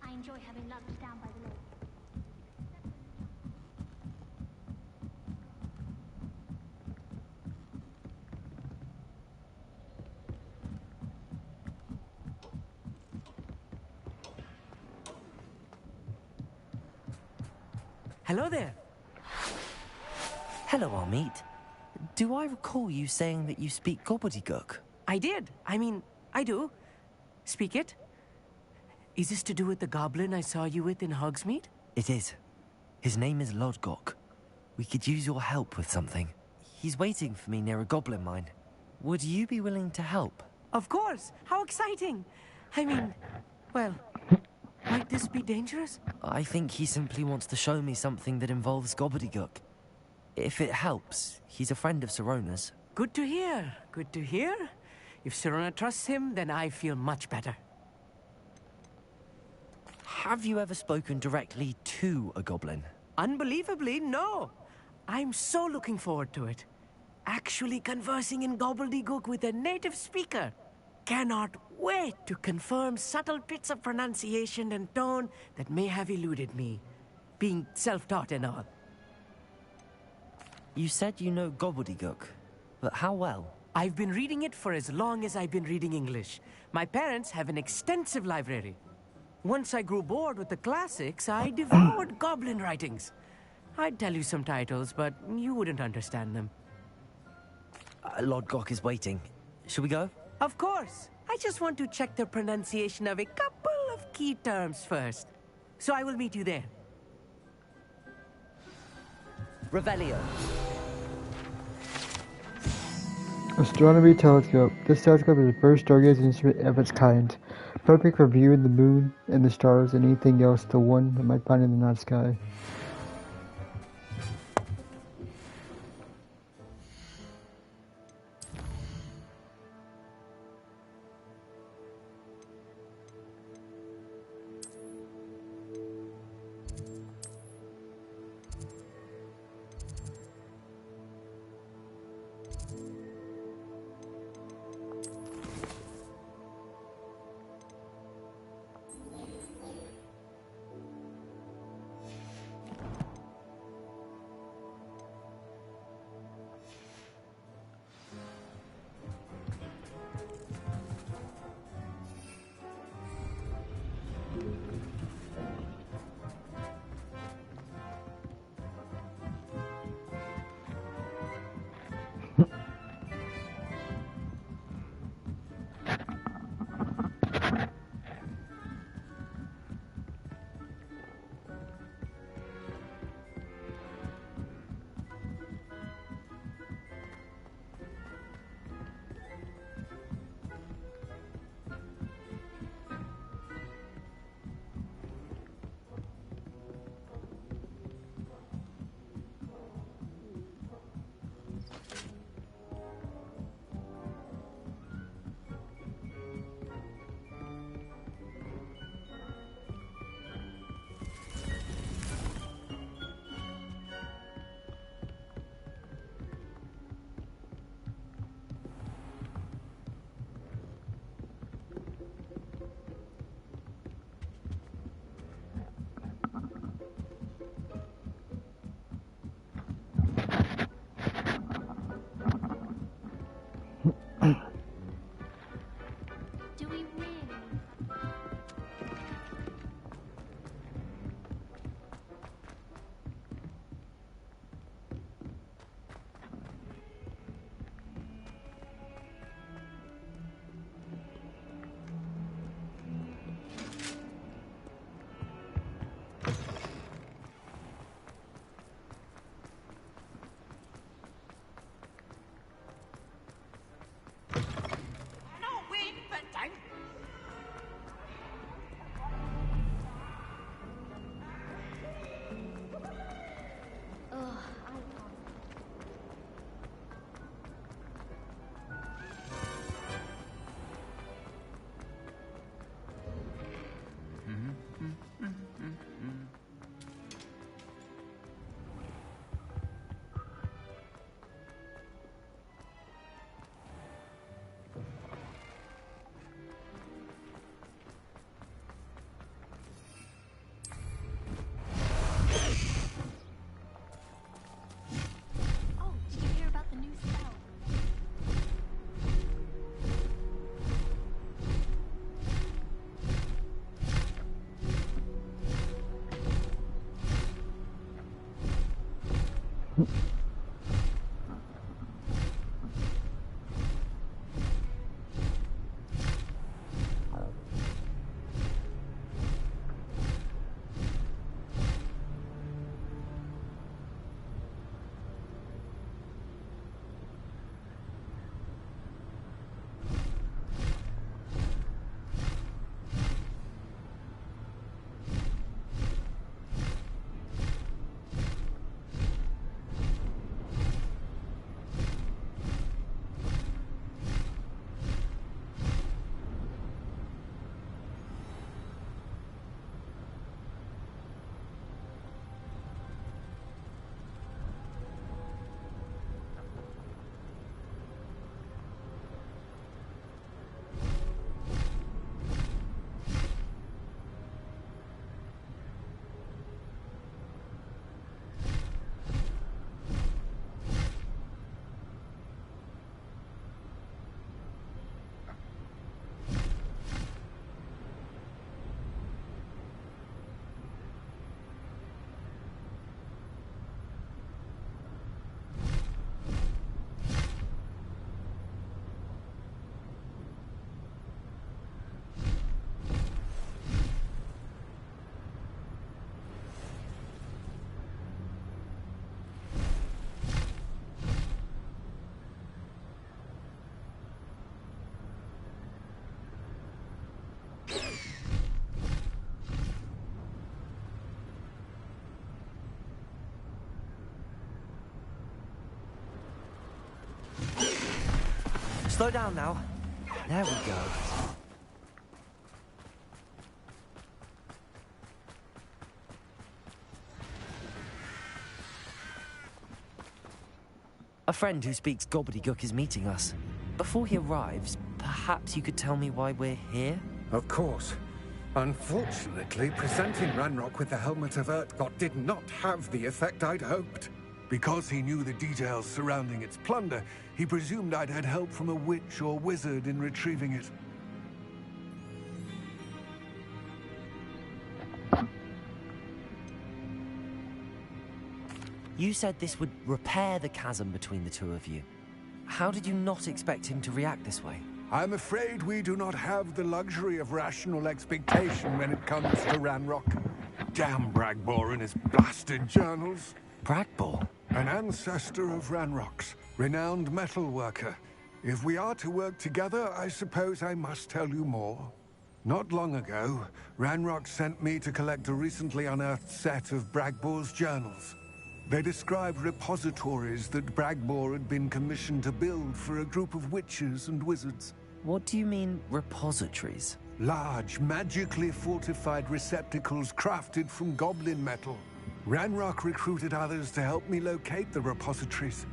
I enjoy having lunch down by the lake. Hello there. Hello, Amit. Do I recall you saying that you speak gobbledygook? I did. I mean, I do. Speak it. Is this to do with the goblin I saw you with in Hogsmeade? It is. His name is Lodgok. We could use your help with something. He's waiting for me near a goblin mine. Would you be willing to help? Of course. How exciting. I mean, well, might this be dangerous? I think he simply wants to show me something that involves gobbledygook. If it helps, he's a friend of Sirona's. Good to hear. Good to hear. If Sirona trusts him, then I feel much better. Have you ever spoken directly to a goblin? Unbelievably, no. I'm so looking forward to it. Actually conversing in gobbledygook with a native speaker. Cannot wait to confirm subtle bits of pronunciation and tone that may have eluded me, being self-taught and all. You said you know gobbledygook, but how well? I've been reading it for as long as I've been reading English. My parents have an extensive library. Once I grew bored with the classics, I devoured goblin writings. I'd tell you some titles, but you wouldn't understand them. Lodgok is waiting. Should we go? Of course. I just want to check the pronunciation of a couple of key terms first. So I will meet you there. Revelio. Astronomy telescope. This telescope is the first stargazing instrument of its kind. Perfect for viewing the moon and the stars and anything else the one that might find in the night sky. Slow down now. There we go. A friend who speaks gobbledygook is meeting us. Before he arrives, perhaps you could tell me why we're here? Of course. Unfortunately, presenting Ranrock with the Helmet of Urtkot did not have the effect I'd hoped. Because he knew the details surrounding its plunder, he presumed I'd had help from a witch or wizard in retrieving it. You said this would repair the chasm between the two of you. How did you not expect him to react this way? I'm afraid we do not have the luxury of rational expectation when it comes to Ranrock. Damn Bragbor and his blasted journals. Bragbor? An ancestor of Ranrock's, renowned metal worker. If we are to work together, I suppose I must tell you more. Not long ago, Ranrock sent me to collect a recently unearthed set of Bragbor's journals. They described repositories that Bragbor had been commissioned to build for a group of witches and wizards. What do you mean, repositories? Large, magically fortified receptacles crafted from goblin metal. Ranrock recruited others to help me locate the repositories.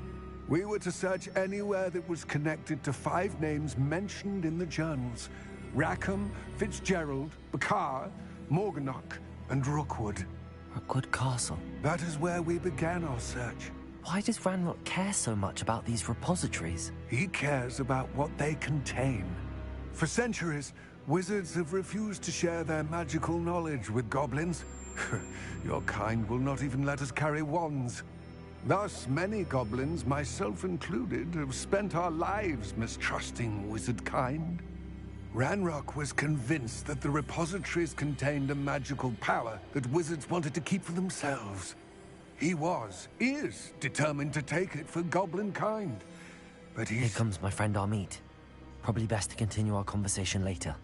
We were to search anywhere that was connected to 5 names mentioned in the journals: Rackham, Fitzgerald, Bakar, Morganach, and Rookwood. Rookwood Castle? That is where we began our search. Why does Ranrock care so much about these repositories? He cares about what they contain. For centuries, wizards have refused to share their magical knowledge with goblins. Your kind will not even let us carry wands. Thus, many goblins, myself included, have spent our lives mistrusting wizard kind. Ranrock was convinced that the repositories contained a magical power that wizards wanted to keep for themselves. He is determined to take it for goblin kind. But Here comes my friend Amit. Probably best to continue our conversation later.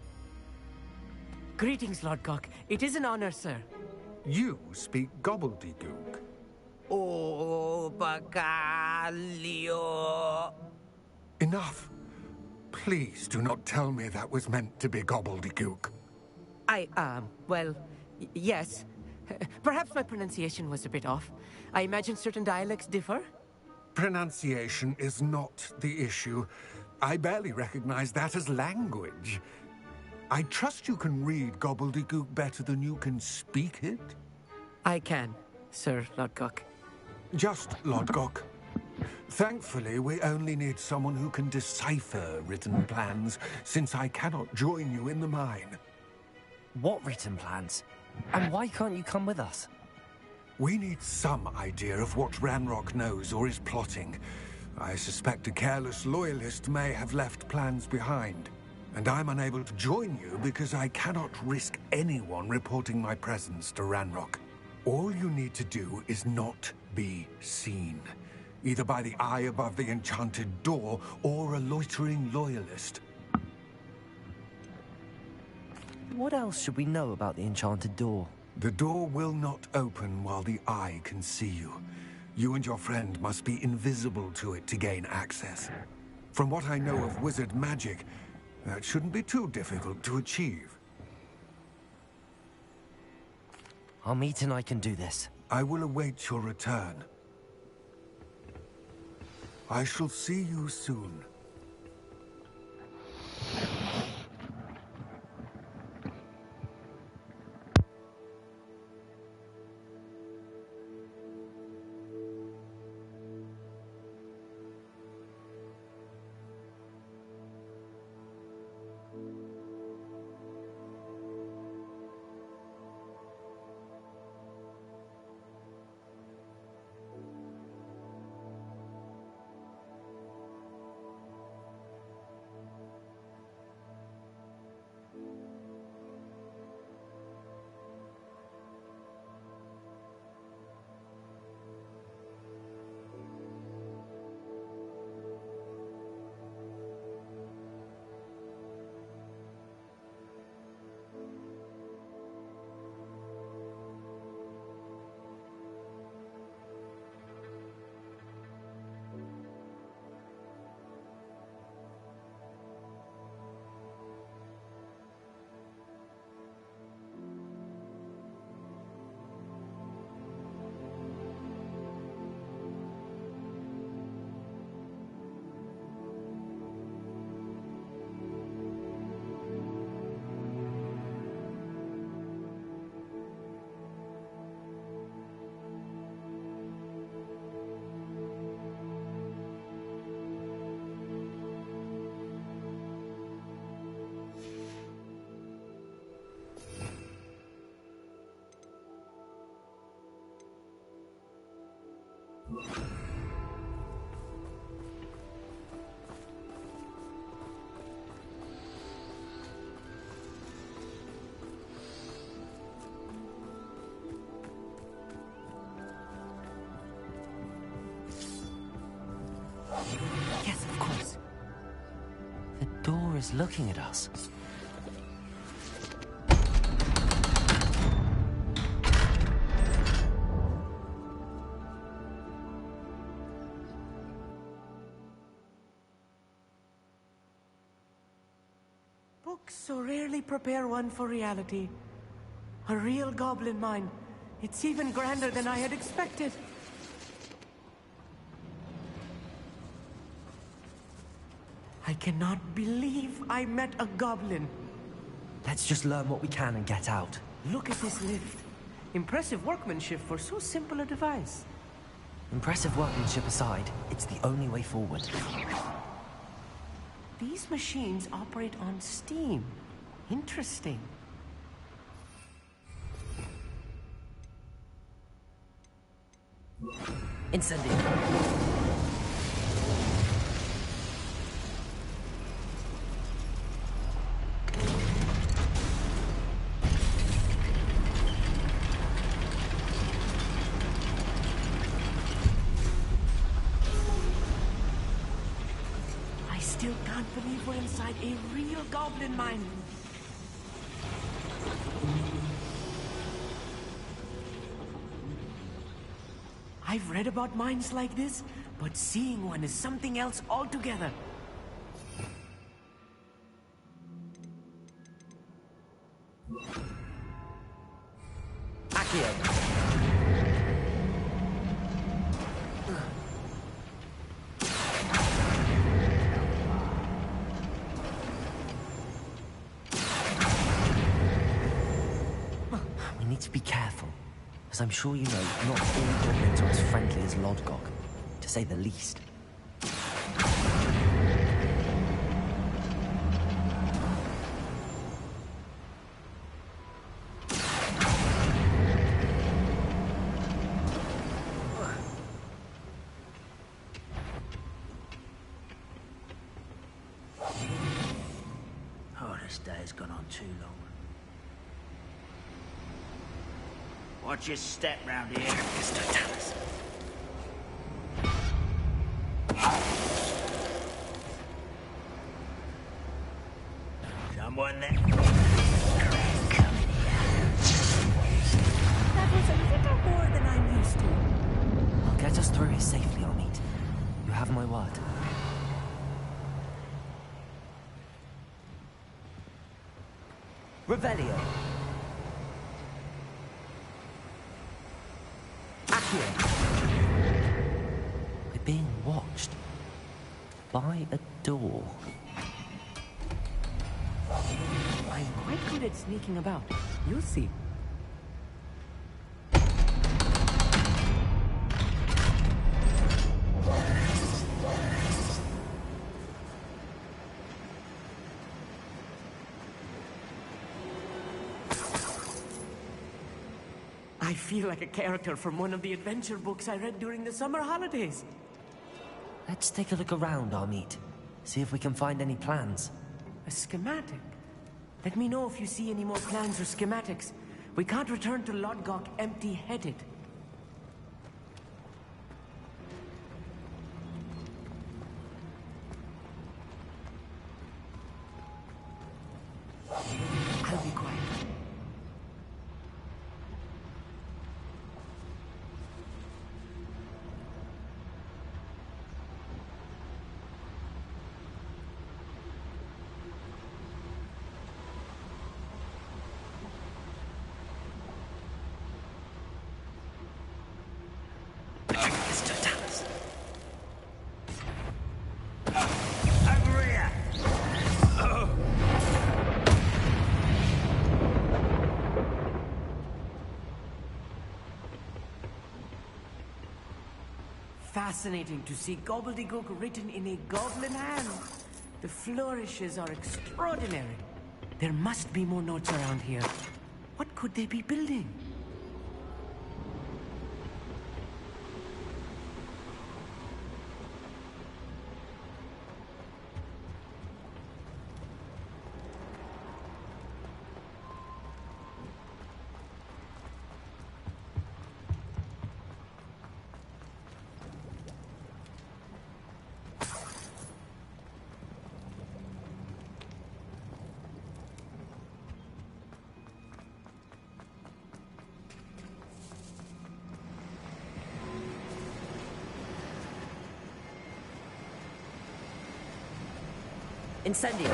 Greetings, Lord Cock. It is an honor, sir. You speak gobbledygook. Oh, Bagalio. Enough. Please do not tell me that was meant to be gobbledygook. Well, yes. Perhaps my pronunciation was a bit off. I imagine certain dialects differ? Pronunciation is not the issue. I barely recognize that as language. I trust you can read gobbledygook better than you can speak it? I can, Sir Lodgok. Just Lodgok. Thankfully, we only need someone who can decipher written plans, since I cannot join you in the mine. What written plans? And why can't you come with us? We need some idea of what Ranrock knows or is plotting. I suspect a careless loyalist may have left plans behind. And I'm unable to join you because I cannot risk anyone reporting my presence to Ranrock. All you need to do is not be seen. Either by the eye above the enchanted door, or a loitering loyalist. What else should we know about the enchanted door? The door will not open while the eye can see you. You and your friend must be invisible to it to gain access. From what I know of wizard magic, that shouldn't be too difficult to achieve. Amit and I can do this. I will await your return. I shall see you soon. is looking at us. Books so rarely prepare one for reality. A real goblin mine. It's even grander than I had expected. I cannot believe I met a goblin. Let's just learn what we can and get out. Look at this lift. Impressive workmanship for so simple a device. Impressive workmanship aside, it's the only way forward. These machines operate on steam. Interesting. Incendio. I still can't believe we're inside a real goblin mine. I've read about mines like this, but seeing one is something else altogether. We need to be careful, as I'm sure you know, not all goblins are as friendly as Lodgok, to say the least. Oh, this day's gone on too long. Watch your step round here, Mr. Dallas. Someone there? That was a little more than I'm used to. I'll get us through here safely, Amit. You have my word. Revelio. We're being watched by a door. I'm quite good at sneaking about. You'll see. I feel like a character from one of the adventure books I read during the summer holidays. Let's take a look around, Amit. See if we can find any plans. A schematic? Let me know if you see any more plans or schematics. We can't return to Lodgok empty-headed. I'll be quiet. Mr. Dallas. Over here. Oh. Fascinating to see gobbledygook written in a goblin hand. The flourishes are extraordinary. There must be more notes around here. What could they be building? Incendio.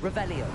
Revelio.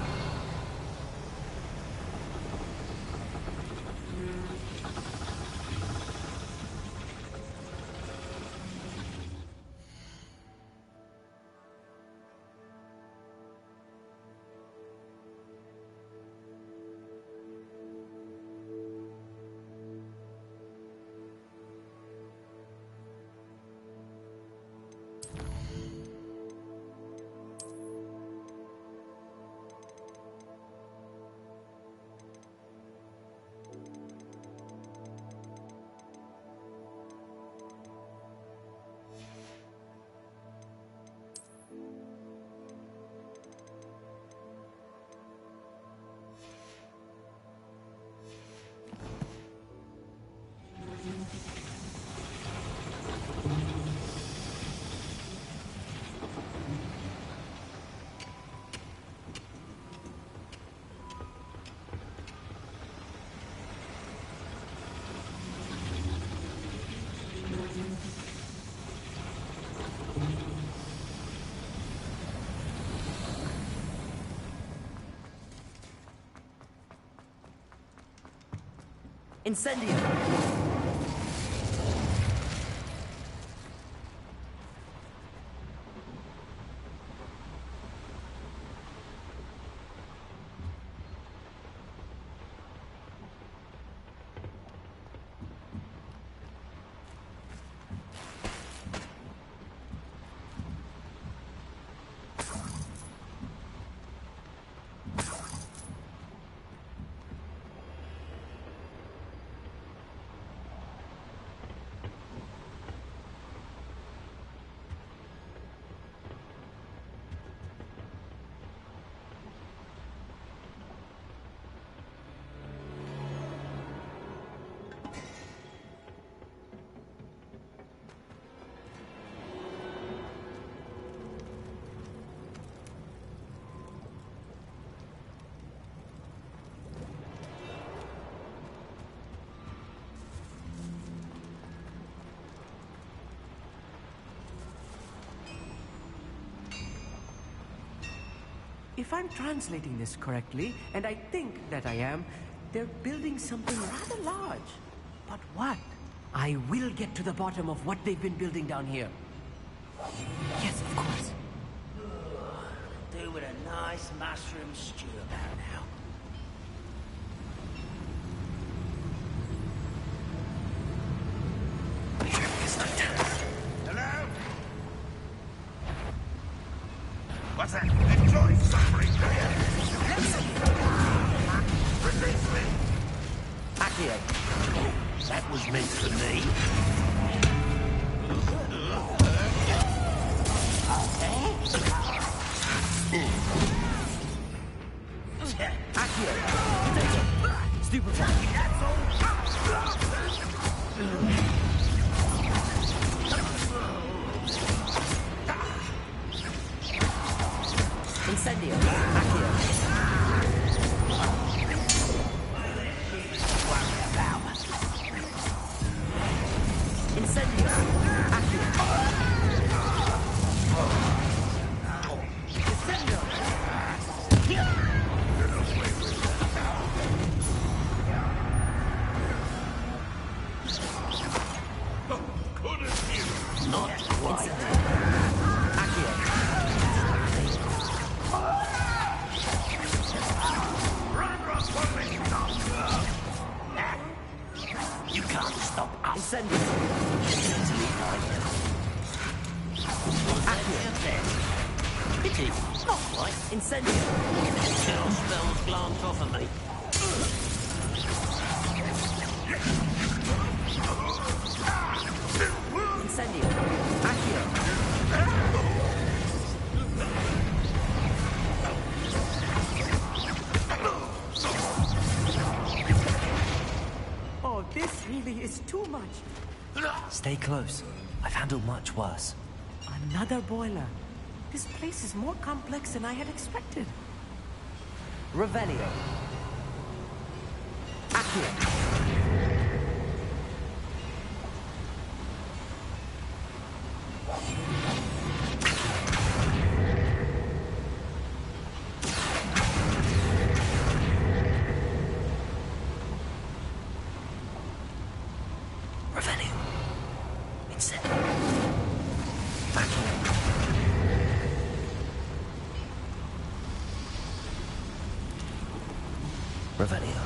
Incendio! If I'm translating this correctly, and I think that I am, they're building something rather large. But what? I will get to the bottom of what they've been building down here. Yes, of course. Do with a nice mushroom stew about now. Hello? What's that? Enjoy suffering, do you? Release me! Accio. That was meant for me. Accio. Stupefy. That's all. Incendio. Accio. Incendio. You can't stop us. Incendio. Pity. Not quite. Incendio. Kill spells glance off of me. Incendio. Accio. Oh, this really is too much. Stay close. I've handled much worse. Another boiler. This place is more complex than I had expected. Revelio. Accio. Revelio. Incendio. Accio. Revelio.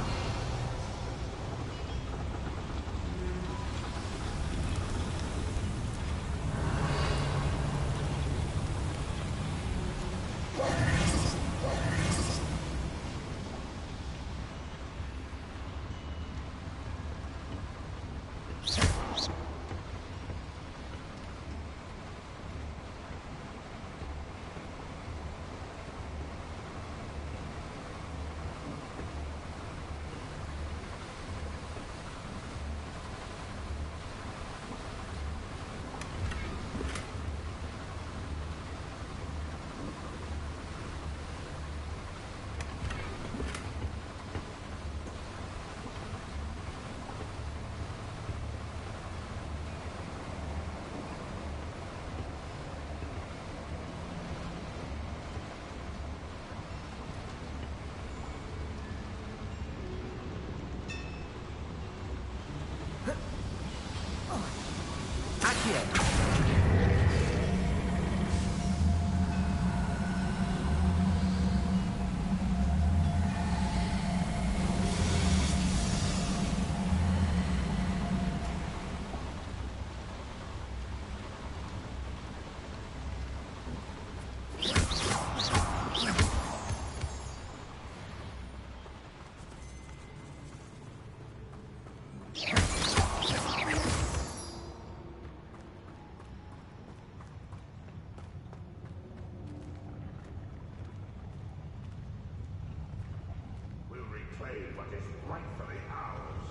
What is rightfully ours.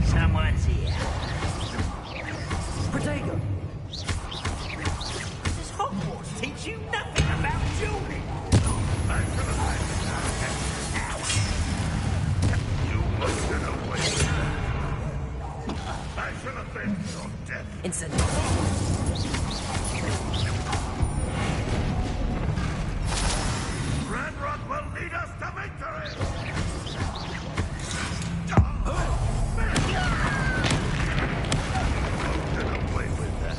Someone's here. Protego! Does Hogwarts teach you nothing about dueling? You must get away with that. I shall avenge your death. Incendio. Ranrock will lead us to victory! Get away with that.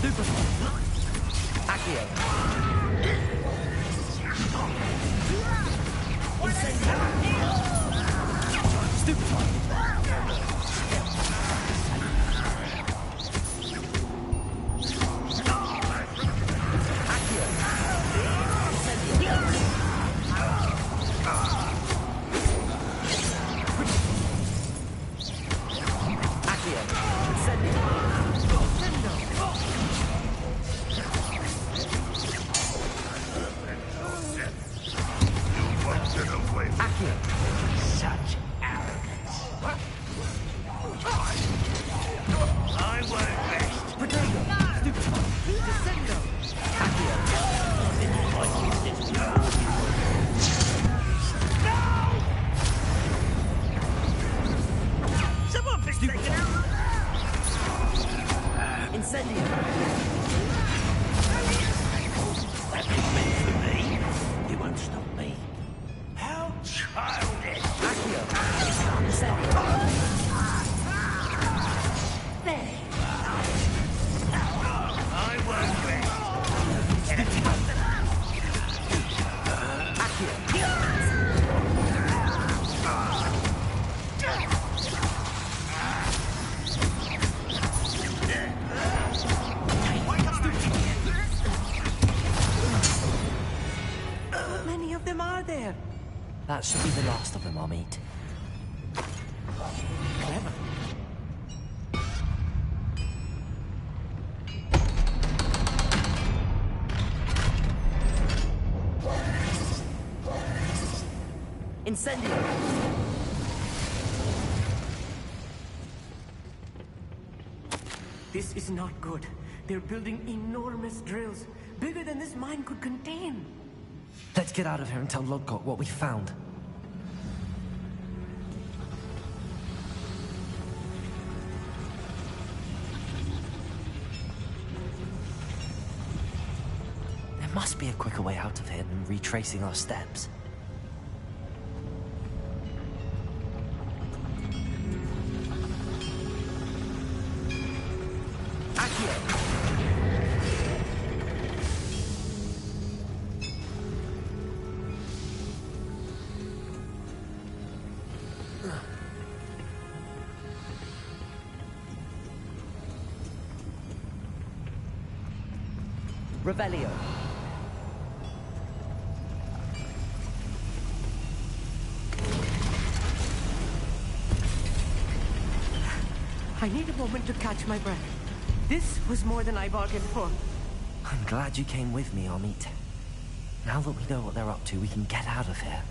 Super. Accio. Stupefy. Such arrogance. I won't rest. Someone please take it out. Incendio. That big man for me. He won't stop me. How childish. Accio. There. I won't rest. Get it. How many of them are there? That should be the last of them I'll meet. Clever. Incendio! This is not good. They're building enormous drills, bigger than this mine could contain. Let's get out of here and tell Lodgok what we found. There must be be a quicker way out of here than retracing our steps. Revelio. I need a moment to catch my breath. This was more than I bargained for. I'm glad you came with me, Amit. Now that we know what they're up to, we can get out of here.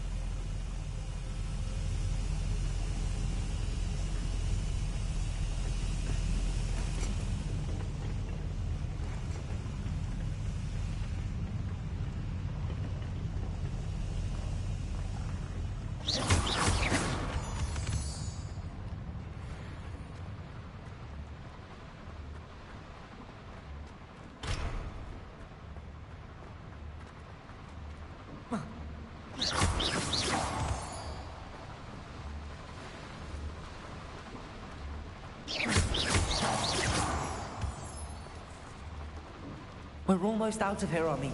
We're almost out of here, Amit.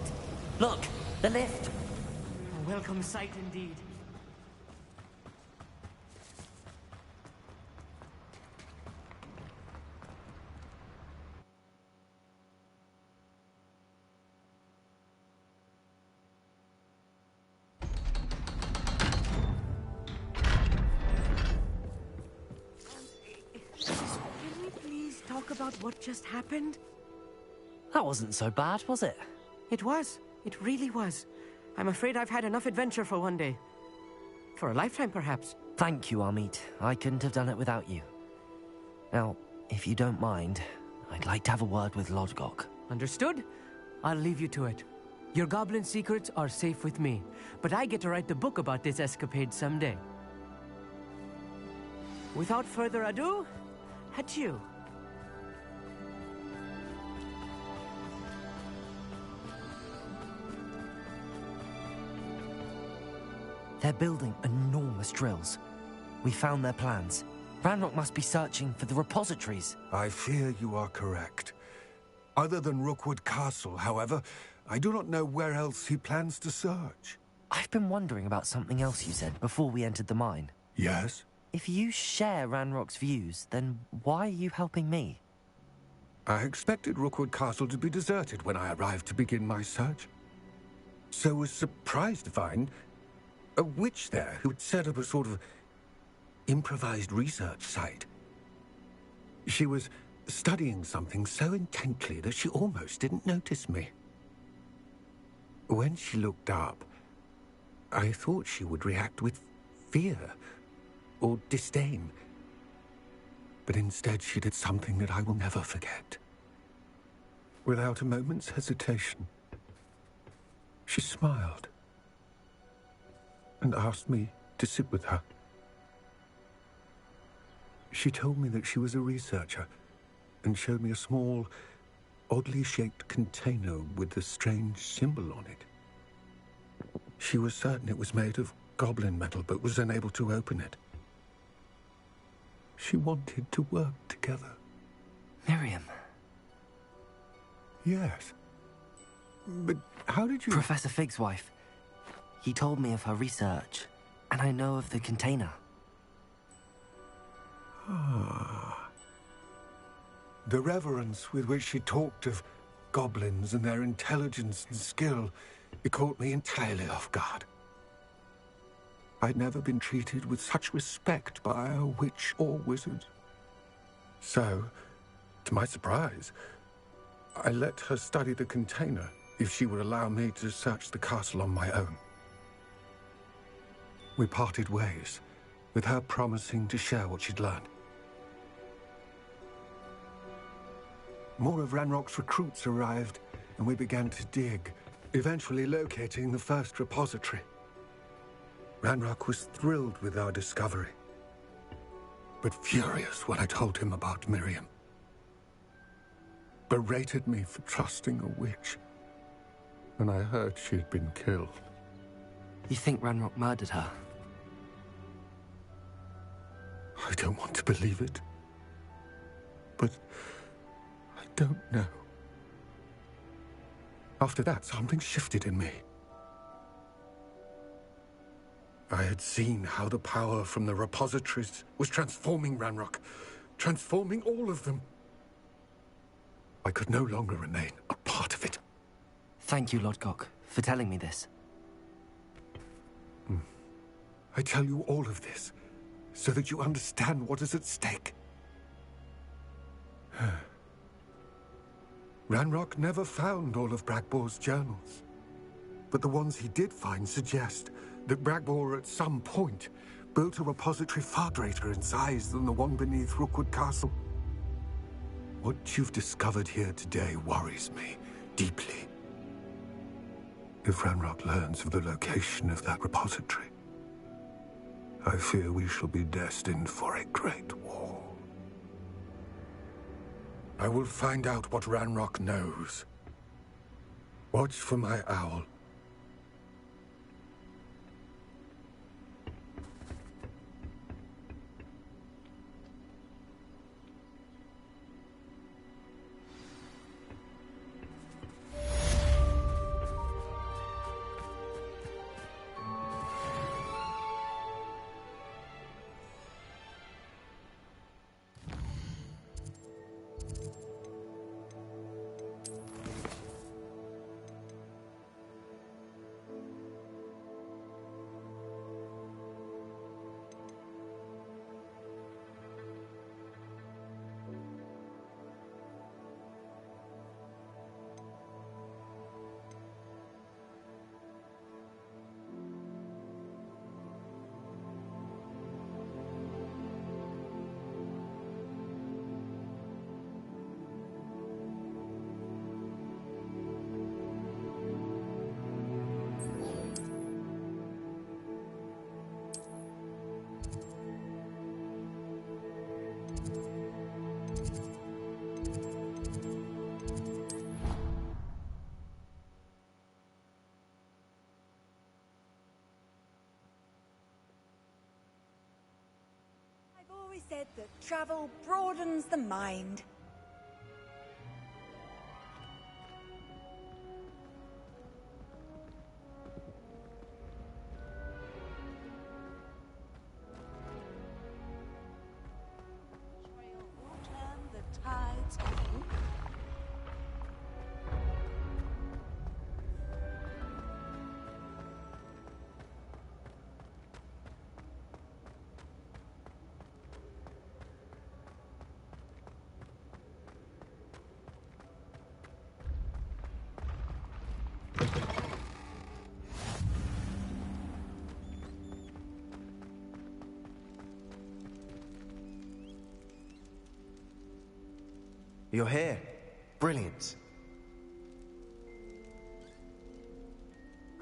Look, the lift. A welcome sight indeed. Can we please talk about what just happened? That wasn't so bad, was it? It was. It really was. I'm afraid I've had enough adventure for one day. For a lifetime, perhaps. Thank you, Amit. I couldn't have done it without you. Now, if you don't mind, I'd like to have a word with Lodgok. Understood? I'll leave you to it. Your goblin secrets are safe with me, but I get to write the book about this escapade someday. Without further ado, adieu. They're building enormous drills. We found their plans. Ranrock must be searching for the repositories. I fear you are correct. Other than Rookwood Castle, however, I do not know where else he plans to search. I've been wondering about something else you said before we entered the mine. Yes? If you share Ranrock's views, then why are you helping me? I expected Rookwood Castle to be deserted when I arrived to begin my search. So was surprised to find a witch there who had set up a sort of improvised research site. She was studying something so intently that she almost didn't notice me. When she looked up, I thought she would react with fear or disdain. But instead she did something that I will never forget. Without a moment's hesitation, she smiled and asked me to sit with her. She told me that she was a researcher and showed me a small, oddly shaped container with a strange symbol on it. She was certain it was made of goblin metal, but was unable to open it. She wanted to work together. Miriam. Yes. But how did you... Professor Fig's wife. He told me of her research, and I know of the container. Ah. The reverence with which she talked of goblins and their intelligence and skill, it caught me entirely off guard. I'd never been treated with such respect by a witch or wizard. So, to my surprise, I let her study the container if she would allow me to search the castle on my own. We parted ways, with her promising to share what she'd learned. More of Ranrock's recruits arrived, and we began to dig, eventually locating the first repository. Ranrock was thrilled with our discovery, but furious when I told him about Miriam. Berated me for trusting a witch, when I heard she'd been killed. You think Ranrock murdered her? I don't want to believe it. But I don't know. After that, something shifted in me. I had seen how the power from the repositories was transforming Ranrock, transforming all of them. I could no longer remain a part of it. Thank you, Lodgok, for telling me this. I tell you all of this so that you understand what is at stake. Ranrock never found all of Bragbor's journals, but the ones he did find suggest that Bragbor at some point built a repository far greater in size than the one beneath Rookwood Castle. What you've discovered here today worries me deeply. If Ranrock learns of the location of that repository, I fear we shall be destined for a great war. I will find out what Ranrock knows. Watch for my owl. Said that travel broadens the mind. Trail will turn the tides of You're here. Brilliant.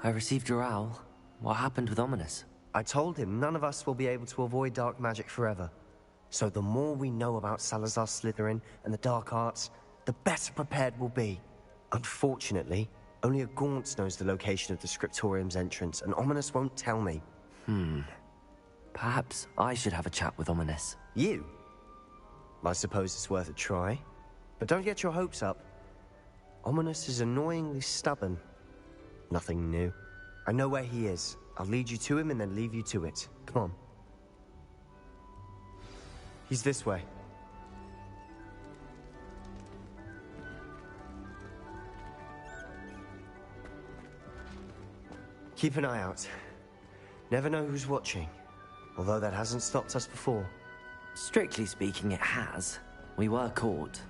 I received your owl. What happened with Ominous? I told him none of us will be able to avoid dark magic forever. So the more we know about Salazar Slytherin and the dark arts, the better prepared we'll be. Unfortunately, only a Gaunt knows the location of the Scriptorium's entrance, and Ominous won't tell me. Perhaps I should have a chat with Ominous. You? I suppose it's worth a try. But don't get your hopes up. Ominous is annoyingly stubborn. Nothing new. I know where he is. I'll lead you to him and then leave you to it. Come on. He's this way. Keep an eye out. Never know who's watching. Although that hasn't stopped us before. Strictly speaking, it has. We were caught.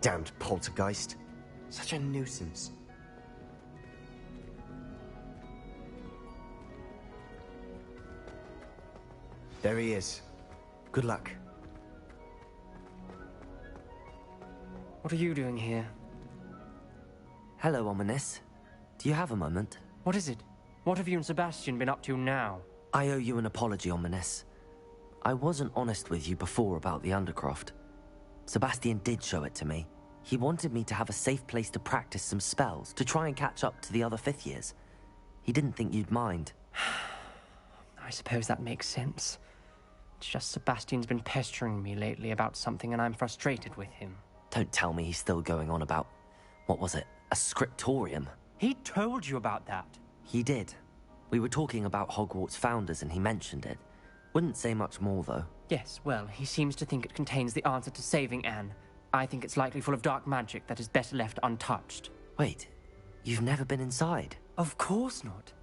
Damned poltergeist. Such a nuisance. There he is. Good luck. What are you doing here? Hello, Ominous. Do you have a moment? What is it? What have you and Sebastian been up to now? I owe you an apology, Ominous. I wasn't honest with you before about the Undercroft. Sebastian did show it to me. He wanted me to have a safe place to practice some spells, to try and catch up to the other 5th years. He didn't think you'd mind. I suppose that makes sense. It's just Sebastian's been pestering me lately about something and I'm frustrated with him. Don't tell me he's still going on about, what was it, a scriptorium? He told you about that? He did. We were talking about Hogwarts founders and he mentioned it. Wouldn't say much more, though. Yes, well, he seems to think it contains the answer to saving Anne. I think it's likely full of dark magic that is better left untouched. Wait, you've never been inside? Of course not.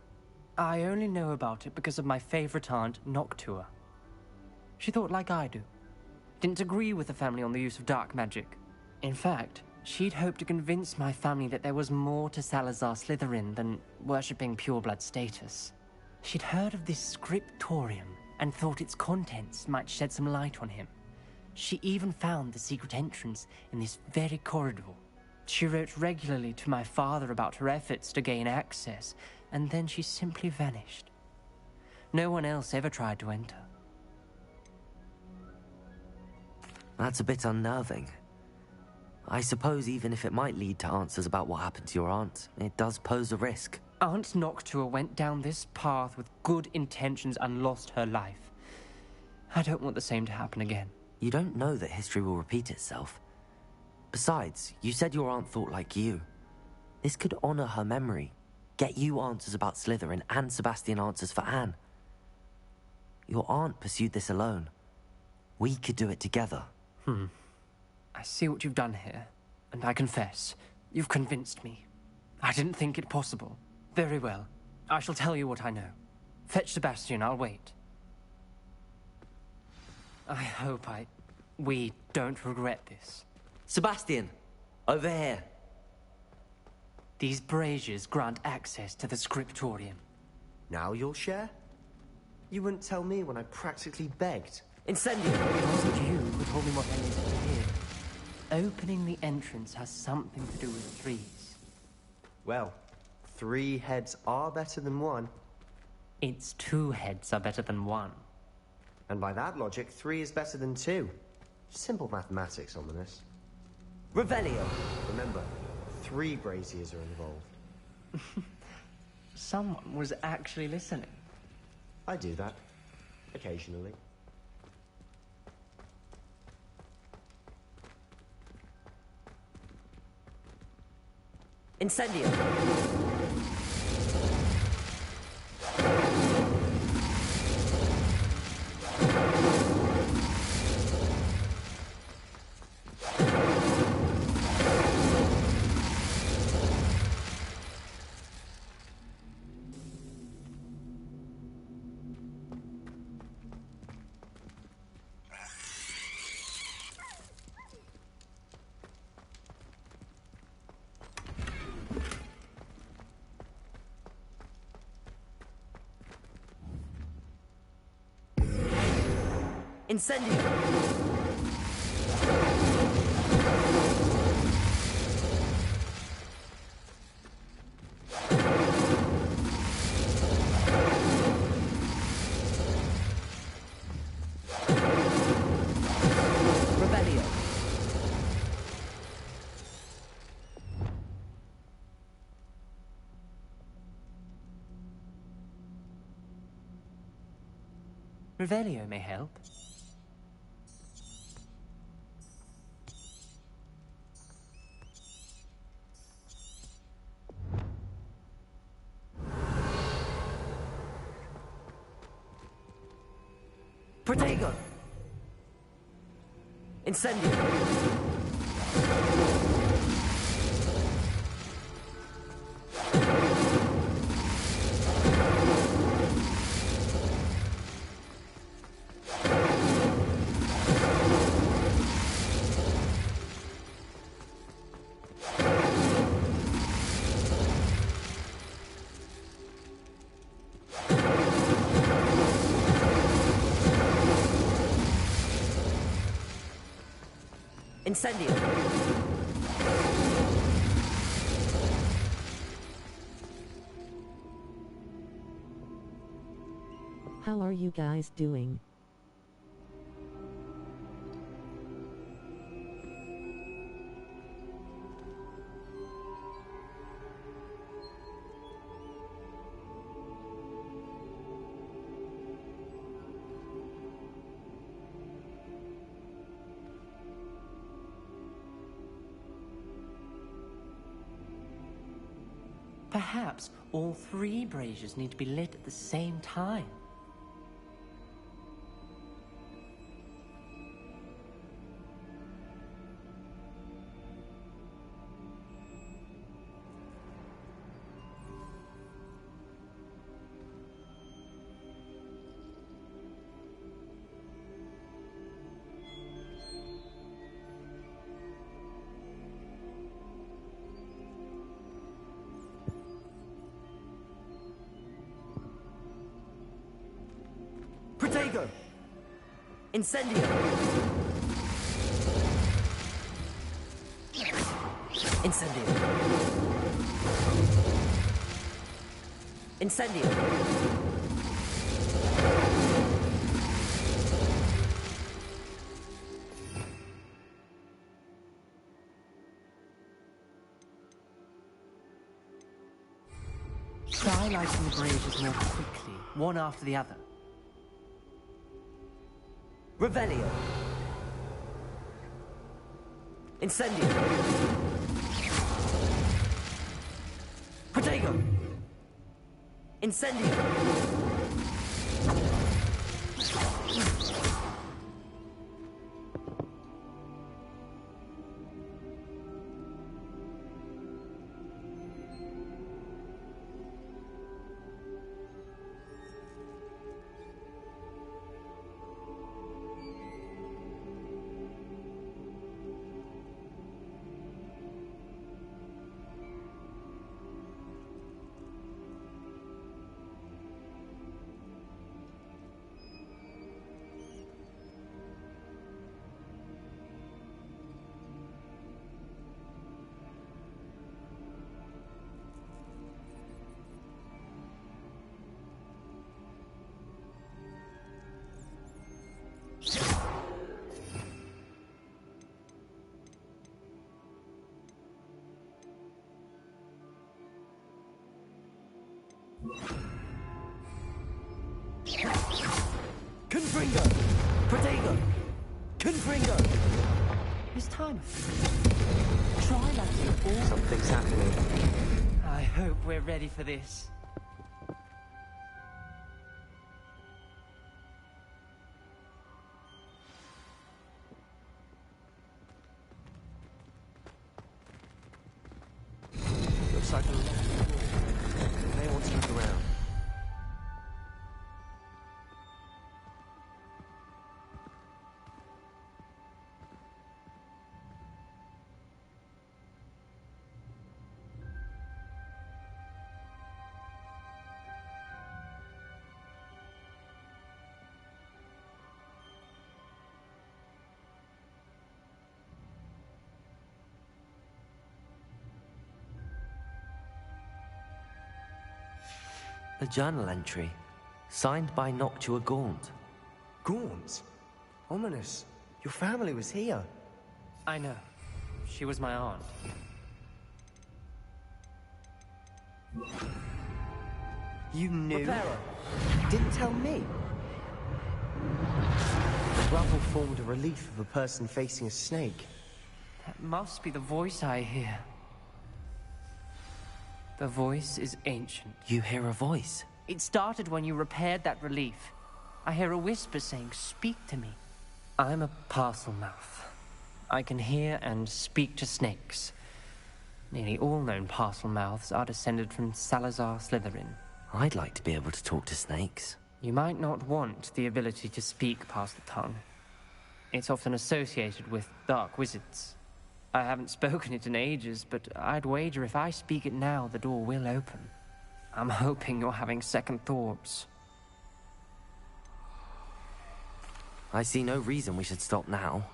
I only know about it because of my favorite aunt, Noctua. She thought like I do. Didn't agree with the family on the use of dark magic. In fact, she'd hoped to convince my family that there was more to Salazar Slytherin than worshipping pureblood status. She'd heard of this scriptorium and thought its contents might shed some light on him. She even found the secret entrance in this very corridor. She wrote regularly to my father about her efforts to gain access, and then she simply vanished. No one else ever tried to enter. That's a bit unnerving. I suppose even if it might lead to answers about what happened to your aunt, it does pose a risk. Aunt Noctua went down this path with good intentions and lost her life. I don't want the same to happen again. You don't know that history will repeat itself. Besides, you said your aunt thought like you. This could honor her memory, get you answers about Slytherin and Sebastian answers for Anne. Your aunt pursued this alone. We could do it together. I see what you've done here, and I confess, you've convinced me. I didn't think it possible. Very well. I shall tell you what I know. Fetch Sebastian, I'll wait. I hope we don't regret this. Sebastian! Over here! These braziers grant access to the scriptorium. Now you'll share? You wouldn't tell me when I practically begged. Incendio! It wasn't you who told me what I needed to hear. Opening the entrance has something to do with trees. Well, 3 heads are better than 1. It's 2 heads are better than 1. And by that logic, 3 is better than 2. Simple mathematics, Ominous. Revelio! Remember, 3 braziers are involved. Someone was actually listening. I do that. Occasionally. Incendio! Incendio! Revelio! Revelio may help. Protego! Incendio! Incendio! How are you guys doing? Perhaps all 3 braziers need to be lit at the same time. Protego! Incendio! Incendio! Incendio! Try lighting the braziers more quickly, one after the other. Revelio! Incendio! Protego! Incendio! Confringo! Protego! Confringo! It's time. Try lighting all... Something's happening. I hope we're ready for this. Looks like a lot. May want to look around. A journal entry, signed by Noctua Gaunt. Gaunt? Ominous. Your family was here. I know. She was my aunt. You knew? Reparo. Didn't tell me. The rubble formed a relief of a person facing a snake. That must be the voice I hear. The voice is ancient. You hear a voice? It started when you repaired that relief. I hear a whisper saying, "Speak to me." I'm a parcel mouth. I can hear and speak to snakes. Nearly all known parcel mouths are descended from Salazar Slytherin. I'd like to be able to talk to snakes. You might not want the ability to speak past the tongue. It's often associated with dark wizards. I haven't spoken it in ages, but I'd wager if I speak it now, the door will open. I'm hoping you're having second thoughts. I see no reason we should stop now.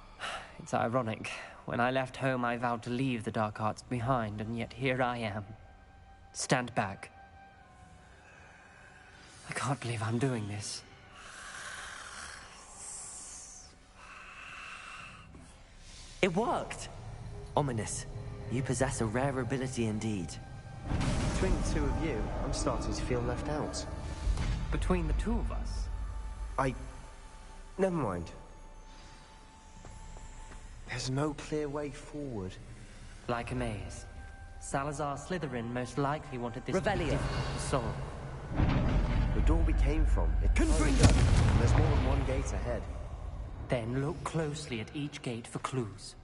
It's ironic. When I left home, I vowed to leave the dark arts behind, and yet here I am. Stand back. I can't believe I'm doing this. It worked! Ominous, you possess a rare ability indeed. Between the two of you, I'm starting to feel left out. Between the two of us? Never mind. There's no clear way forward. Like a maze. Salazar Slytherin most likely wanted this to be Revelio. difficult to solve. The door we came from, it Confringo! and there's more than one gate ahead. Then look closely at each gate for clues.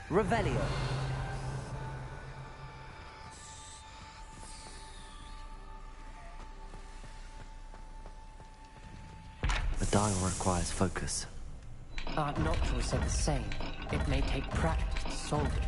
Revelio. The dial requires focus. Art Noctua said the same. It may take practice to solve it.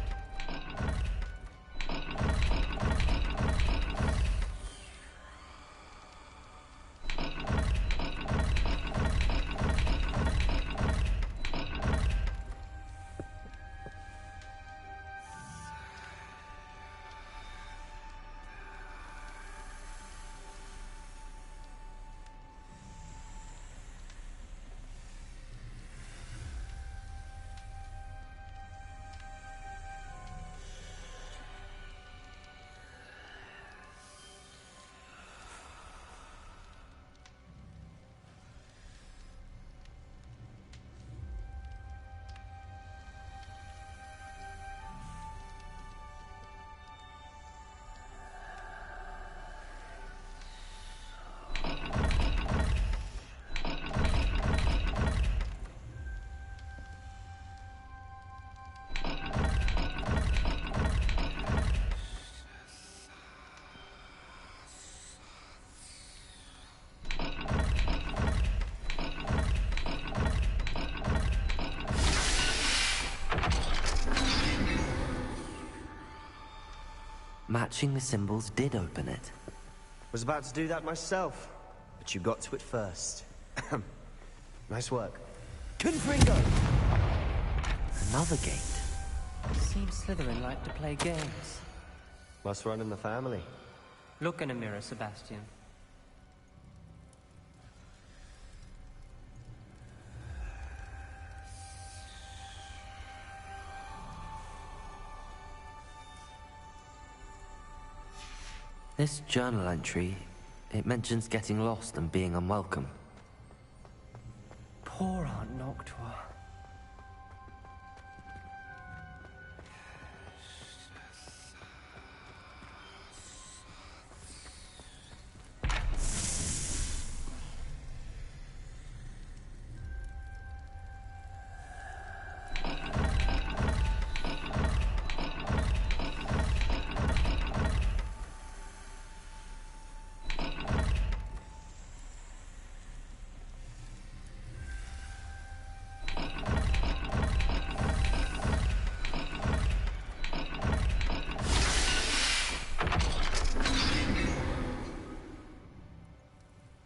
Matching the symbols did open it. Was about to do that myself, but you got to it first. Nice work. Confringo! Another gate. Seems Slytherin like to play games. Must run in the family. Look in a mirror, Sebastian. This journal entry, it mentions getting lost and being unwelcome. Poor Aunt Noctua.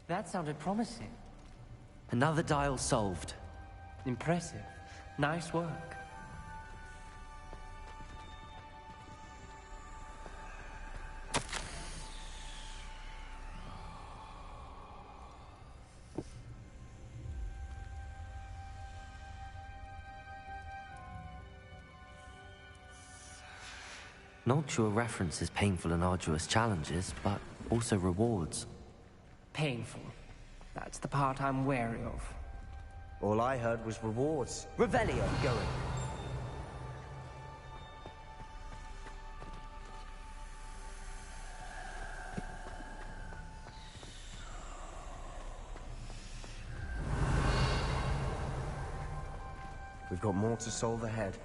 That sounded promising. Another dial solved. Impressive. Nice work. Noctua references painful and arduous challenges, but also rewards. Painful. That's the part I'm wary of. All I heard was rewards. Revelio! Going. We've got more to solve ahead.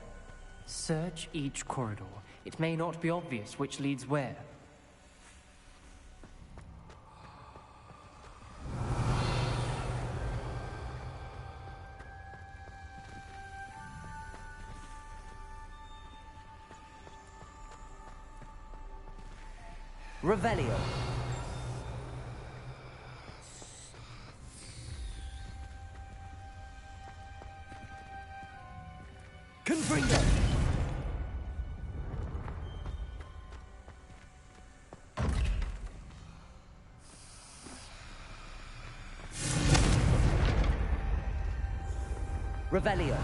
Search each corridor. It may not be obvious which leads where. Revelio. Confringo. Revelio.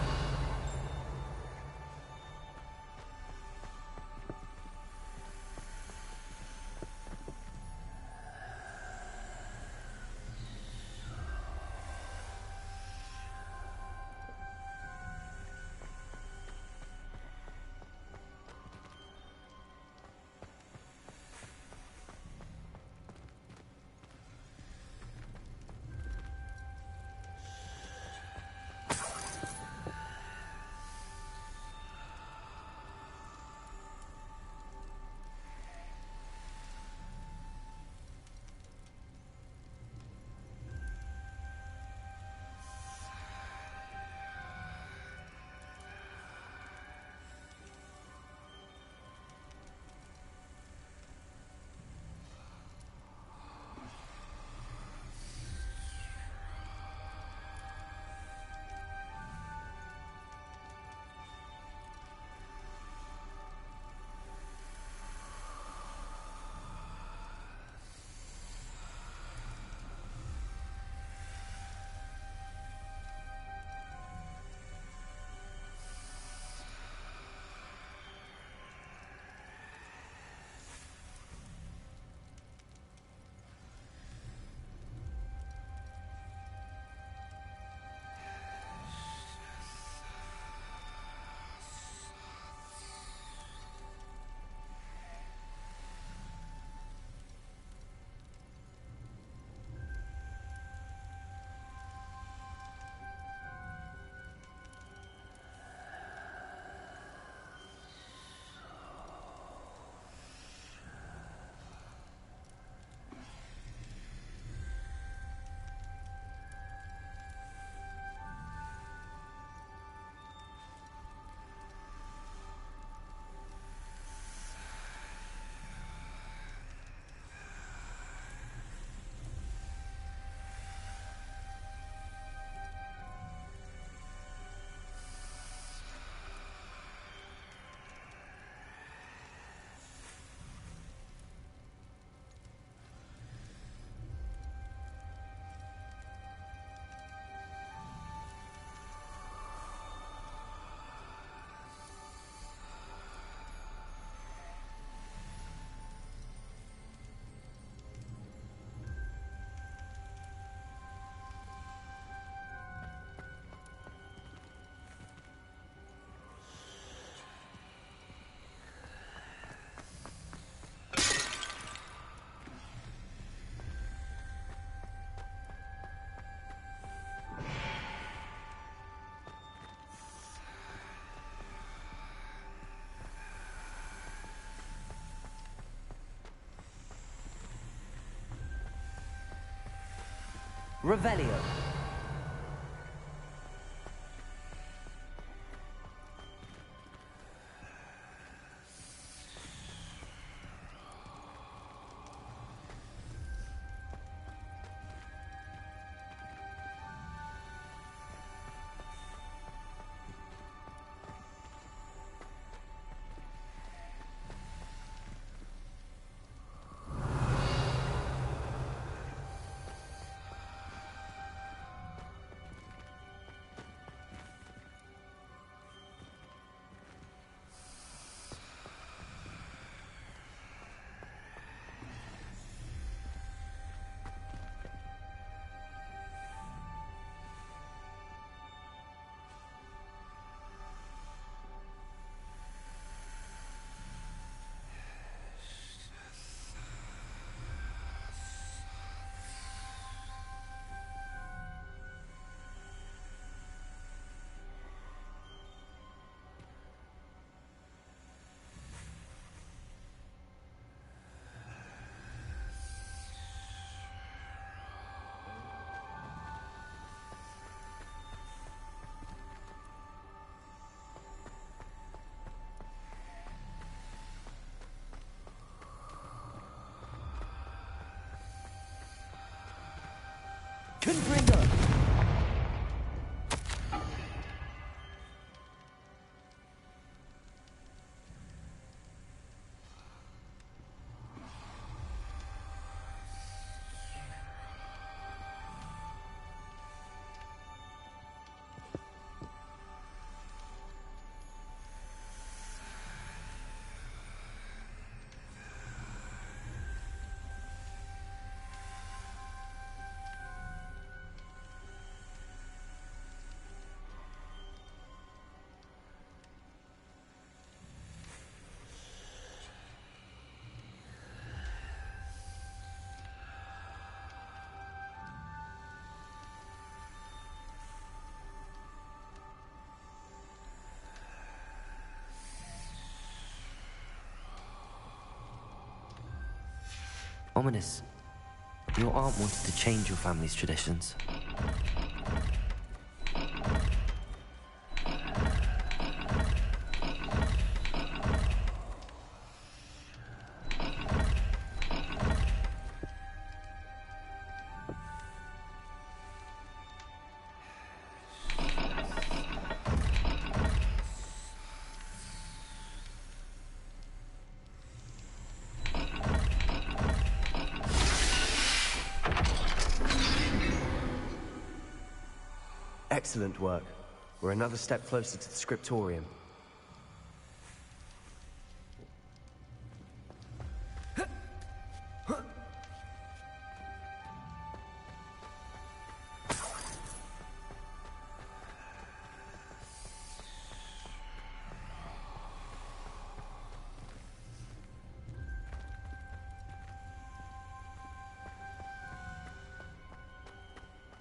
Revelio. Confringo! Ominous. Your aunt wanted to change your family's traditions. Excellent work. We're another step closer to the scriptorium.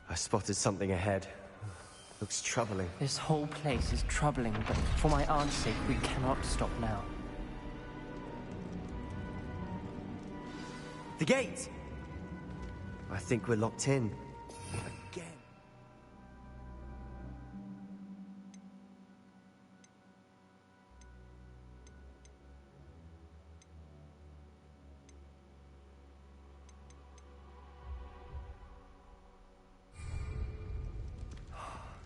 I spotted something ahead. Looks troubling. This whole place is troubling, but for my aunt's sake, we cannot stop now. The gate! I think we're locked in. Again.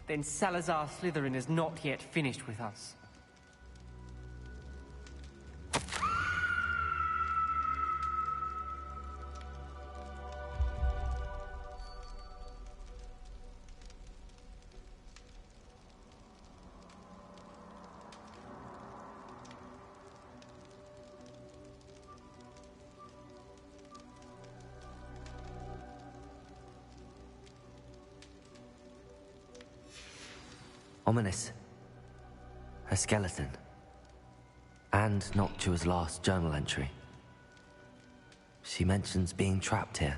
Then Salazar Slytherin is not yet finished with us. Ominous. Her skeleton. And Noctua's last journal entry. She mentions being trapped here,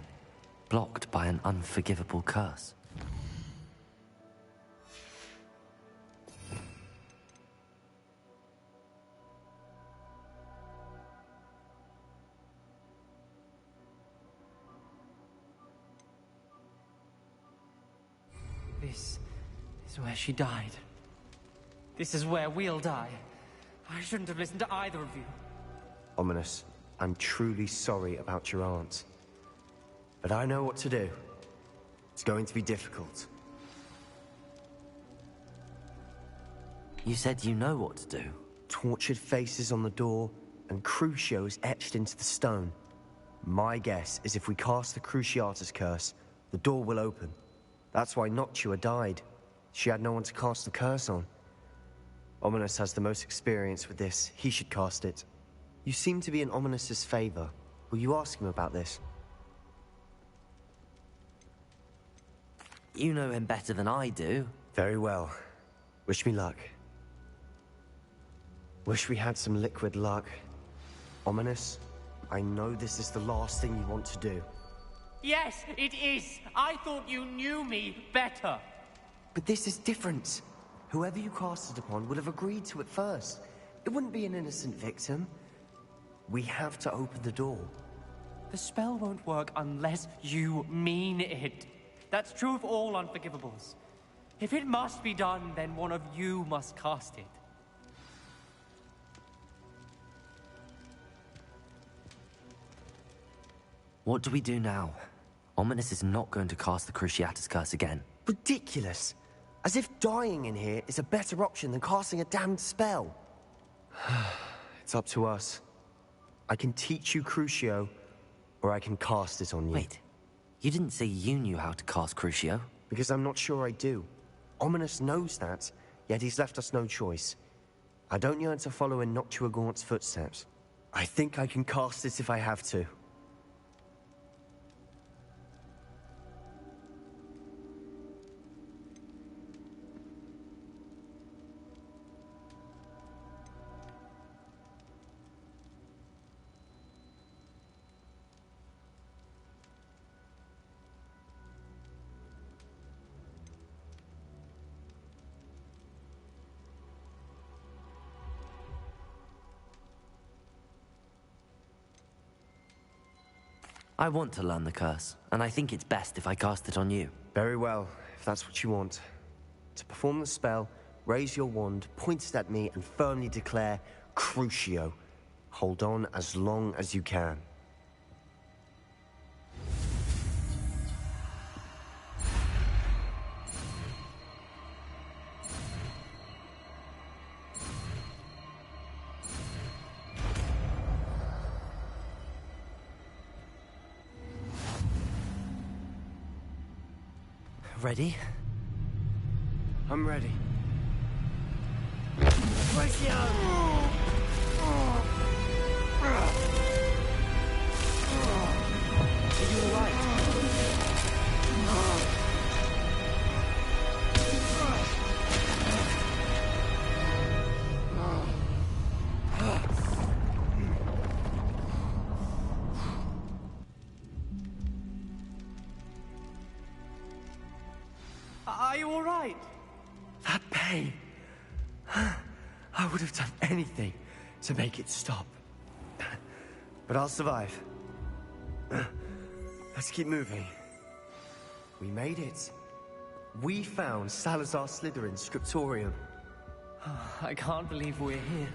blocked by an unforgivable curse. This is where she died. This is where we'll die. I shouldn't have listened to either of you. Ominous, I'm truly sorry about your aunt. But I know what to do. It's going to be difficult. You said you know what to do. Tortured faces on the door, and Crucios etched into the stone. My guess is if we cast the Cruciatus curse, the door will open. That's why Noctua died. She had no one to cast the curse on. Ominous has the most experience with this. He should cast it. You seem to be in Ominous's favor. Will you ask him about this? You know him better than I do. Very well. Wish me luck. Wish we had some liquid luck. Ominous, I know this is the last thing you want to do. Yes, it is. I thought you knew me better. But this is different. Whoever you cast it upon would have agreed to it first. It wouldn't be an innocent victim. We have to open the door. The spell won't work unless you mean it. That's true of all unforgivables. If it must be done, then one of you must cast it. What do we do now? Ominous is not going to cast the Cruciatus curse again. Ridiculous. As if dying in here is a better option than casting a damned spell. It's up to us. I can teach you Crucio, or I can cast it on you. Wait, you didn't say you knew how to cast Crucio? Because I'm not sure I do. Ominous knows that, yet he's left us no choice. I don't yearn to follow in Noctua Gaunt's footsteps. I think I can cast it if I have to. I want to learn the curse, and I think it's best if I cast it on you. Very well, if that's what you want. To perform the spell, raise your wand, point it at me, and firmly declare, Crucio. Hold on as long as you can. Ready? I'm ready. Are you all right? That pain. I would have done anything to make it stop. But I'll survive. Let's keep moving. We made it. We found Salazar Slytherin's scriptorium. I can't believe we're here.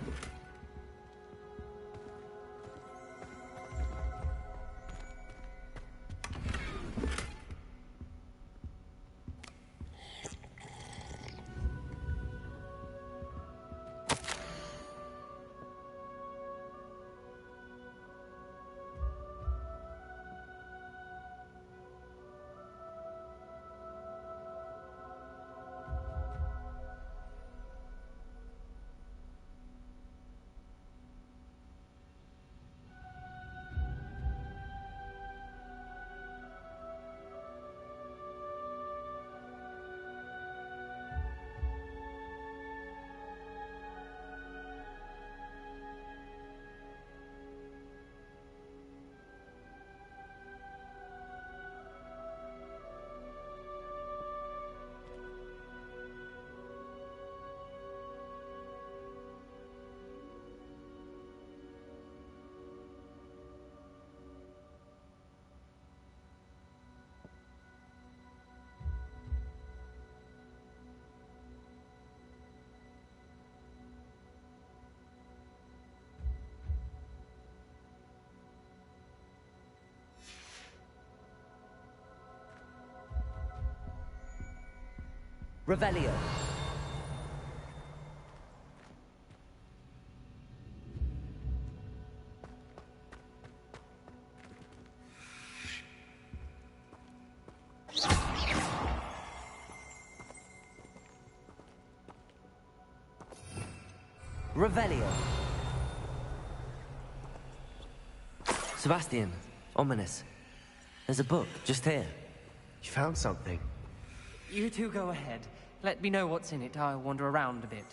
Revelio. Revelio. Sebastian, ominous. There's a book just here. You found something? You two go ahead. Let me know what's in it. I'll wander around a bit.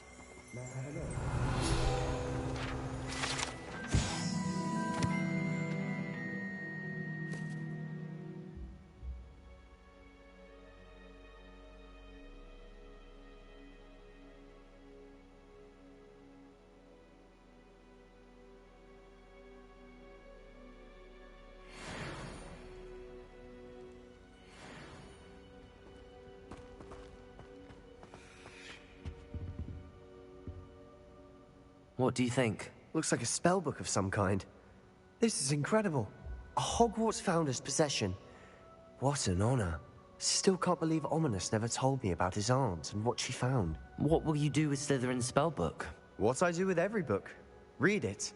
What do you think? Looks like a spellbook of some kind. This is incredible. A Hogwarts founder's possession. What an honor. Still can't believe Ominous never told me about his aunt and what she found. What will you do with Slytherin's spellbook? What I do with every book. Read it.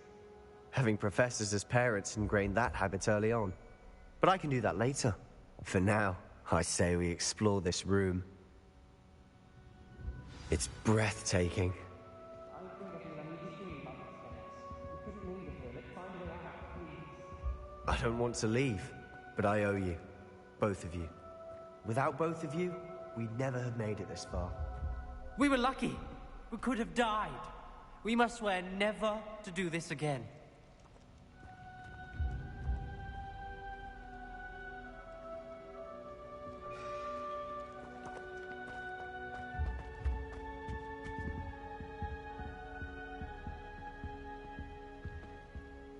Having professors as parents ingrained that habit early on. But I can do that later. For now, I say we explore this room. It's breathtaking. I don't want to leave, but I owe you. Both of you. Without both of you, we'd never have made it this far. We were lucky. We could have died. We must swear never to do this again.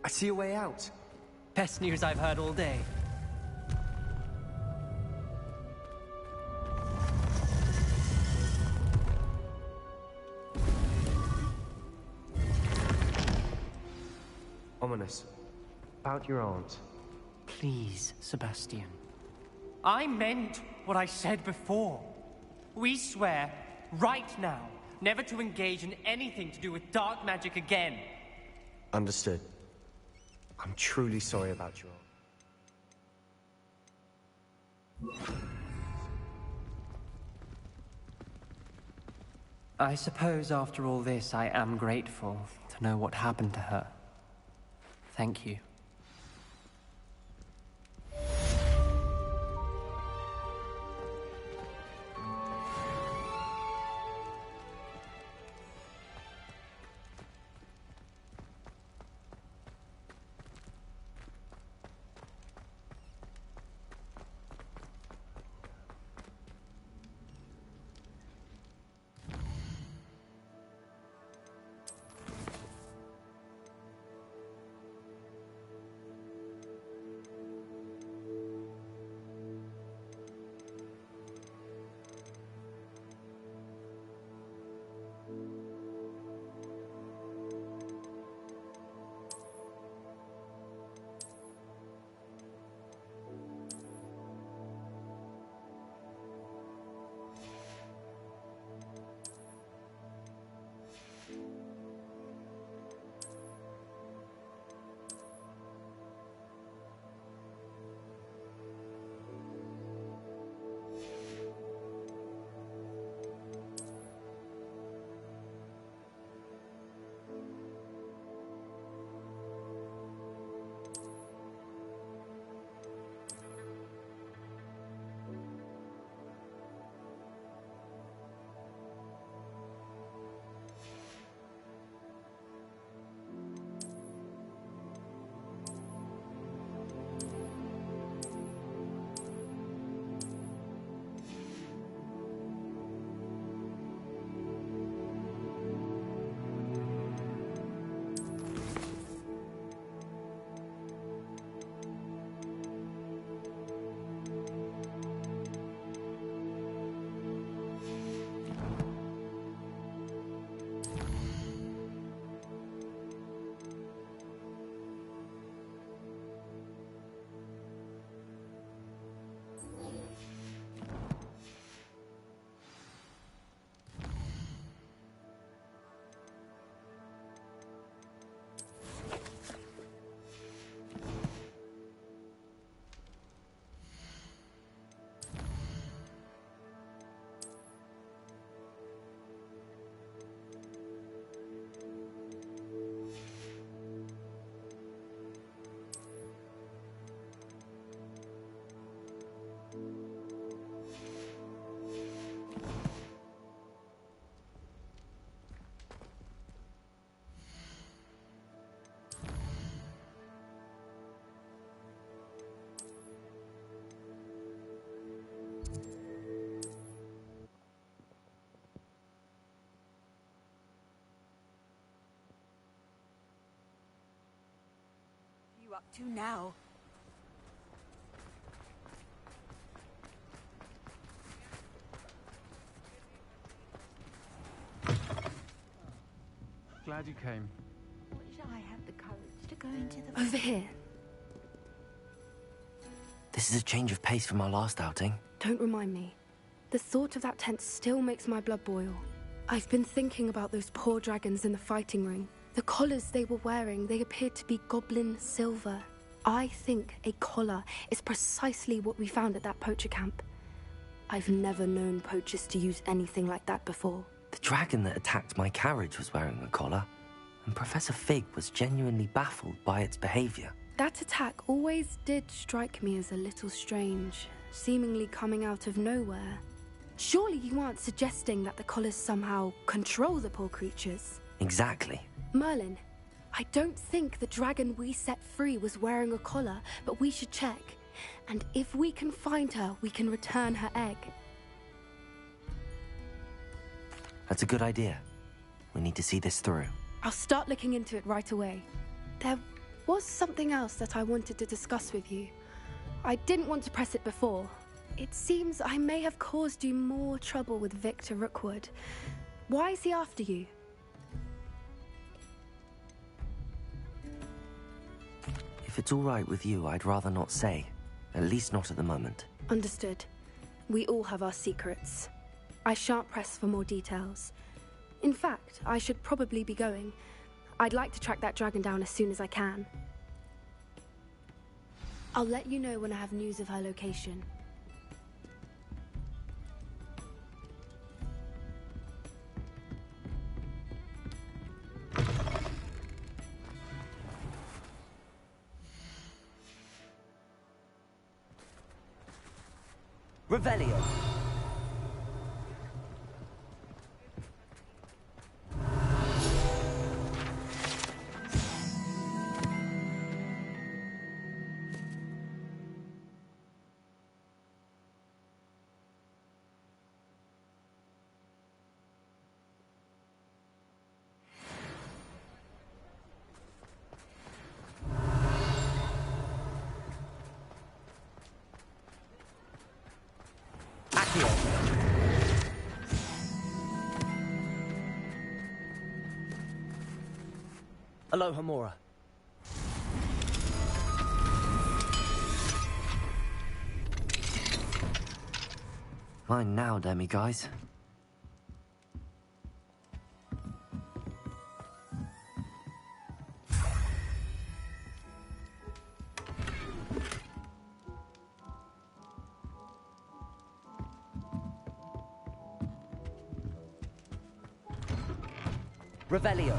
I see a way out. Best news I've heard all day. Ominous. About your aunt. Please, Sebastian. I meant what I said before. We swear, right now, never to engage in anything to do with dark magic again. Understood. I'm truly sorry about your aunt. I suppose after all this, I am grateful to know what happened to her. Thank you. up to now? Glad you came. Wish I had the courage to go into the... Over here. This is a change of pace from our last outing. Don't remind me. The thought of that tent still makes my blood boil. I've been thinking about those poor dragons in the fighting ring. The collars they were wearing, they appeared to be goblin silver. I think a collar is precisely what we found at that poacher camp. I've never known poachers to use anything like that before. The dragon that attacked my carriage was wearing a collar, and Professor Fig was genuinely baffled by its behavior. That attack always did strike me as a little strange, seemingly coming out of nowhere. Surely you aren't suggesting that the collars somehow control the poor creatures? Exactly. Merlin, I don't think the dragon we set free was wearing a collar, but we should check. And if we can find her, we can return her egg. That's a good idea. We need to see this through. I'll start looking into it right away. There was something else that I wanted to discuss with you. I didn't want to press it before. It seems I may have caused you more trouble with Victor Rookwood. Why is he after you? If it's all right with you, I'd rather not say. At least not at the moment. Understood. We all have our secrets. I shan't press for more details. In fact, I should probably be going. I'd like to track that dragon down as soon as I can. I'll let you know when I have news of her location. Revelio. Aloha Mora. Mine now, Demi guys. Revelio.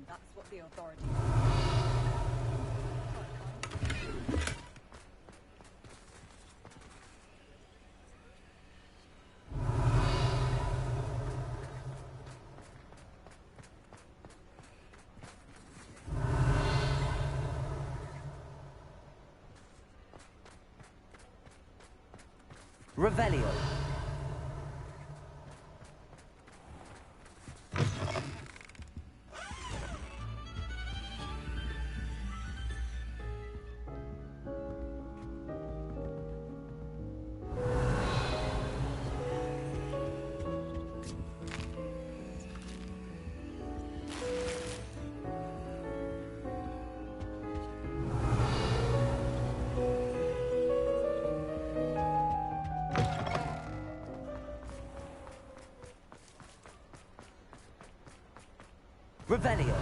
That's what the authorities... Revelio. Revelio.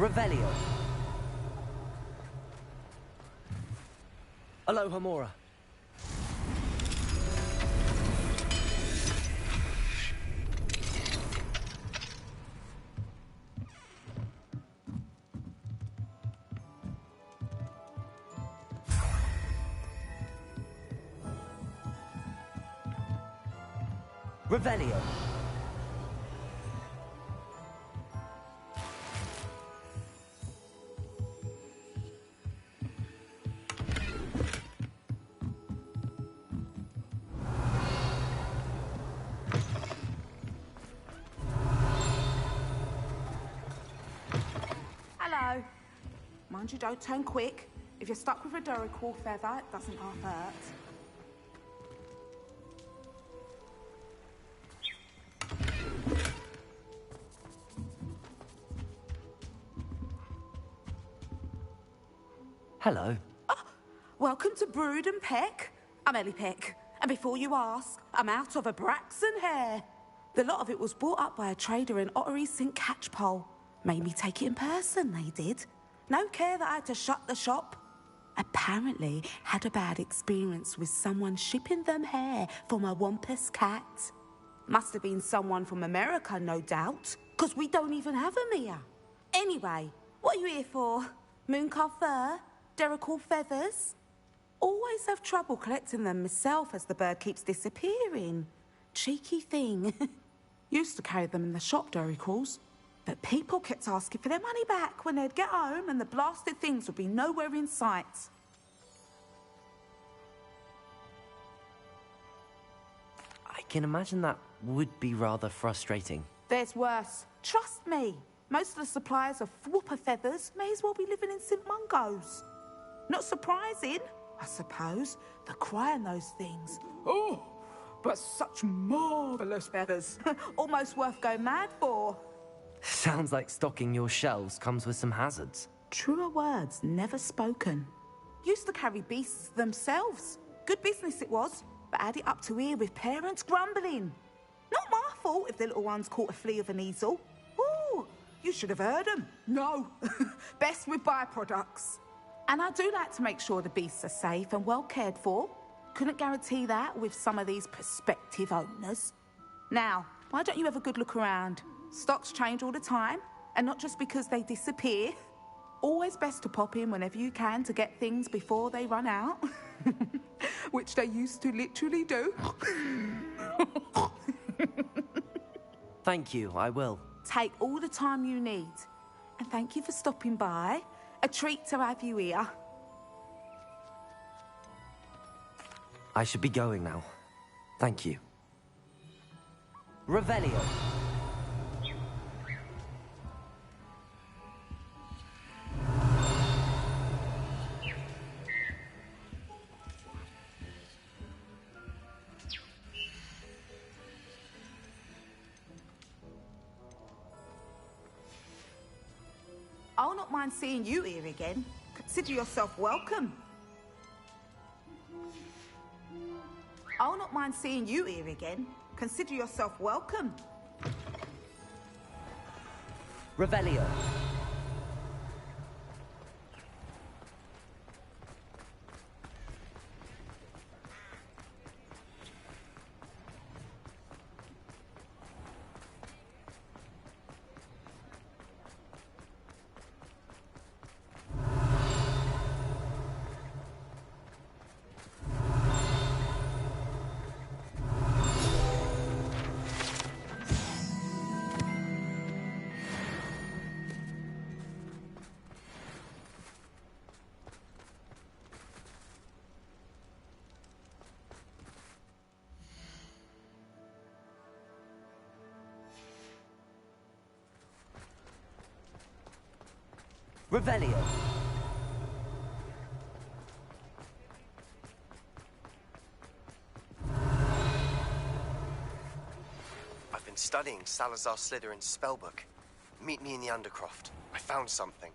Revelio. Aloha, Mora. Revelio. Hello. Mind you, don't turn quick. If you're stuck with a Duracell feather, it doesn't half hurt. Hello. Welcome to Brood and Peck. I'm Ellie Peck. And before you ask, I'm out of a Braxton hair. The lot of it was bought up by a trader in Ottery St. Catchpole. Made me take it in person, they did. No care that I had to shut the shop. Apparently had a bad experience with someone shipping them hair from a Wampus cat. Must have been someone from America, no doubt, because we don't even have them here. Anyway, what are you here for? Mooncar fur? Duracell feathers? Always have trouble collecting them myself as the bird keeps disappearing. Cheeky thing. Used to carry them in the shop, Duracells. But people kept asking for their money back when they'd get home and the blasted things would be nowhere in sight. I can imagine that would be rather frustrating. There's worse. Trust me. Most of the suppliers of whooper feathers may as well be living in St. Mungo's. Not surprising, I suppose. The cry on those things. Oh, but such marvellous feathers. Almost worth going mad for. Sounds like stocking your shelves comes with some hazards. Truer words never spoken. Used to carry beasts themselves. Good business it was, but had it up to here with parents grumbling. Not my fault if the little ones caught a flea of an easel. Ooh, you should have heard them. No, best with byproducts. And I do like to make sure the beasts are safe and well cared for. Couldn't guarantee that with some of these prospective owners. Now, why don't you have a good look around? Stocks change all the time, and not just because they disappear. Always best to pop in whenever you can to get things before they run out. Which they used to literally do. Thank you, I will. Take all the time you need. And thank you for stopping by. A treat to have you here. I should be going now. Thank you. Revelio. I'll not mind seeing you here again. Consider yourself welcome. I'll not mind seeing you here again. Consider yourself welcome. Revelio. Revelio. I've been studying Salazar Slytherin's spellbook. Meet me in the Undercroft. I found something.